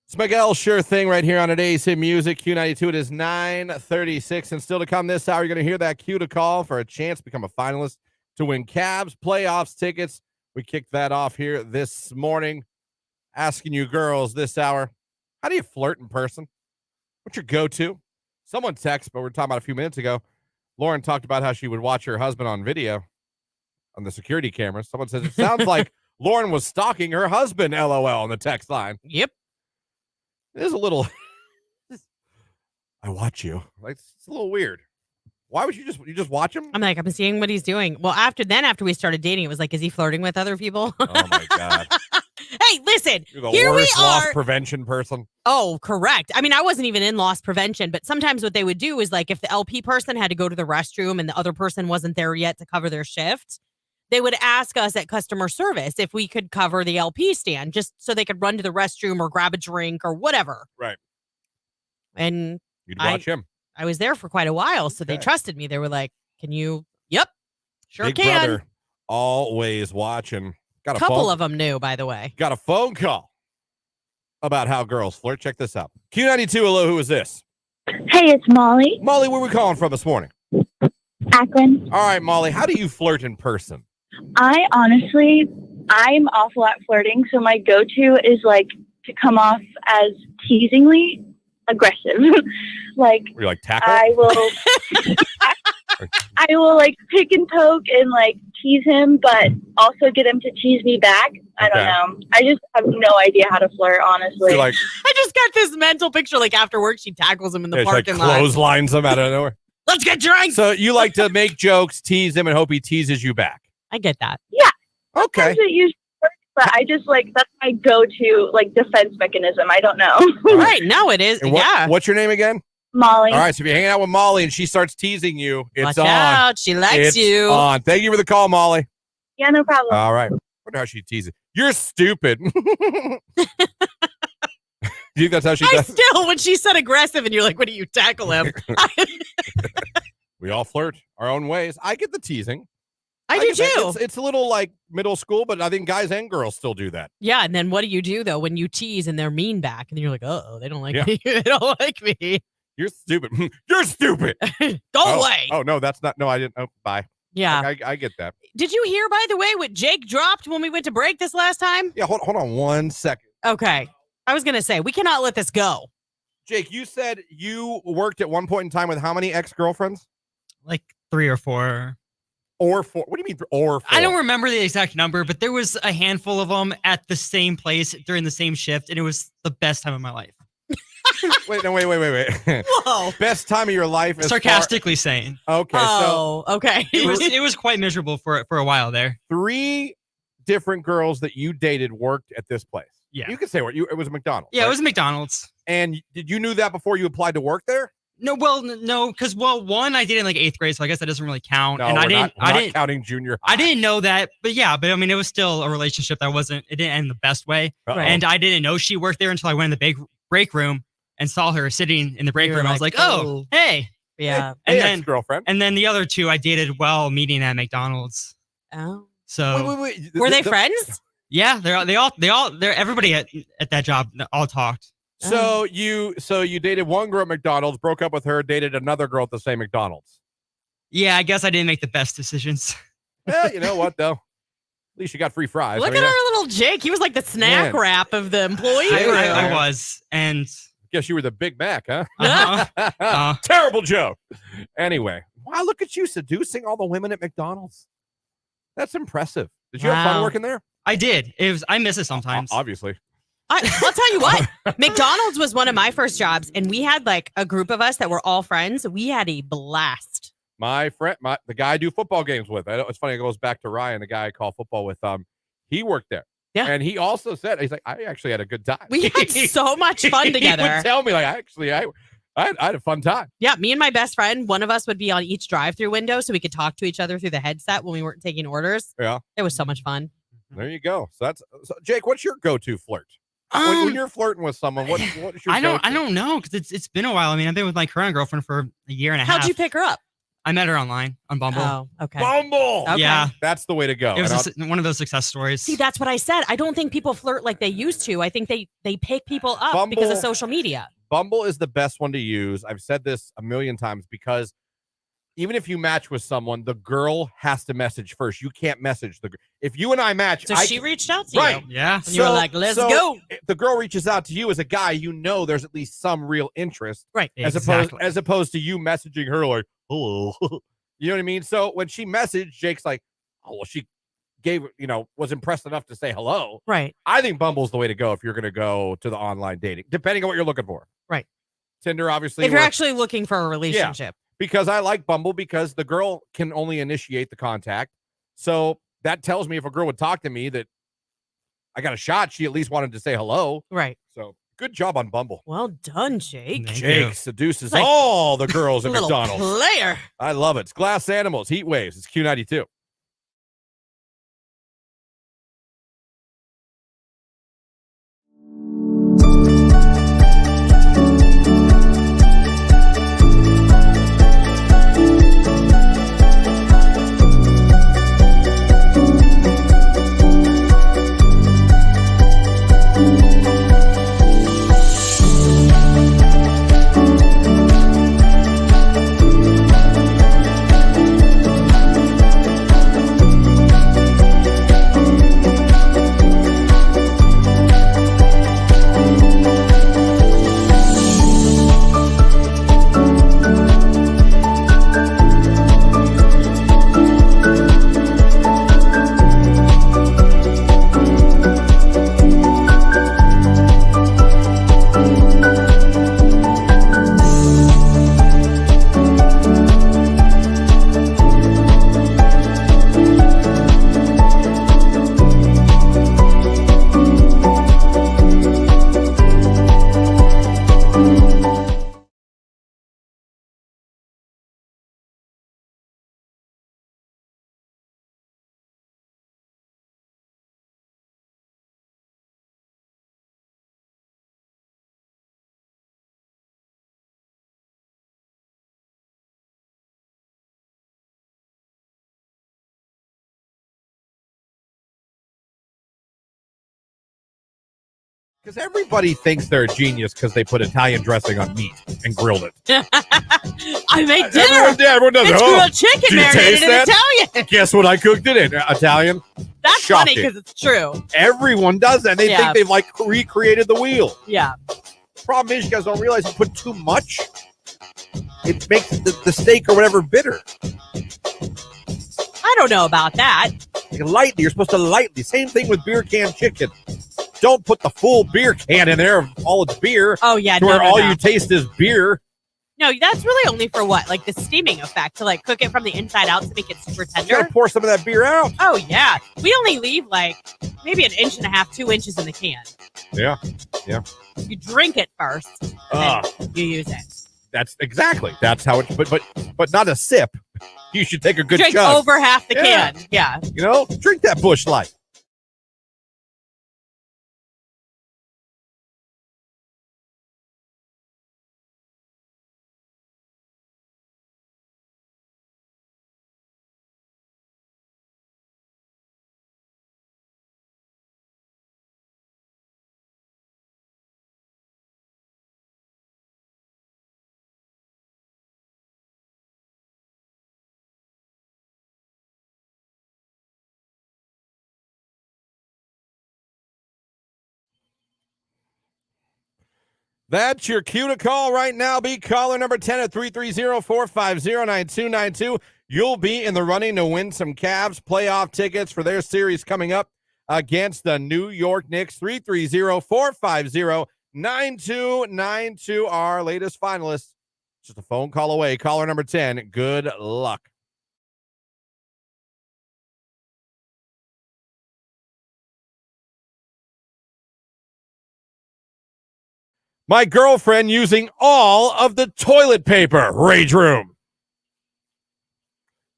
It's Miguel Sure Thing right here on today's Hit Music. Q92, it is 9:36. And still to come this hour, you're going to hear that cue to call for a chance to become a finalist to win Cavs playoffs tickets. We kicked that off here this morning. Asking you girls this hour, how do you flirt in person? What's your go-to? Someone texted, but we were talking about a few minutes ago. Lauren talked about how she would watch her husband on video on the security cameras. Someone says, it sounds like Lauren was stalking her husband, LOL, on the text line. Yep. It is a little, I watch you. Like, it's a little weird. Why would you just watch him? I'm like, I'm seeing what he's doing. Well, after we started dating, it was like, is he flirting with other people? Oh my God. Hey, listen, You're the here worst we are. loss prevention person. Oh, correct. I mean, I wasn't even in loss prevention, but sometimes what they would do is like if the LP person had to go to the restroom and the other person wasn't there yet to cover their shift, they would ask us at customer service if we could cover the LP stand just so they could run to the restroom or grab a drink or whatever. Right. And you'd watch him. I was there for quite a while, so they trusted me. They were like, can you? Yep. Sure Big can. brother, always watching. Got a couple of them knew, by the way. Got a phone call about how girls flirt. Check this out. Q92, hello, who is this? Hey, it's Molly. Molly, where are we calling from this morning? Akron. All right, Molly, how do you flirt in person? I'm awful at flirting, so my go-to is like to come off as teasingly aggressive. Like, you're like tackle? I will like pick and poke and like tease him, but also get him to tease me back. I don't know. I just have no idea how to flirt, honestly. Like, I just got this mental picture. Like after work, she tackles him in the parking lot. Clotheslines him out of nowhere. Let's get drinks. So you like to make jokes, tease him, and hope he teases you back. I get that. Yeah. Okay. It usually works, but I just like that's my go-to like defense mechanism. I don't know. Right. No, it is. Yeah. What's your name again? Molly. All right. So if you're hanging out with Molly and she starts teasing you, it's Watch on. out. She likes you. On. Thank you for the call, Molly. Yeah, no problem. All right. I wonder how she teases. You're stupid. Do you think that's how she does? Still, when she said aggressive and you're like, what do you tackle him? We all flirt our own ways. I get the teasing. I do too. It's a little like middle school, but I think guys and girls still do that. Yeah, and then what do you do though when you tease and they're mean back, and you're like, oh, they don't like me. They don't like me. You're stupid. You're stupid. Go away. Oh no, that's not. No, I didn't. Oh, bye. Yeah, I get that. Did you hear, by the way, what Jake dropped when we went to break this last time? Yeah, hold on 1 second. Okay, I was gonna say we cannot let this go. Jake, you said you worked at one point in time with how many ex-girlfriends? Like 3 or 4. Or 4? What do you mean or 4? I don't remember the exact number, but there was a handful of them at the same place during the same shift, and it was the best time of my life. Wait. Whoa. Best time of your life. Sarcastically saying. Okay. Okay. It was quite miserable for a while there. 3 different girls that you dated worked at this place. Yeah. You could say it was McDonald's. Yeah, right? It was McDonald's. And did you knew that before you applied to work there? No, because one I did in like 8th grade, so I guess that doesn't really count. No, And we're not counting junior high. I didn't know that, but I mean, it was still a relationship that it didn't end the best way. Uh-oh. And I didn't know she worked there until I went in the big break room and saw her sitting in the break room. I was like, oh, hey. Yeah. Hey, And then ex-girlfriend. And then the other two I dated while meeting at McDonald's. Oh. So Wait. Were they friends? yeah, everybody at that job all talked. So you dated one girl at McDonald's, broke up with her, dated another girl at the same McDonald's. Yeah, I guess I didn't make the best decisions. Yeah, you know what though? At least you got free fries. Look at our little Jake. He was like the snack wrap of the employee. I was, and guess you were the Big Mac, huh? Uh-huh. Terrible joke. Anyway, wow, look at you seducing all the women at McDonald's. That's impressive. Did you have fun working there? I did. I miss it sometimes. Obviously. I'll tell you what, McDonald's was one of my first jobs, and we had like a group of us that were all friends. We had a blast. My friend, the guy I do football games with, it's funny, it goes back to Ryan, the guy I call football with. He worked there. Yeah. And he also said, he's like, I actually had a good time. We had so much fun together. He would tell me, like, I had a fun time. Yeah, me and my best friend, one of us would be on each drive-through window so we could talk to each other through the headset when we weren't taking orders. Yeah. It was so much fun. There you go. So Jake, what's your go-to flirt? When you're flirting with someone, what is your go-to? I don't know, because it's been a while. I mean, I've been with my current girlfriend for a year and a half. How'd you pick her up? I met her online on Bumble. Oh, okay. Bumble! Okay. Yeah. That's the way to go. It was one of those success stories. See, that's what I said. I don't think people flirt like they used to. I think they pick people up because of social media. Bumble is the best one to use. I've said this a million times because even if you match with someone, the girl has to message first. You can't message the girl. If you and I match, So she reached out to right. you. Yeah. And you were like, let's go. If the girl reaches out to you as a guy, you know there's at least some real interest. Right. As opposed to you messaging her like, hello. You know what I mean? So when she messaged, Jake's like, oh, well, she was impressed enough to say hello. Right. I think Bumble's the way to go if you're going to go to the online dating, depending on what you're looking for. Right. Tinder, obviously. If you're actually looking for a relationship. Because I like Bumble because the girl can only initiate the contact. So that tells me if a girl would talk to me that I got a shot, she at least wanted to say hello. Right. So good job on Bumble. Well done, Jake. Jake seduces all the girls at little McDonald's. Player. I love it. It's Glass Animals, Heat Waves. It's Q92. Because everybody thinks they're a genius because they put Italian dressing on meat and grilled it. I made dinner. Everyone does. It's grilled chicken marinated in Italian. Guess what I cooked it in? Italian. That's Shocking. funny because it's true. Everyone does that. They think they've like recreated the wheel. Yeah. Problem is, you guys don't realize you put too much. It makes the steak or whatever bitter. I don't know about that. Lightly, you're supposed to lightly. Same thing with beer can chicken. Don't put the full beer can in there of all its beer. Oh, yeah. To where all you taste is beer. No, that's really only for what? Like the steaming effect to like cook it from the inside out to make it super You tender. gotta pour some of that beer out. Oh, yeah. We only leave like maybe 1.5 inches, 2 inches in the can. Yeah. You drink it first, and then you use it. That's how it. But not a sip. You should take a good Drink chug. over half the can. Yeah. Drink that Busch Light. That's your cue to call right now. Be caller number 10 at 330-450-9292. You'll be in the running to win some Cavs playoff tickets for their series coming up against the New York Knicks. 330-450-9292. Our latest finalist. Just a phone call away. Caller number 10. Good luck. My girlfriend using all of the toilet paper. Rage room.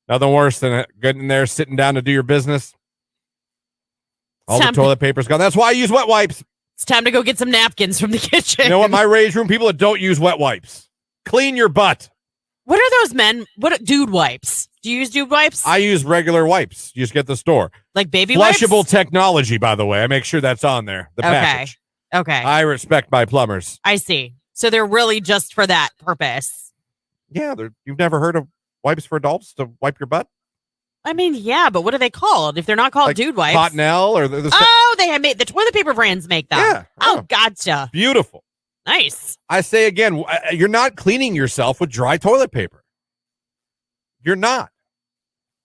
Nothing worse than getting there, sitting down to do your business. All the toilet paper's gone. That's why I use wet wipes. It's time to go get some napkins from the kitchen. You know what? My rage room, people that don't use wet wipes. Clean your butt. What are those men? Dude wipes? Do you use dude wipes? I use regular wipes. You just get the store. Like baby wipes? Flushable technology, by the way. I make sure that's on there. The package. Okay. I respect my plumbers. I see. So they're really just for that purpose. Yeah. You've never heard of wipes for adults to wipe your butt? I mean, yeah, but what are they called? If they're not called dude wipes. Cottonelle or they have made the toilet paper brands make them. Yeah. Oh, gotcha. Beautiful. Nice. I say again, you're not cleaning yourself with dry toilet paper. You're not.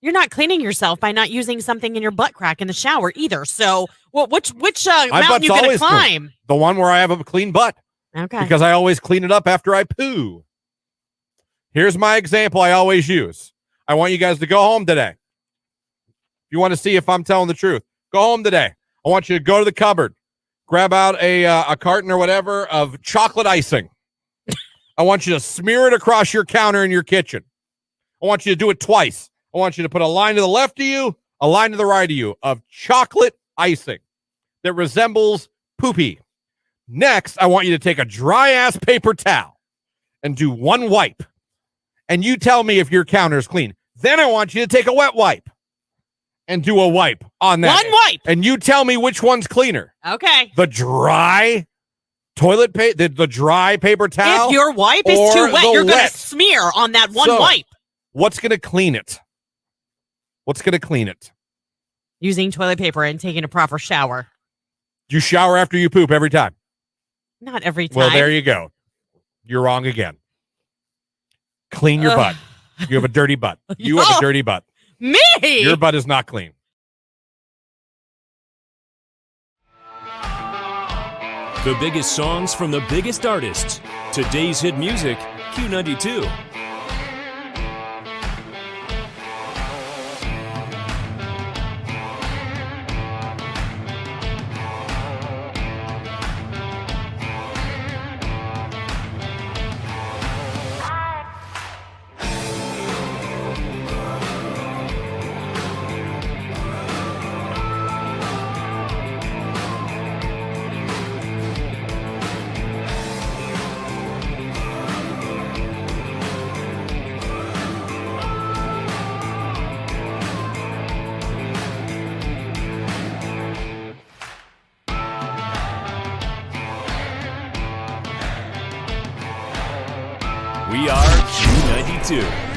You're not cleaning yourself by not using something in your butt crack in the shower either. So, which mountain you gonna climb? Clean. The one where I have a clean butt. Okay. Because I always clean it up after I poo. Here's my example I always use. I want you guys to go home today. If you want to see if I'm telling the truth, go home today. I want you to go to the cupboard, grab out a carton or whatever of chocolate icing. I want you to smear it across your counter in your kitchen. I want you to do it twice. I want you to put a line to the left of you, a line to the right of you of chocolate icing that resembles poopy. Next, I want you to take a dry-ass paper towel and do one wipe. And you tell me if your counter is clean. Then I want you to take a wet wipe and do a wipe on that. One wipe. And you tell me which one's cleaner. Okay. The dry toilet paper, the dry paper towel. If your wipe is too wet, you're going to smear on that one wipe. What's going to clean it? What's going to clean it? Using toilet paper and taking a proper shower. You shower after you poop every time. Not every time. Well, there you go. You're wrong again. Clean your butt. You have a dirty butt. You have a dirty butt. Me? Your butt is not clean. The biggest songs from the biggest artists. Today's hit music, Q92. We are Q92.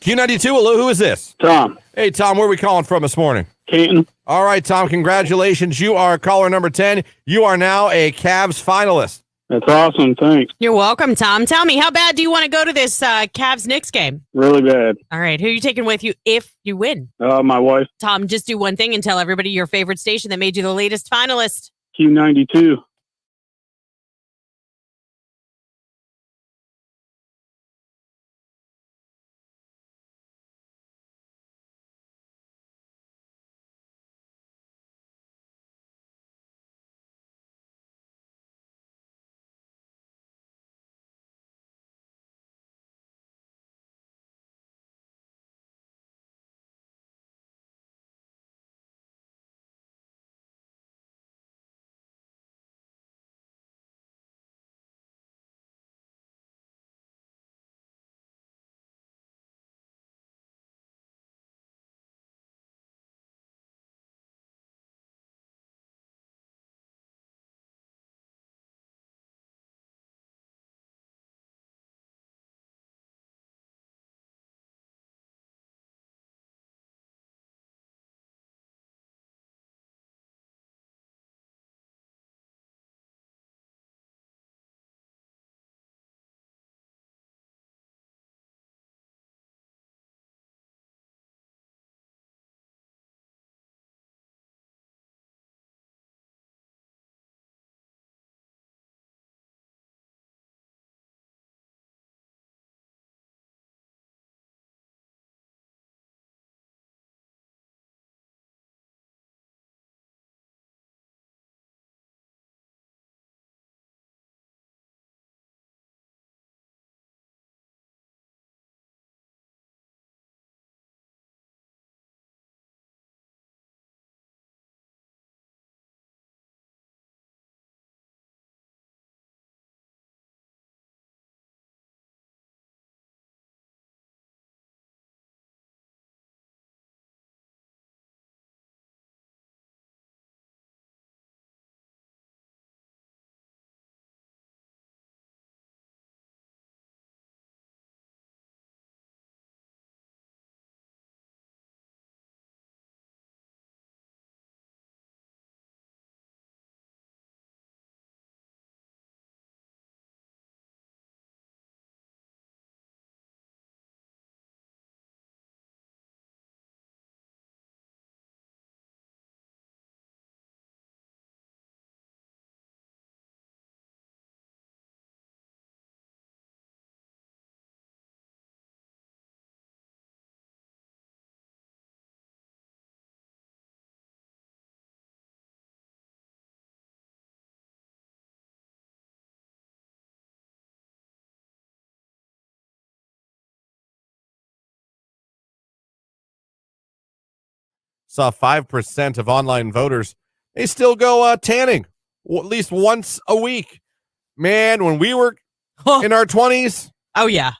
Q92, hello, who is this? Tom. Hey, Tom, where are we calling from this morning? Canton. All right, Tom, congratulations. You are caller number 10. You are now a Cavs finalist. That's awesome. Thanks. You're welcome, Tom. Tell me, how bad do you want to go to this Cavs-Knicks game? Really bad. All right, who are you taking with you if you win? My wife. Tom, just do one thing and tell everybody your favorite station that made you the latest finalist. Q92. Saw 5% of online voters. They still go tanning at least once a week. Man, when we were in our 20s. Oh, yeah.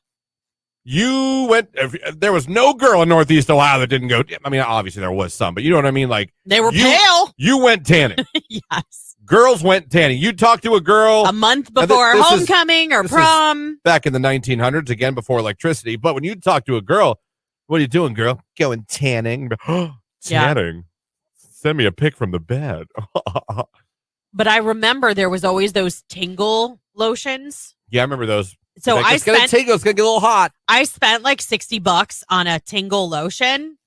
You went, there was no girl in Northeast Ohio that didn't go. I mean, obviously there was some, but you know what I mean? Like, they were pale. You went tanning. Yes. Girls went tanning. You talked to a girl a month before homecoming or prom. Back in the 1900s, again, before electricity. But when you talk to a girl, what are you doing, girl? Going tanning. Tanning. Yeah. Send me a pic from the bed. But I remember there was always those tingle lotions. Yeah, I remember those. So like, it's gonna get a little hot. I spent like $60 on a tingle lotion,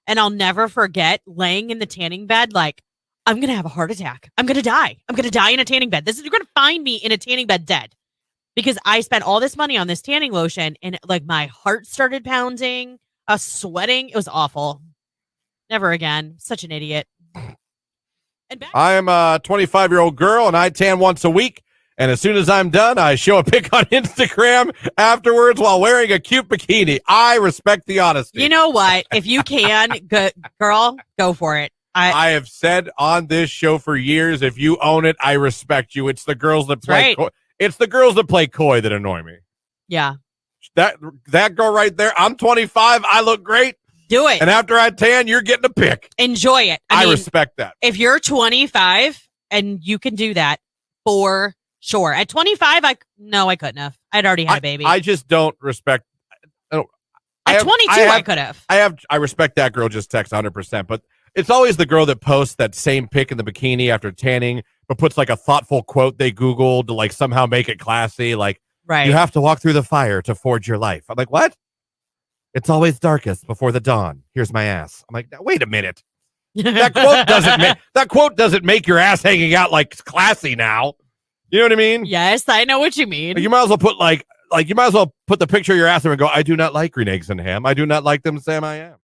and I'll never forget laying in the tanning bed like, I'm gonna have a heart attack. I'm gonna die. I'm gonna die in a tanning bed. You're gonna find me in a tanning bed dead. Because I spent all this money on this tanning lotion, and like my heart started pounding, I was sweating. It was awful. Never again. Such an idiot. I am a 25-year-old girl, and I tan once a week. And as soon as I'm done, I show a pic on Instagram afterwards while wearing a cute bikini. I respect the honesty. You know what? If you can, girl, go for it. I have said on this show for years, if you own it, I respect you. It's the girls that play coy. It's the girls that play coy that annoy me. Yeah. That girl right there, I'm 25. I look great. Do it. And after I tan, you're getting a pic. Enjoy it. I mean, respect that. If you're 25 and you can do that, for sure. At 25, I couldn't have. I'd already had a baby. I just don't respect. At 22, I could have. I respect that girl just text 100%, but it's always the girl that posts that same pic in the bikini after tanning, but puts like a thoughtful quote they Googled to like somehow make it classy. Like, Right. You have to walk through the fire to forge your life. I'm like, what? It's always darkest before the dawn. Here's my ass. I'm like, wait a minute. That quote doesn't make your ass hanging out like classy now. You know what I mean? Yes, I know what you mean. You might as well put you might as well put the picture of your ass there and go, I do not like green eggs and ham. I do not like them, Sam. I am.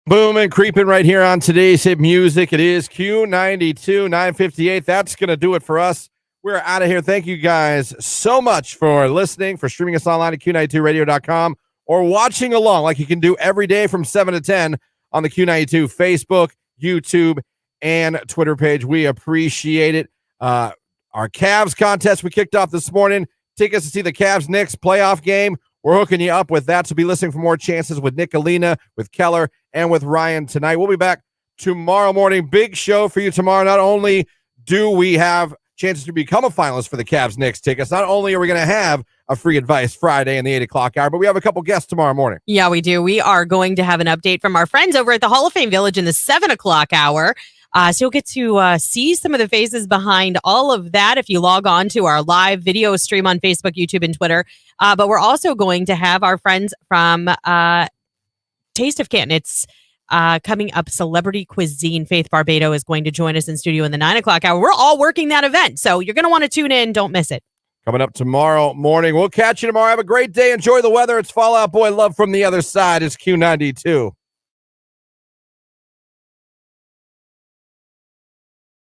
Booming, creeping right here on today's hit music. It is Q92 958. That's going to do it for us. We're out of here. Thank you guys so much for listening, for streaming us online at Q92radio.com or watching along like you can do every day from 7 to 10 on the Q92 Facebook, YouTube, and Twitter page. We appreciate it. Our Cavs contest we kicked off this morning. Tickets to see the Cavs Knicks playoff game. We're hooking you up with that, so be listening for more chances with Nick Alina, with Keller, and with Ryan tonight. We'll be back tomorrow morning. Big show for you tomorrow. Not only do we have chances to become a finalist for the Cavs Knicks tickets, not only are we going to have a free advice Friday in the 8 o'clock hour, but we have a couple guests tomorrow morning. Yeah, we do. We are going to have an update from our friends over at the Hall of Fame Village in the 7 o'clock hour. So you'll get to see some of the faces behind all of that if you log on to our live video stream on Facebook, YouTube, and Twitter. But we're also going to have our friends from Taste of Canton. It's coming up, Celebrity Cuisine. Faith Barbado is going to join us in studio in the 9 o'clock hour. We're all working that event, so you're going to want to tune in. Don't miss it. Coming up tomorrow morning. We'll catch you tomorrow. Have a great day. Enjoy the weather. It's Fall Out Boy Love from the Other Side. It's Q92.